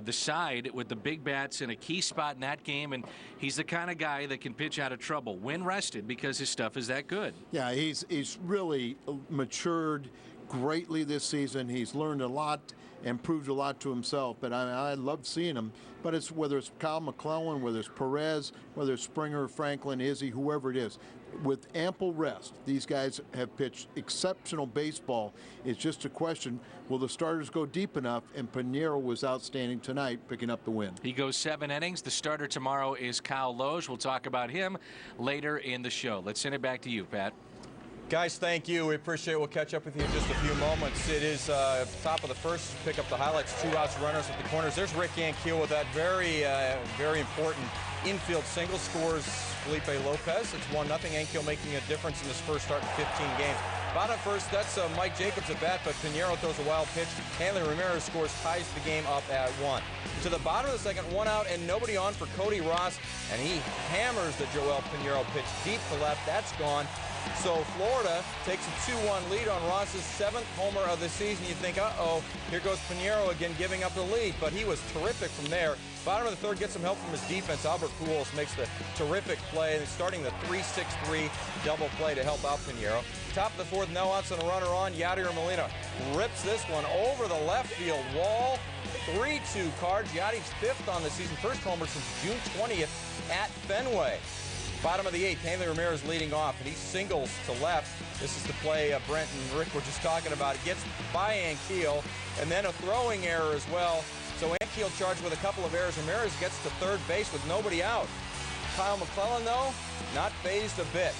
the side with the big bats in a key spot in that game, and he's the kind of guy that can pitch out of trouble when rested because his stuff is that good. Yeah, he's really matured greatly this season. He's learned a lot and proved a lot to himself, but I love seeing him. But it's whether it's Kyle McClellan, whether it's Perez, whether it's Springer, Franklin, Izzy, whoever it is, with ample rest, these guys have pitched exceptional baseball. It's just a question, will the starters go deep enough? And Pinheiro was outstanding tonight, picking up the win. He goes 7 innings. The starter tomorrow is Kyle Loge. We'll talk about him later in the show. Let's send it back to you, Pat. Guys, thank you. We appreciate it. We'll catch up with you in just a few moments. It is top of the first. Pick up the highlights. 2 outs, runners at the corners. There's Rick Ankiel with that very important infield single. Scores Felipe Lopez. It's 1-0. Ankiel making a difference in his first start in 15 games. Bottom first, that's Mike Jacobs at bat, but Pinheiro throws a wild pitch. Hanley Ramirez scores, ties the game up at 1. To the bottom of the second, 1 out and nobody on for Cody Ross, and he hammers the Joel Pinheiro pitch deep to left. That's gone. So Florida takes a 2-1 lead on Ross's 7th homer of the season. You think, uh-oh, here goes Pinheiro again giving up the lead. But he was terrific from there. Bottom of the third, gets some help from his defense. Albert Pujols makes the terrific play, starting the 3-6-3 double play to help out Pinheiro. Top of the fourth, no outs and a runner on. Yadier Molina rips this one over the left field wall. 3-2 Cards. Yadi's 5th on the season. First homer since June 20th at Fenway. Bottom of the 8th, Hanley Ramirez leading off, and he singles to left. This is the play Brent and Rick were just talking about. It gets by Ankiel, and then a throwing error as well. So Ankiel charged with a couple of errors. Ramirez gets to third base with nobody out. Kyle McClellan, though, not phased a bit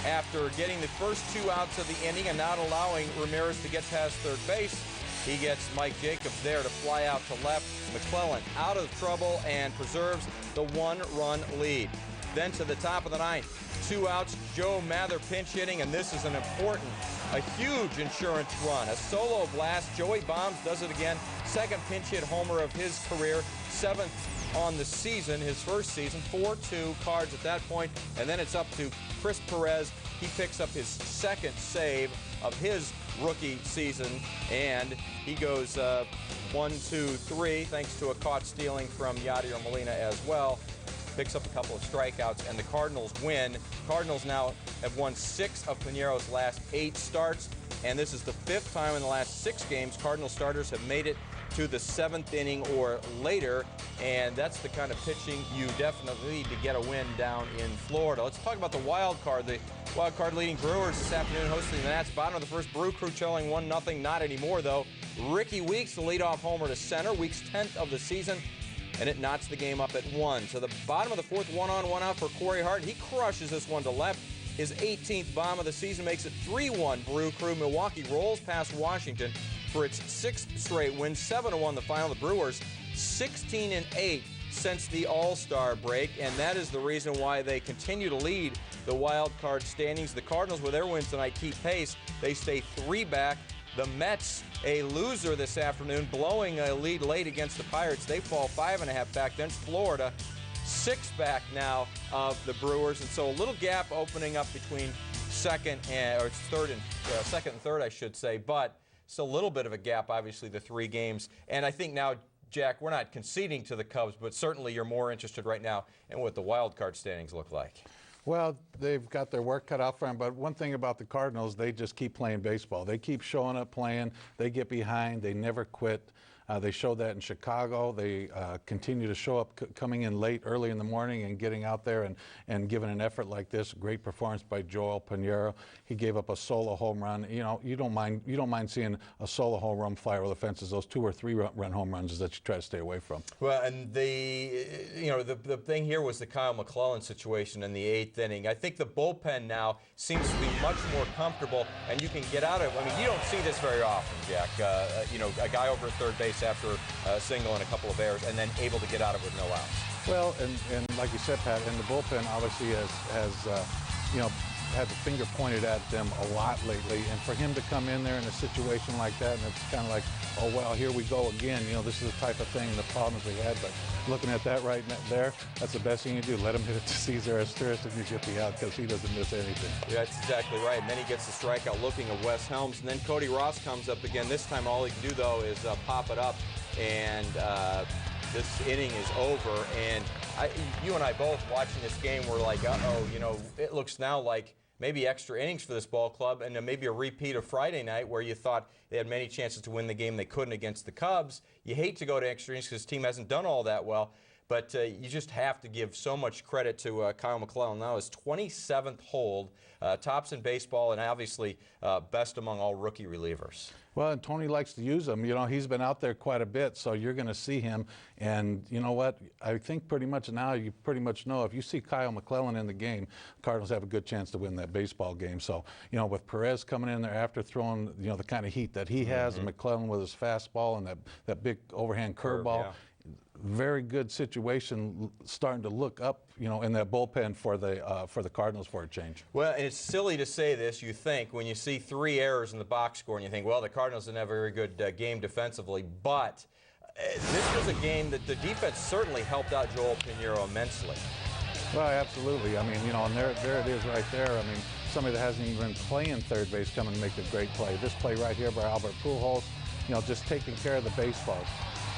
after getting the first 2 outs of the inning and not allowing Ramirez to get past third base. He gets Mike Jacobs there to fly out to left. McClellan out of trouble and preserves the 1-run lead. Then to the top of the 9th, 2 outs, Joe Mather pinch hitting, and this is an important, a huge insurance run. A solo blast, Joey Bombs does it again. 2nd pinch hit homer of his career, 7th on the season, his first season. 4-2 Cards at that point, and then it's up to Chris Perez. He picks up his 2nd save of his rookie season, and he goes 1-2-3 thanks to a caught stealing from Yadier Molina as well. Picks up a couple of strikeouts, and the Cardinals win. Cardinals now have won 6 of Pinheiro's last 8 starts, and this is the 5th time in the last 6 games Cardinal starters have made it to the 7th inning or later, and that's the kind of pitching you definitely need to get a win down in Florida. Let's talk about the wild card. The wild card leading Brewers this afternoon hosting the Nats. Bottom of the first, Brew Crew trailing 1-0. Not anymore, though. Ricky Weeks, the leadoff homer to center. Weeks' 10th of the season, and it knots the game up at 1. So the bottom of the fourth, 1-on, 1-out for Corey Hart. He crushes this one to left. His 18th bomb of the season makes it 3-1 Brew Crew. Milwaukee rolls past Washington for its 6th straight win, 7-1 the final. The Brewers 16-8 since the All-Star break, and that is the reason why they continue to lead the wild card standings. The Cardinals, with their wins tonight, keep pace. They stay 3 back. The Mets, a loser this afternoon, blowing a lead late against the Pirates. They fall 5.5 back. Then Florida, 6 back now of the Brewers, and so a little gap opening up between second and third, I should say, but still a little bit of a gap, obviously, the 3 games. And I think now, Jack, we're not conceding to the Cubs, but certainly you're more interested right now in what the wild card standings look like. Well, they've got their work cut out for them, but one thing about the Cardinals, they just keep playing baseball. They keep showing up playing. They get behind. They never quit. They showed that in Chicago. They continue to show up coming in late, early in the morning and getting out there and giving an effort like this. Great performance by Joel Pinheiro. He gave up a solo home run. You know, you don't mind seeing a solo home run fly over the fences. Those 2 or 3 run home runs is that you try to stay away from. Well, and the thing here was the Kyle McClellan situation in the 8th inning. I think the bullpen now seems to be much more comfortable, and you can get out of it. I mean, you don't see this very often, Jack. A guy over at third base after a single and a couple of errors, and then able to get out of it with no outs. Well, and like you said, Pat, and the bullpen obviously has had the finger pointed at them a lot lately, and for him to come in there in a situation like that, and it's kind of like, oh well, here we go again. You know, this is the type of thing, the problems we had. But looking at that right there, that's the best thing you do. Let him hit it to Cesar Asturias and you get the out, because he doesn't miss anything. Yeah, that's exactly right. And then he gets the strikeout looking at Wes Helms, and then Cody Ross comes up again. This time all he can do, though, is pop it up, and this inning is over. And you and I both watching this game were like, uh-oh, you know, it looks now like maybe extra innings for this ball club, and maybe a repeat of Friday night where you thought they had many chances to win the game they couldn't against the Cubs. You hate to go to extra innings because the team hasn't done all that well, but you just have to give so much credit to Kyle McClellan. Now his 27th hold, tops in baseball, and obviously best among all rookie relievers. Well, and Tony likes to use him. You know, he's been out there quite a bit, so you're going to see him. And you know what? I think pretty much now you pretty much know if you see Kyle McClellan in the game, Cardinals have a good chance to win that baseball game. So, you know, with Perez coming in there after throwing, you know, the kind of heat that he has, and McClellan with his fastball and that big overhand curveball, yeah. Very good situation starting to look up, you know, in that bullpen for the Cardinals for a change. Well, and it's silly to say this, you think, when you see 3 errors in the box score and you think, well, the Cardinals didn't have a very good game defensively, but this was a game that the defense certainly helped out Joel Pinheiro immensely. Well, absolutely. I mean, you know, and there it is right there. I mean, somebody that hasn't even been playing third base come and make a great play. This play right here by Albert Pujols, just taking care of the baseball,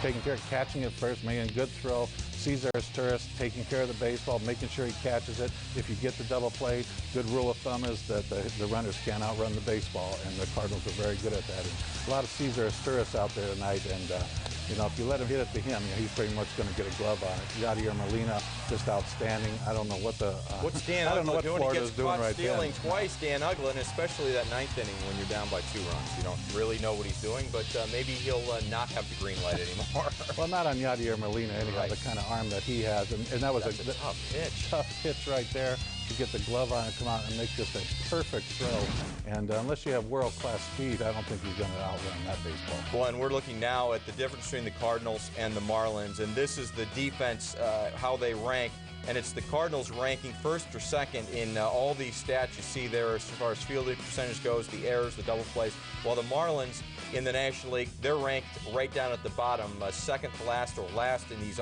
taking care of catching it first, making a good throw. Cesar Turris taking care of the baseball, making sure he catches it. If you get the double play, good rule of thumb is that the runners can't outrun the baseball, and the Cardinals are very good at that. And a lot of Cesar Turris out there tonight, and if you let him hit it to him, he's pretty much going to get a glove on it. Yadier Molina, just outstanding. I don't know what what's Dan I don't know what doing? Florida's He gets doing caught right stealing then. twice, Dan Uggla, and especially that ninth inning when you're down by 2 runs. You don't really know what he's doing, but maybe he'll not have the green light anymore. Well, not on Yadier Molina anyhow, Right. the kind of arm that he has, and that was That's a tough pitch. Tough pitch right there to get the glove on and come out and make just a perfect throw. And unless you have world-class speed, I don't think he's going to outrun that baseball. Well, and we're looking now at the difference between the Cardinals and the Marlins, and this is the defense, how they rank. And it's the Cardinals ranking first or second in all these stats you see there as far as fielding percentage goes, the errors, the double plays, while the Marlins in the National League, they're ranked right down at the bottom, second to last or last in these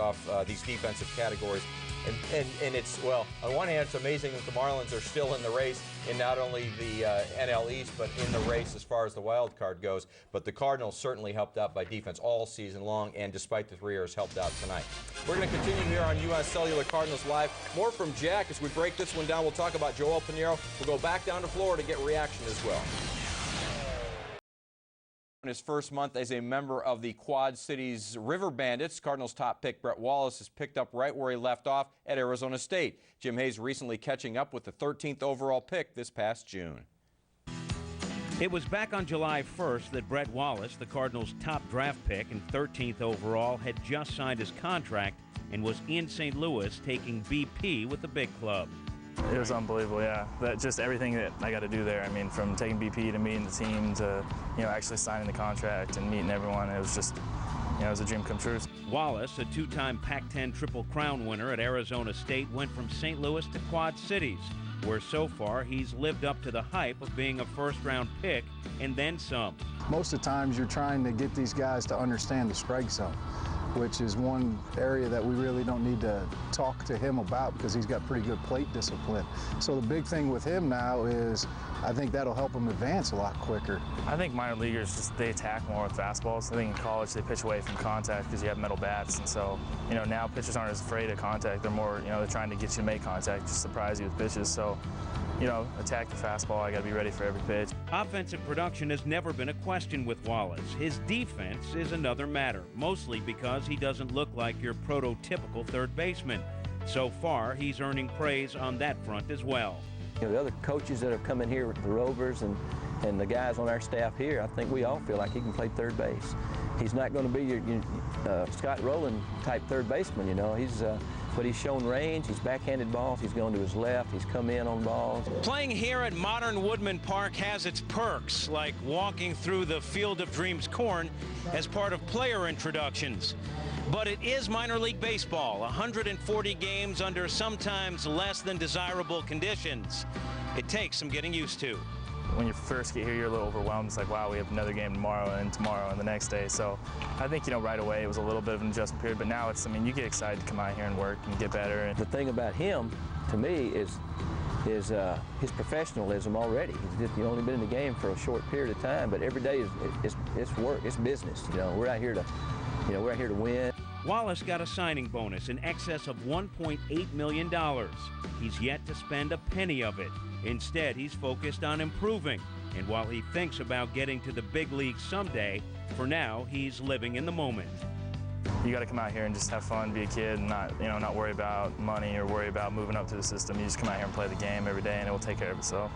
defensive categories. And it's, well, on one hand, it's amazing that the Marlins are still in the race in not only the NL East, but in the race as far as the wild card goes. But the Cardinals certainly helped out by defense all season long, and despite the 3 errors, helped out tonight. We're going to continue here on U.S. Cellular Cardinals Live. More from Jack as we break this one down. We'll talk about Joel Pinheiro. We'll go back down to Florida to get reaction as well. In his first month as a member of the Quad Cities River Bandits, Cardinals top pick Brett Wallace has picked up right where he left off at Arizona State. Jim Hayes recently catching up with the 13th overall pick this past June. It was back on July 1st that Brett Wallace, the Cardinals' top draft pick and 13th overall, had just signed his contract and was in St. Louis taking BP with the big club. It was unbelievable, yeah. Just everything that I got to do there. I mean, from taking BP to meeting the team to, actually signing the contract and meeting everyone. It was just, it was a dream come true. Wallace, a 2-time Pac-10 Triple Crown winner at Arizona State, went from St. Louis to Quad Cities, where so far he's lived up to the hype of being a first-round pick and then some. Most of the times you're trying to get these guys to understand the strike zone, which is one area that we really don't need to talk to him about because he's got pretty good plate discipline. So the big thing with him now is I think that'll help him advance a lot quicker. I think minor leaguers, they attack more with fastballs. I think in college they pitch away from contact because you have metal bats. And so, now pitchers aren't as afraid of contact. They're more, they're trying to get you to make contact, just surprise you with pitches. So, attack the fastball. I got to be ready for every pitch. Offensive production has never been a question with Wallace. His defense is another matter, mostly because he doesn't look like your prototypical third baseman. So far, he's earning praise on that front as well. The other coaches that have come in here with the Rovers and the guys on our staff here, I think we all feel like he can play third base. He's not going to be your Scott Rowland type third baseman, but he's shown range. He's backhanded balls. He's gone to his left. He's come in on balls. Playing here at modern Woodman Park has its perks, like walking through the Field of Dreams corn as part of player introductions. But it is minor league baseball, 140 games under sometimes less than desirable conditions. It takes some getting used to. When you first get here, you're a little overwhelmed. It's like, wow, we have another game tomorrow and the next day. So I think, right away it was a little bit of an adjustment period, but now it's, you get excited to come out here and work and get better. The thing about him, to me, is his professionalism already. He's only been in the game for a short period of time, but every day it's work, it's business. We're out here to win. Wallace got a signing bonus in excess of $1.8 million. He's yet to spend a penny of it. Instead, he's focused on improving. And while he thinks about getting to the big leagues someday, for now, he's living in the moment. You got to come out here and just have fun, be a kid, and not worry about money or worry about moving up to the system. You just come out here and play the game every day, and it will take care of itself.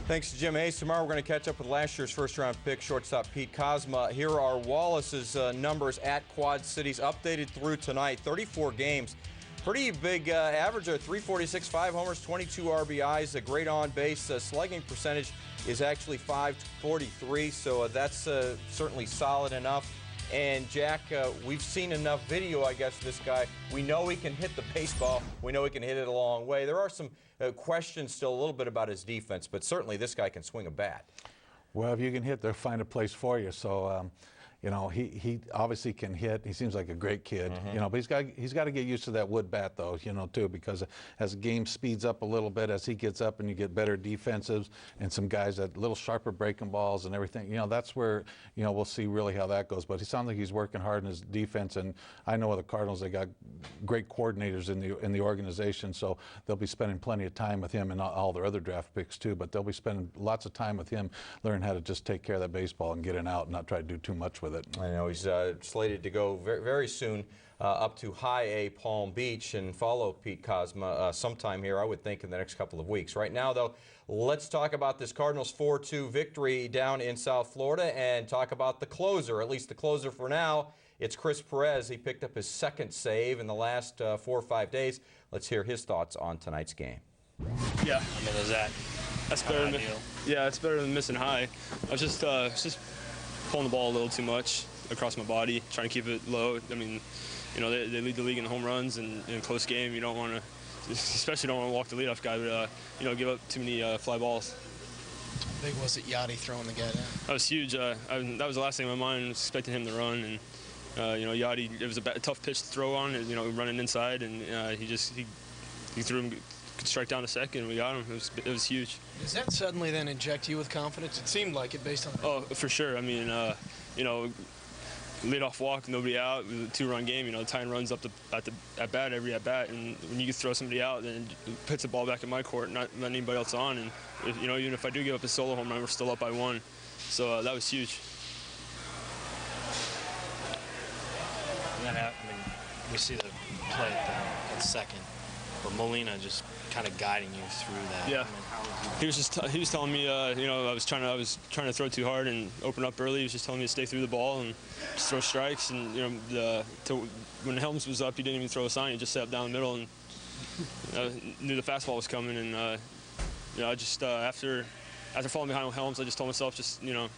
Thanks to Jim Hayes. Tomorrow we're going to catch up with last year's first-round pick, shortstop Pete Kozma. Here are Wallace's numbers at Quad Cities, updated through tonight. 34 games. Pretty big average there, 346, 5 homers, 22 RBIs, a great on-base. Slugging percentage is actually .543, so that's certainly solid enough. And Jack, we've seen enough video, I guess, of this guy. We know he can hit the baseball. We know he can hit it a long way. There are some questions still a little bit about his defense, but certainly this guy can swing a bat. Well, if you can hit, they'll find a place for you. So, You know, he obviously can hit. He seems like a great kid. You know, but he's got to get used to that wood bat though. You know, too, because as the game speeds up a little bit, as he gets up and you get better defensives and some guys that little sharper breaking balls and everything. You know, that's where we'll see really how that goes. But he sounds like he's working hard in his defense. And I know with the Cardinals, they got great coordinators in the organization, so they'll be spending plenty of time with him and all their other draft picks too. But they'll be spending lots of time with him, learning how to just take care of that baseball and get it out and not try to do too much with it. I know he's slated to go very, very soon up to High A Palm Beach and follow Pete Kozma sometime here, I would think, in the next couple of weeks. Right now, though, let's talk about this Cardinals 4-2 victory down in South Florida and talk about the closer, at least the closer for now. It's Chris Perez. He picked up his second save in the last 4 or 5 days. Let's hear his thoughts on tonight's game. Yeah, I mean, that's better than it's better than missing high. I was just pulling the ball a little too much across my body, trying to keep it low. I mean, you know, they lead the league in home runs, and in a close game, you don't want to, especially don't want to walk the leadoff guy, but you know, give up too many fly balls. How big was it, Yachty throwing the guy down? That was huge. That was the last thing in my mind. I was expecting him to run, and you know, Yachty, it was a tough pitch to throw on, you know, running inside, and he threw him, could strike down a second, and we got him. It was huge. Does that suddenly then inject you with confidence? It seemed like it based on. Oh, for sure. I mean, you know, leadoff walk, nobody out, it was a 2-run game. You know, tying runs up at bat every at bat, and when you throw somebody out, then it puts the ball back in my court, not letting anybody else on. And you know, even if I do give up a solo home run, we're still up by 1. So that was huge. I mean, we see the play at second, but Molina just kind of guiding you through that. Yeah, I mean, he was telling me, you know, I was trying to throw too hard and open up early. He was just telling me to stay through the ball and just throw strikes. And you know, when Helms was up, he didn't even throw a sign. He just sat up down the middle and knew the fastball was coming. And you know, I just after falling behind with Helms, I just told myself, just, you know,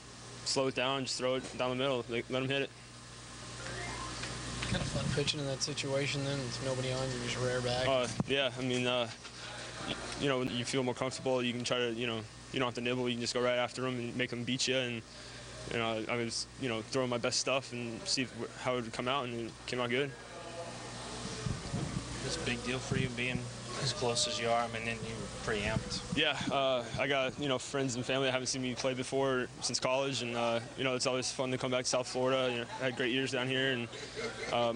slow it down, just throw it down the middle, let him hit it. Kind of fun pitching in that situation then, with nobody on, you just rear back. Yeah, I mean, you know, you feel more comfortable. You can try to, you know, you don't have to nibble. You can just go right after them and make them beat you. And you know, I was, you know, throwing my best stuff and see how it would come out, and it came out good. It's a big deal for you being as close as you are. I mean, then you were pretty amped. Yeah, I got, you know, friends and family that haven't seen me play before since college, and you know, it's always fun to come back to South Florida. You know, I had great years down here, and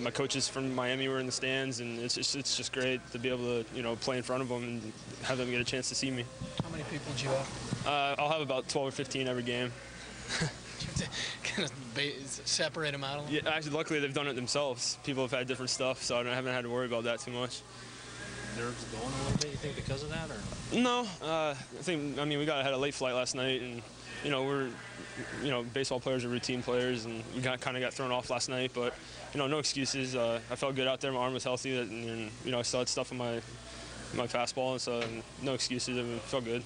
my coaches from Miami were in the stands, and it's just great to be able to, you know, play in front of them and have them get a chance to see me. How many people did you have? I'll have about 12 or 15 every game. Kind of separate them out a little? Yeah, actually, luckily they've done it themselves. People have had different stuff, so I haven't had to worry about that too much. Nerves going a little bit, you think, because of that, or? No, I mean, we had a late flight last night, and you know, baseball players are routine players, and we kind of got thrown off last night, but you know, no excuses. I felt good out there. My arm was healthy, and you know, I still had stuff in my fastball, and so no excuses. I mean, it felt good.